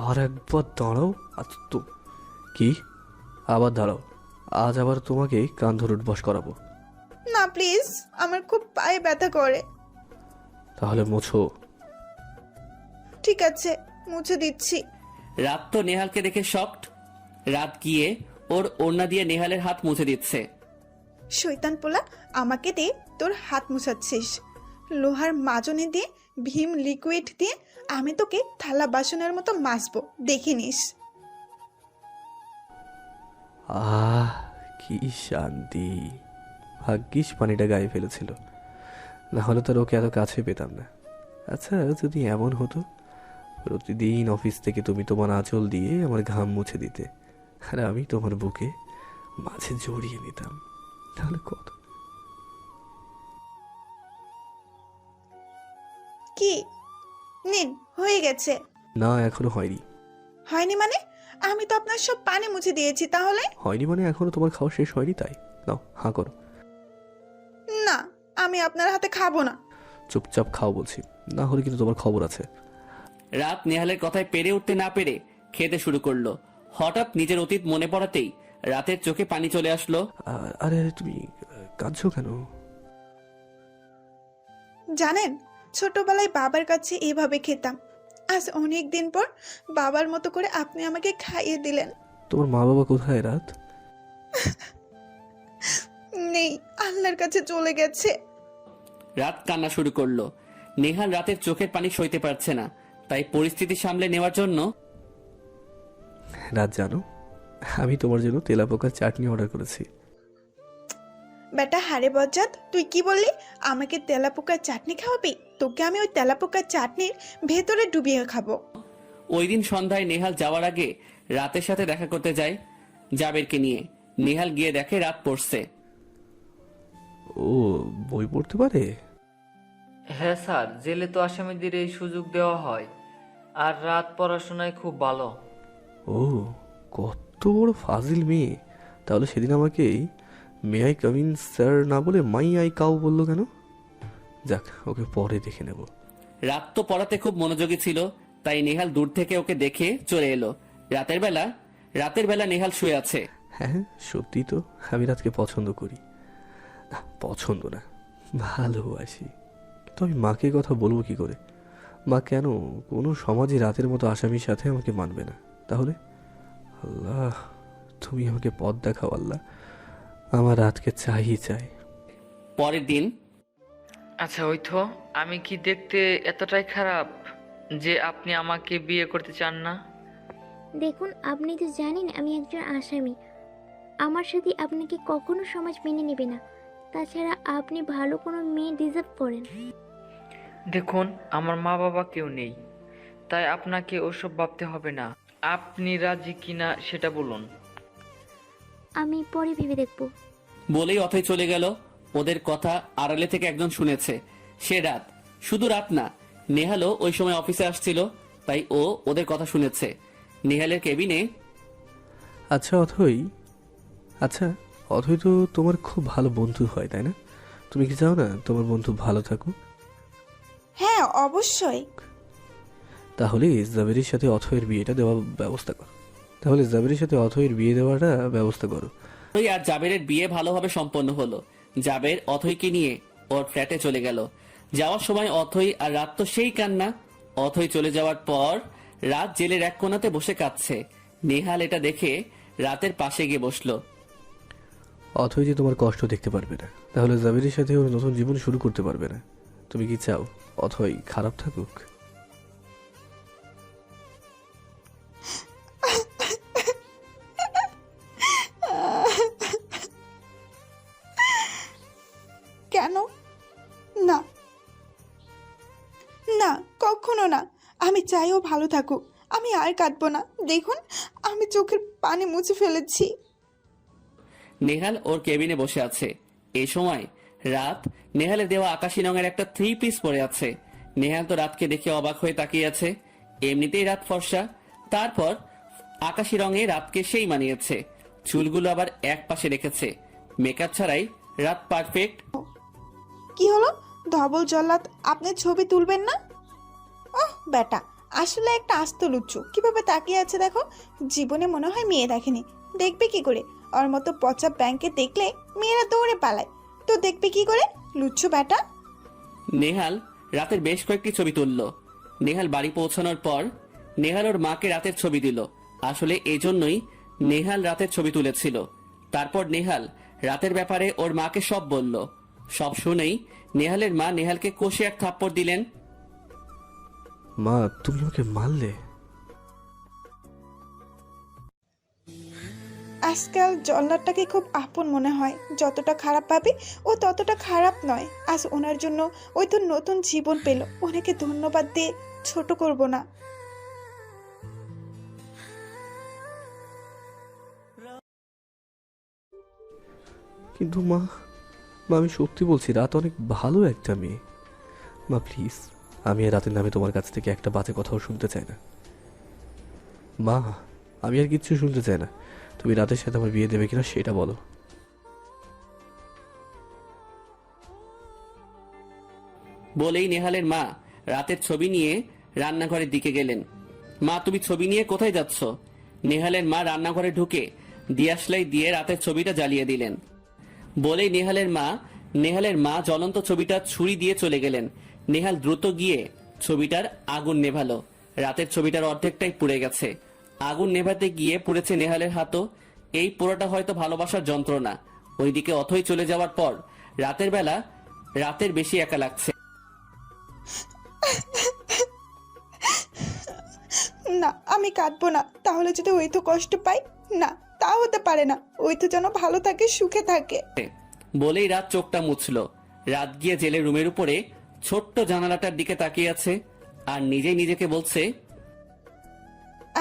আর একবার দাঁড়াও। আজ তো কি আবার দাঁড়াও, আজ আবার তোমাকে কান ধরে উঠবস করাবো। না প্লিজ, আমার খুব পায়ে ব্যথা করে। তাহলে মোছো। ঠিক আছে, মুছে দিচ্ছি। রাত তো নেহালকে দেখে শকড। রাত গিয়ে ওর ওড়না দিয়ে নেহালের হাত মুছে দিচ্ছে। শয়তান পোলা, আমাকে দিয়ে তোর হাত মুছাচ্ছিস? লোহার মাজনে দিয়ে ভীম লিকুইড দিয়ে আমি তোকে থালা বাসনের মতো মাজবো, দেখে নিস। আহ, কি শান্তি। ভাগ্যিস পানিটা গায়ে ফেলেছিল, না হলে তো ওকে এত কাছে পেতাম না। আচ্ছা, যদি এমন হতো প্রতিদিন অফিস থেকে তুমি তোমার আঁচল দিয়ে আমার ঘাম মুছে দিতে আর আমি তোমার বুকে মাঝে জড়িয়ে নিতাম, তাহলে কত। কি নিন, হয়ে গেছে। না, এখনো হয়নি। হয়নি মানে? আমি তো আপনার সব পানি মুছে দিয়েছি। তাহলে হয়নি মানে এখনো তোমার খাওয়া শেষ হয়নি, তাই নাও হাঁ করো। না, আমি আপনার হাতে খাবো না। চুপচাপ খাও বলছি, না হলে কিন্তু তোমার খবর আছে। রাত নেহালের কথায় পেরে উঠতে না পেরে খেতে শুরু করলো। হঠাৎ নিজের অতীত মনে পড়াতেই রাতের চোখে পানি চলে আসলো। আরে আরে, তুমি কাঁদছো কেন? জানেন, ছোটবেলায় বাবার কাছে এভাবে খেতাম। আজ অনেক দিন পর বাবার মতো করে আপনি আমাকে খাইয়ে দিলেন। তোমার মা বাবা কোথায় রাত? নেই, আল্লাহর কাছে চলে গেছে। রাত কান্না শুরু করলো। নেহাল রাতের চোখের পানি সইতে পারছে না, তাই পরিস্থিতি সামলে নেওয়ার জন্য, রাত জানো, আমি তোমার জন্য তেলাপোকার চাটনি অর্ডার করেছি। বেটা হারে বজ্জাত, তুই কি বললি? আমাকে তেলাপোকার চাটনি খাওয়াবি? তোকে আমি ওই তেলাপোকার চাটনির ভেতরে ডুবিয়ে খাবো। ওই দিন সন্ধ্যায় নেহাল যাওয়ার আগে রাতের সাথে দেখা করতে যায় জাবেরকে নিয়ে। নেহাল গিয়ে দেখে রাত পড়ছে। ও বই পড়তে পারে? হ্যাঁ স্যার, জেলে তো আসামিদের এই সুযোগ দেওয়া হয়। আর রাত পড়াশোনায় খুব ভালো। ও, কত বড় ফাজিল মেয়ে। তাহলে সেদিন আমাকে মে আই কামিন স্যার না বলে মাই আই কাউ বললো কেন? যাক, ওকে পরে দেখে নেব। রাত তো পড়াতে খুব মনোযোগী ছিল, তাই নেহাল দূর থেকে ওকে দেখে চলে এলো। রাতের বেলা নেহাল শুয়ে আছে। হ্যাঁ, সত্যি তো আমি রাতকে পছন্দ করি। না, পছন্দ না, ভালোবাসি। তো আমি মাকে কথা বলবো কি করে? মা কেন কোনো সমাজে রাতের মতো আসামির সাথে আমাকে মানবে না? তাহলে আল্লাহ, তুমি আমাকে পথ দেখাও আল্লাহ, আমার রাতকে চাই। পরের দিন, আচ্ছা, ওই তো আমি কি দেখতে এতটাই খারাপ যে আপনি আমাকে বিয়ে করতে চান না? দেখুন, আপনি তো জানেন আমি একজন আসামি। আমার সাথে আপনাকে কখনো সমাজ মেনে নেবে না। তাছাড়া আপনি ভালো কোনো মেয়ে ডিজার্ভ করেন। দেখুন, আমার মা বাবা কেউ নেই, তাই আপনাকে ওসব ভাবতে হবে না। আপনি রাজি কিনা সেটা বলুন। আমি পরে ভেবে দেখব। বলেই অথই চলে গেল। ওদের কথা আড়ালে থেকে একজন শুনেছে। সে রাত, শুধু রাত না, নেহালও ওই সময় অফিসে আসছিল, তাই ও ওদের কথা শুনেছে। নেহালের কেবিনে আচ্ছা অথই তো তোমার খুব ভালো বন্ধু হয়, তাই না? তুমি কি চাও না তোমার বন্ধু ভালো থাকুক? হ্যাঁ, অবশ্যই। তাহলে জাবেরির সাথে অথয়ের বিয়েটা দেওয়ার ব্যবস্থা করো। অথই আর জাবেরের বিয়ে ভালোভাবে সম্পন্ন হলো। জাবের অথইকে নিয়ে ওর ফ্ল্যাটে চলে গেল। যাওয়ার সময় অথই আর রাত তো সেই কান্না। অথই চলে যাওয়ার পর রাত জেলের এক কোণাতে বসে কাঁদছে। নেহাল এটা দেখে রাতের পাশে গিয়ে বসলো। অথই যে তোমার কষ্ট দেখতে পারবে না, তাহলে জাবেরির সাথে ওর নতুন জীবন শুরু করতে পারবে না। তুমি কি চাও অথই খারাপ থাকুক? কেন? না না, কখনো না। আমি চাই ও ভালো থাকুক। আমি আর কাঁদবো না। দেখুন, আমি চোখের পানি মুছে ফেলেছি। নেহাল ওর কেবিনে বসে আছে। এই সময় রাত নেহালের দেওয়া আকাশি রঙের একটা 3 পিস পরে আছে। নেহাল তো রাতকে দেখে অবাক হয়ে তাকিয়ে আছে। এমনিতেই রাত ফর্সা, তারপর আকাশি রঙে রাতকে সেই মানিয়েছে। চুলগুলো আবার এক পাশে রেখেছে। মেকআপ ছাড়াই রাত পারফেক্ট। কি হলো ধবল জল্লাদ, আপনি ছবি তুলবেন না? ওহ বেটা, আসলে একটা আস্ত লুচ্চু। কিভাবে তাকিয়ে আছে দেখো। জীবনে মনে হয় মেয়ে দেখেনি। দেখবে কি করে? ওর মতো পচা ব্যাংকে দেখলে মেয়েরা দৌড়ে পালায়। তো দেখবে কি করে, লুচ্চু বেটা? নেহাল রাতের বেশ কয়েকটি ছবি তুলল। নেহাল বাড়ি পৌঁছানোর পর নেহাল ওর মাকে রাতের ছবি দিল। আসলে এজন্যই নেহাল রাতের ছবি তুলেছিল। তারপর নেহাল রাতের ব্যাপারে ওর মাকে সব বলল। সব শুনেই নেহালের মা নেহালকে কষে এক থাপ্পড় দিলেন। মা, তুমি ওকে মারলে? আজকাল জল্লাদটাকে খুব আপন মনে হয়। যতটা খারাপ ভাবি ও ততটা খারাপ নয়। আজ ওনার জন্য ওই তো নতুন জীবন পেল। ওনাকে ধন্যবাদ দিয়ে ছোট করব না। কিন্তু মা, আমি সত্যি বলছি, রাত অনেক ভালো একটা মেয়ে। মা প্লিজ, আমি আর রাতের নামে তোমার কাছ থেকে একটা বাজে কথাও শুনতে চাই না। মা, আমি আর কিচ্ছু শুনতে চাই না। তুমি রাতের সাথে আমার বিয়ে দেবে কিনা সেটা বলো। বলেই নেহালের মা রাতের ছবি নিয়ে রান্নাঘরের দিকে গেলেন। মা, তুমি ছবি নিয়ে কোথায় যাচ্ছ? নেহালের মা রান্নাঘরে ঢুকে দিয়াশলাই দিয়ে রাতের ছবিটা জ্বালিয়ে দিলেন। বলেই নেহালের মা জ্বলন্ত ছবিটা ছুরি দিয়ে চলে গেলেন। নেহাল দ্রুত গিয়ে ছবিটার আগুন নেভালো। রাতের ছবিটার অর্ধেকটাই পুড়ে গেছে। আগুন নেভাতে গিয়ে পুড়েছে নেহালের হাতও। এই পোড়াটা হয়তো ভালোবাসার যন্ত্রণা। ওইদিকে অথই চলে যাওয়ার পর রাতের বেলা রাতের বেশি একা লাগছে। না, আমি কাঁদবো না। তাহলে যদি ওই তো কষ্ট পাই, না তা হতে পারে না। ওই তো যেন ভালো থাকে, সুখে থাকে। বলেই রাত চোখটা মুছল। রাত গিয়ে জেলের রুমের উপরে ছোট্ট জানালাটার দিকে তাকিয়ে আছে আর নিজেই নিজেকে বলছে,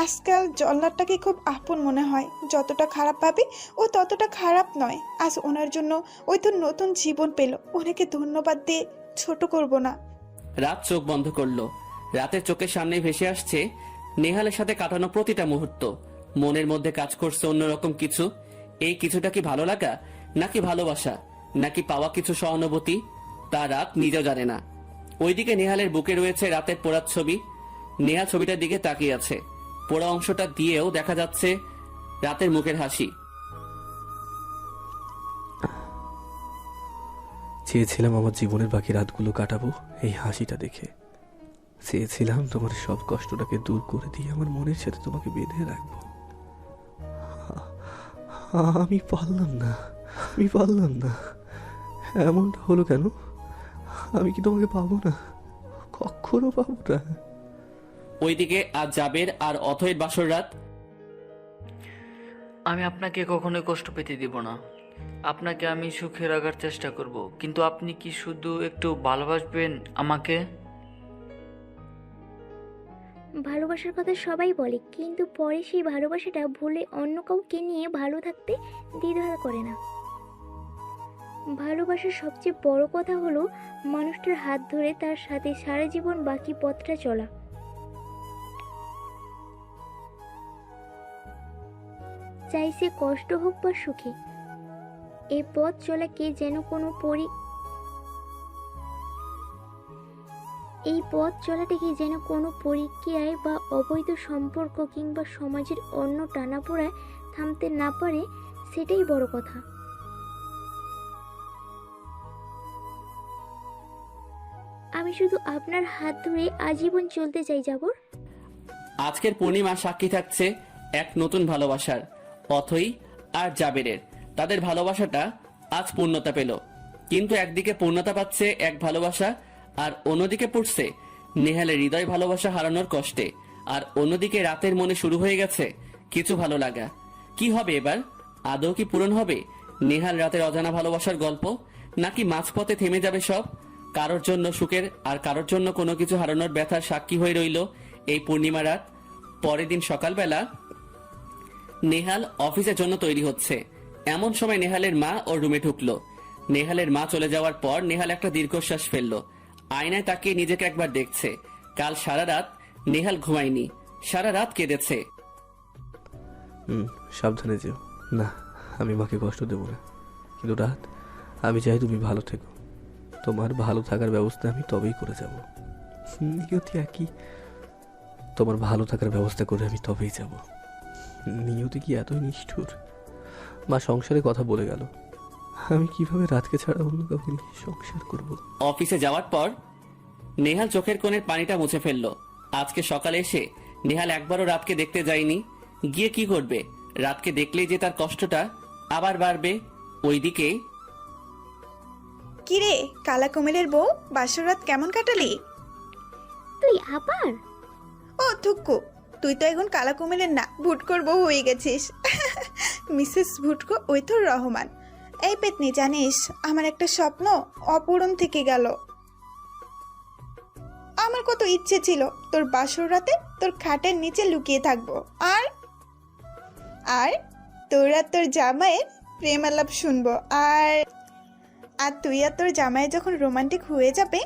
আজকাল জল্লাদটাকে খুব আপন মনে হয়। যতটা খারাপ ভাবি ও ততটা খারাপ নয়। আজ ওনার জন্য ওই তো নতুন জীবন পেল। ওনাকে ধন্যবাদ দিয়ে ছোট করব না। রাত চোখ বন্ধ করলো। রাতের চোখের সামনে ভেসে আসছে নেহালের সাথে কাটানো প্রতিটা মুহূর্ত। মনের মধ্যে কাজ করছে অন্যরকম কিছু। এই কিছুটা কি ভালো লাগা, নাকি ভালোবাসা, নাকি পাওয়া কিছু সহানুভূতি, তা রাত নিজেও জানে না। ওইদিকে নেহালের বুকে রয়েছে রাতের পোড়ার ছবি। নেহা ছবিটার দিকে তাকিয়ে আছে। পোড়া অংশটা দিয়েও দেখা যাচ্ছে রাতের মুখের হাসি। চেয়েছিলাম আমার জীবনের বাকি রাতগুলো কাটাবো এই হাসিটা দেখে। চেয়েছিলাম তোমার সব কষ্টটাকে দূর করে দিয়ে আমার মনের সাথে তোমাকে বেঁধে রাখবো। আমি পারলাম না। এমনটা হলো কেন? আমি কি তোমাকে পাবো না? কখনো পাবো না। ওইদিকে আজ জাবের আর অথয়ের বাসর রাত। আমি আপনাকে কখনোই কষ্ট পেতে দিব না। আপনাকে আমি সুখে রাখার চেষ্টা করব, কিন্তু আপনি কি শুধু একটু ভালোবাসবেন আমাকে? ভালোবাসার কথা সবাই বলে, কিন্তু পরে সেই ভালোবাসাটা ভুলে অন্য কাউকে নিয়ে ভালো থাকতে দ্বিধা করে না। ভালোবাসার সবচেয়ে বড় কথা হলো মানুষটার হাত ধরে তার সাথে সারা জীবন বাকি পথটা চলা। চাই সে কষ্ট হোক বা সুখে, এই পথ চলা কে যেন কোনো এই পথ চলাটাকে যেন কোনো পরীক্ষায় বা অবৈধ সম্পর্ক কিংবা সমাজের অন্য টানাপোড়ায় থামতে না পারে, সেটাই বড় কথা। আমি শুধু আপনার হাত ধরে আজীবন চলতে চাই জাবর। আজকের পূর্ণিমা সাক্ষী থাকছে এক নতুন ভালোবাসার, অথই আর জাবেরের। তাদের ভালোবাসাটা আজ পূর্ণতা পেল, কিন্তু একদিকে পূর্ণতা পাচ্ছে এক ভালোবাসা, আর অন্যদিকে পড়ছে নেহালের হৃদয় ভালোবাসা হারানোর কষ্টে। আর অন্যদিকে রাতের মনে শুরু হয়ে গেছে কিছু ভালো লাগা। কি হবে এবার? আদৌ কি পূরণ হবে নেহাল রাতের অজানা ভালোবাসার গল্প, নাকি মাঝপথে থেমে যাবে সব? কারোর জন্য সুখের আর কারোর জন্য কোনো কিছু হারানোর ব্যথার সাক্ষী হয়ে রইল এই পূর্ণিমা রাত। পরের দিন সকালবেলা নেহাল অফিসের জন্য তৈরি হচ্ছে, এমন সময় নেহালের মা ওর রুমে ঢুকলো। নেহালের মা চলে যাওয়ার পর নেহাল একটা দীর্ঘশ্বাস ফেললো। আয়নায় তাকিয়ে নিজেকে একবার দেখছে। কাল সারা রাত নেহাল ঘুমায়নি, সারা রাত কেঁদেছে। সাবধানে যেও। না, আমি মাকে কষ্ট দেবো না, কিন্তু রাত, আমি চাই তুমি ভালো থেকো। তোমার ভালো থাকার ব্যবস্থা আমি তবেই করে যাব। নিয়তি একই, তোমার ভালো থাকার ব্যবস্থা করে আমি তবেই যাব। নিয়তি কি এতই নিষ্ঠুর? মা সংসারে কথা বলে গেল, আমি কিভাবে রাতকে ছাড়া অন্য কাউকে নিয়ে সংসার করব? অফিসে যাওয়ার পর নেহাল চোখের কোণের পানিটা মুছে ফেললো। আজকে সকালে এসে নেহাল একবারও রাতকে দেখতে যায়নি। গিয়ে কি করবে? রাতকে দেখলেই যে তার কষ্টটা আবার বাড়বে। ওইদিকে কিরে কালা কুমিরের বউ, বাসর রাত কেমন কাটালি? তুই আবার? ও থুক্কু, তুই তো এখন কালা কুমিরের না, ভুটকোর বউ হয়ে গেছিস। মিসেস ভুটকো ওই তোর রহমান। এই পেতনি, জানিস আমার একটা স্বপ্ন অপূরণ থেকে গেল। আমার কত ইচ্ছে ছিল তোর বাসর রাতে তোর খাটের নিচে লুকিয়ে থাকবো, আর আর তোরা তোর জামাইয়ের প্রেম আলাপ শুনবো, আর আর তুই আর তোর জামাই যখন রোমান্টিক হয়ে যাবে,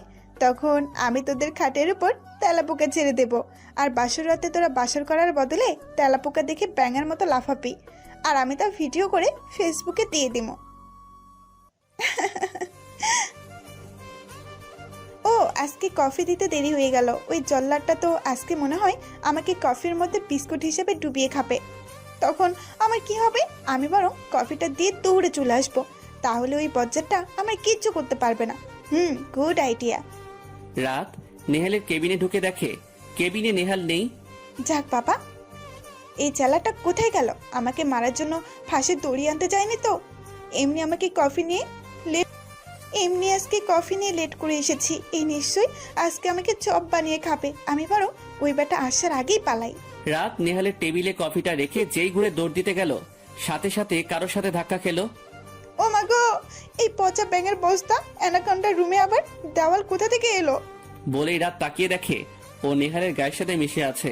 তখন আমি তোদের খাটের উপর তেলাপোকা ছেড়ে দেব। আর বাসর রাতে তোরা বাসর করার বদলে তেলাপোকা দেখে ব্যাঙের মতো লাফাবি, আর আমি তা ভিডিও করে ফেসবুকে দিয়ে দিব। ও আজকে কফি দিতে দেরি হয়ে গেল। ওই জল্লাদটা তো আজকে মনে হয় আমাকে কফির মধ্যে বিস্কুট হিসেবে ডুবিয়ে খাবে। তখন আমার কি হবে? আমি বরং কফিটা দিয়ে দৌড়ে চলে আসবো, তাহলে ওই বজ্জারটা আমার কিচ্ছু করতে পারবে না। Good idea. রাত নেহালের কেবিনে ঢুকে দেখে কেবিনে নেহাল নেই। যাক বাবা, এই চেলাটা কোথায় গেল? আমাকে মারার জন্য ফাঁসে দড়ি আনতে যায়নি তো? এমনি আজকে কফি নিয়ে লেট করে এসেছি, এই নিশ্চয়ই আজকে আমাকে চপ বানিয়ে খাবে। আমি বরং ওই বেটা আসার আগেই পালাই। রাত নেহালের টেবিলে কফিটা রেখে যেই ঘুরে দৌড় দিতে গেল, সাথে সাথে কারোর সাথে ধাক্কা খেলো। ও মা গো, এই পচা ব্যাঙের বস্তা অ্যানাকন্ডার রুমে আবার দেওয়াল কোথা থেকে এলো? বলেই রাত তাকিয়ে দেখে ও নেহালের গায়ের সাথে মিশে আছে,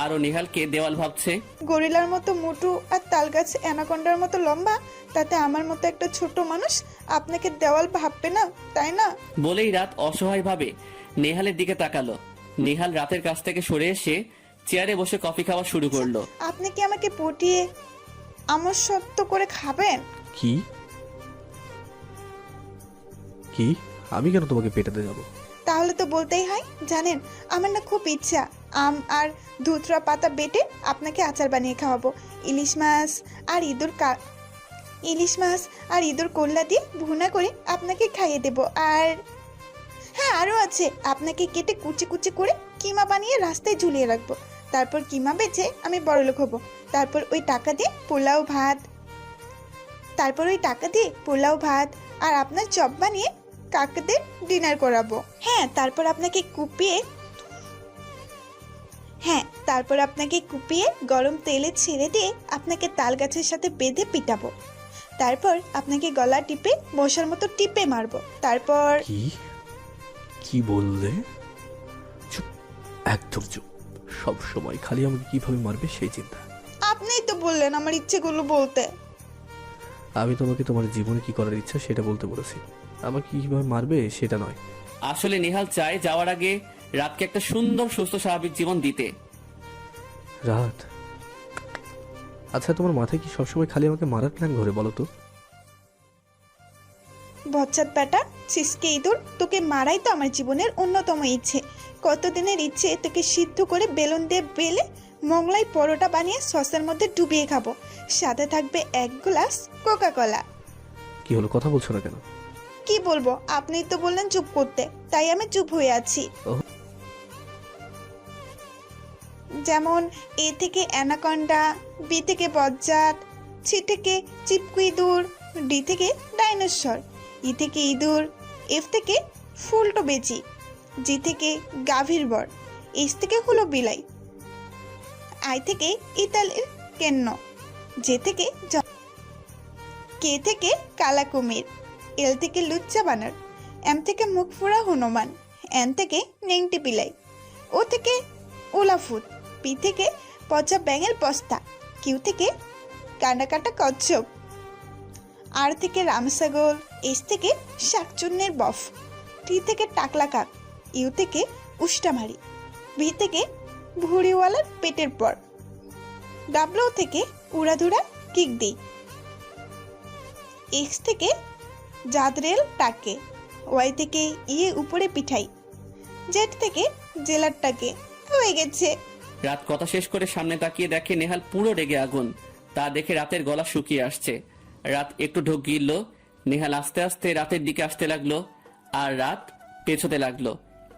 আর ও নেহালকে দেওয়াল ভাবছে। গরিলার মতো মোটু আর তালগাছ অ্যানাকন্ডার মতো লম্বা, তাতে আমার মতো একটা ছোট মানুষ আপনাকে দেওয়াল ভাববে না, তাই না? বলেই রাত অসহায় ভাবে নেহালের দিকে তাকালো। নেহাল রাতের কাছ থেকে সরে এসে চেয়ারে বসে কফি খাওয়া শুরু করলো। আপনি কি আমাকে পটিয়ে আমার সত্য করে খাবেন? কি কি আমি কেন তোমাকে পেটাতে যাব? তাহলে তো বলতেই হয়। জানেন, আমার না খুব ইচ্ছা আম আর ধুতরা পাতা বেটে আপনাকে আচার বানিয়ে খাওয়াবো। ইলিশ মাছ আর ইঁদুর কল্লা দিয়ে ভুনা করে আপনাকে খাইয়ে দেব। আর হ্যাঁ, আরও আছে, আপনাকে কেটে কুচি কুচি করে কিমা বানিয়ে রাস্তায় ঝুলিয়ে রাখবো। তারপর কিমা বেচে আমি বড়লোক হব। তারপর ওই টাকা দিয়ে পোলাও ভাত আর আপনার চপ বানিয়ে কাকাদের ডিনার করাবো। তারপর আপনাকে কুপিয়ে গরম তেলে ছেড়ে দিয়ে আপনাকে তাল গাছের সাথে বেঁধে পিটাবো। তারপর আপনাকে গলা টিপে মশার মতো টিপে মারবো। তারপর কি কি বললে? চুপ, একদম চুপ। সব সময় খালি আমাকে কিভাবে মারবে সেই চিন্তা। আপনিই তো বললেন আমার ইচ্ছেগুলো বলতে। আমি তোমাকে তোমার জীবনে কি করার ইচ্ছা সেটা বলতে বলেছি, আমাকে কিভাবে মারবে সেটা নয়। আসলে নেহাল চায় যাওয়ার আগে রাতকে একটা সুন্দর সুস্থ স্বাভাবিক জীবন দিতে। রাত? আচ্ছা, তোমার মাথায় কি সবসময় খালি আমাকে মারার প্ল্যান ঘুরে বলো তো? বচ্চাত বেটা, ছিসকে ইঁদুর, তোকে মারাই তো আমার জীবনের অন্যতম ইচ্ছে। কতদিনের ইচ্ছে তোকে সিদ্ধ করে বেলুন দিয়ে বেলে মোগলাই পরোটা বানিয়ে সসের মধ্যে ডুবিয়ে খাবো, সাথে থাকবে 1 গ্লাস কোকা কোলা। কি হলো, কথা বলছো না কেন? কি বলবো, আপনিই তো বললেন চুপ করতে, তাই আমি চুপ হয়ে আছি। ও। যেমন এ থেকে অ্যানাকন্ডা, বি থেকে বজ্জাত, সি থেকে চিপকু ইঁদুর, ডি থেকে ডাইনোসর, ই থেকে ইঁদুর, এফ থেকে ফুলটো বেচি, জি থেকে গাভীর বর, এইচ থেকে হলো বিলাই, আই থেকে ইতালির কেন্ন, জে থেকে কে থেকে কালা কুমির, এল থেকে লুচ্চা বানর, এম থেকে মুখ ফোড়া হনুমান, এন থেকে নেংটি বিলাই, ও থেকে উলাফুত, পি থেকে পচা ব্যাঙের বস্তা, কিউ থেকে কাটা কাটা কচ্ছপ, আর থেকে রামসাগর, এস থেকে শাকচুন্নের বফ, টি থেকে টাকলা কাক, ইউ থেকে উষ্টামারি, ভি থেকে ভুড়িওয়ালার পেটের পর, ডাব্লিউ থেকে উড়াধুরা কিক দিই, এক্স থেকে জাদরেল টাকে, ওয়াই থেকে ইয়ে উপরে পিঠাই, জেড থেকে জেলারটাকে। হয়ে গেছে। রাত কথা শেষ করে সামনে তাকিয়ে দেখে নেহাল পুরো রেগে আগুন। তা দেখে রাতের গলা শুকিয়ে আসছে। রাত একটু ঢোক গিলল। নেহাল আস্তে আস্তে রাতের দিকে আসতে লাগলো, আর রাত পেছোতে লাগলো।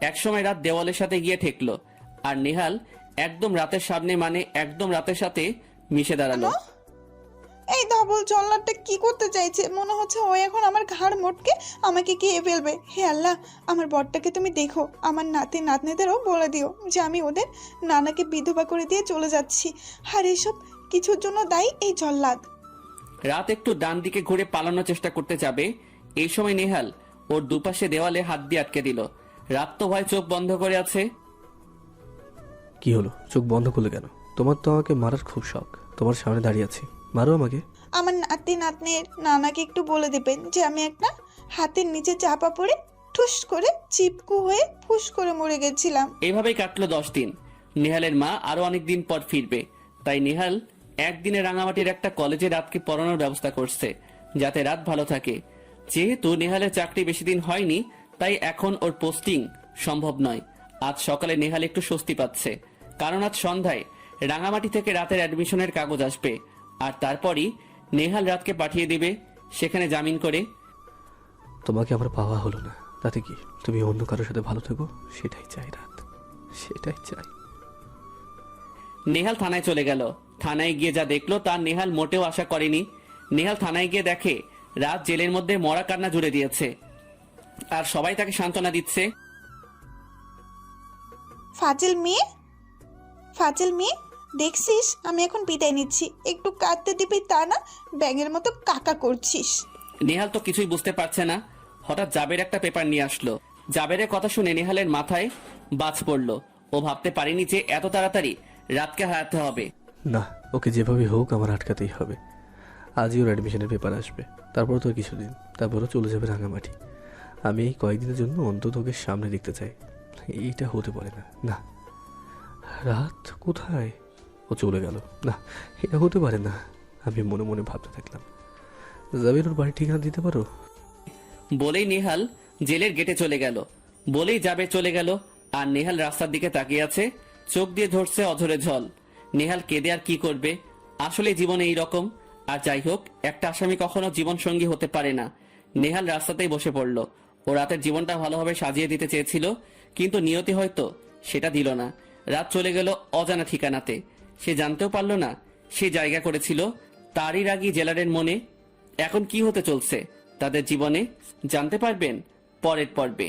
একসময় রাত দেওয়ালের সাথে গিয়ে ঠেকলো, আর নেহাল একদম রাতের সামনে, মানে একদম রাতের সাথে মিশে দাঁড়ালো। এই ধবল জল্লাদটা কি করতে চাইছে? মনে হচ্ছে ও এখন আমার ঘাড় মোটকে আমাকে খেয়ে ফেলবে। হে আল্লাহ, আমার বরটাকে তুমি দেখো, আমার নাতি নাতনিদেরও বলে দিও যে আমি ওদের নানাকে বিধবা করে দিয়ে চলে যাচ্ছি, আর এইসব কিছুর জন্য দায়ী এই জল্লাদ। রাত একটু ডান দিকে ঘুরে পালানোর চেষ্টা করতে যাবে, এই সময় নেহাল ওর দুপাশে দেওয়ালে হাত দিয়ে আটকে দিল। রাত তো ভয় চোখ বন্ধ করে আছে। কি হলো, চোখ বন্ধ করলে কেন? তোমার তো আমাকে মারার খুব শখ, তোমার সামনে দাঁড়িয়ে আছি, মারো আমাকে। আমার নাতি নাতনির নানাকে একটু বলে দেবেন যে আমি একটা হাতের নিচে চাপা পড়ে ঠুস করে চিপকু হয়ে ফুস করে মরে গেছিলাম। এইভাবেই কাটলো 10 দিন। নেহালের মা আরো অনেকদিন পর ফিরবে, তাই নেহাল একদিনে রাঙামাটির একটা কলেজে রাতকে পড়ানোর ব্যবস্থা করছে, যাতে রাত ভালো থাকে। যেহেতু নেহালের চাকরি বেশি দিন হয়নি, তাই এখন ওর পোস্টিং সম্ভব নয়। আজ সকালে নেহাল একটু স্বস্তি পাচ্ছে, কারণ আজ সন্ধ্যায় রাঙামাটি থেকে রাতের অ্যাডমিশনের কাগজ আসবে, আর তারপরই নেহাল রাতকে পাঠিয়ে দিবে সেখানে জামিন করে। তোমাকে আমার পাওয়া হলো না, তাতে কি? তুমি অন্য কারোর সাথে ভালো থেকো, সেটাই চাই রাত, সেটাই চাই। নেহাল থানায় চলে গেল। থানায় গিয়ে যা দেখলো তা নেহাল মোটেও আশা করেনি। নেহাল থানায় গিয়ে দেখে রাত জেলের মধ্যে মরা কান্না জুড়ে দিয়েছে, আর সবাই তাকে সান্ত্বনা দিচ্ছে। ফাজিল মেয়ে, ফাজিল মেয়ে, দেখছিস আমি এখন বিদায় নিচ্ছি, একটু কাঁদতে দিবি তা না, ব্যাঙের মতো কাকা করছিস। নেহাল তো কিছুই বুঝতে পারছে না। হঠাৎ জাবের একটা পেপার নিয়ে আসলো। জাবেরের কথা শুনে নেহালের মাথায় বাজ পড়লো। ও ভাবতে পারেনি যে এত তাড়াতাড়ি রাতকে হারাতে হবে। না, ওকে যেভাবে হোক আমার আটকাতেই হবে। আজই ওর অ্যাডমিশনের পেপার আসবে, তারপর তো কিছুদিন, তারপরও চলে যাবে রাঙামাটি। আমি এই কয়েকদিনের জন্য অন্তত ওকে সামনে দেখতে চাই। এইটা হতে পারে না। না, রাত কোথায়? ও চলে গেল। না, এটা হতে পারে না। আমি মনে মনে ভাবতে থাকলাম, জাবির ওর বাড়ির ঠিকানা দিতে পারো? বলেই নেহাল জেলের গেটে চলে গেল। বলেই জাবের চলে গেল, আর নেহাল রাস্তার দিকে তাকিয়ে আছে, চোখ দিয়ে ঝরছে অঝরে জল। নেহাল কেঁদে আর কি করবে? আসলে জীবনে এই রকম। আর যাই হোক, একটা আসামি কখনো জীবন সঙ্গী হতে পারে না। নেহাল রাস্তাতেই বসে পড়ল। ও রাতের জীবনটা ভালোভাবে সাজিয়ে দিতে চেয়েছিল, কিন্তু নিয়তি হয়তো সেটা দিল না। রাত চলে গেল অজানা ঠিকানাতে। সে জানতেও পারল না সে জায়গা করেছিল তারই রাগী জেলারের মনে। এখন কি হতে চলছে তাদের জীবনে জানতে পারবেন পরের পর্বে।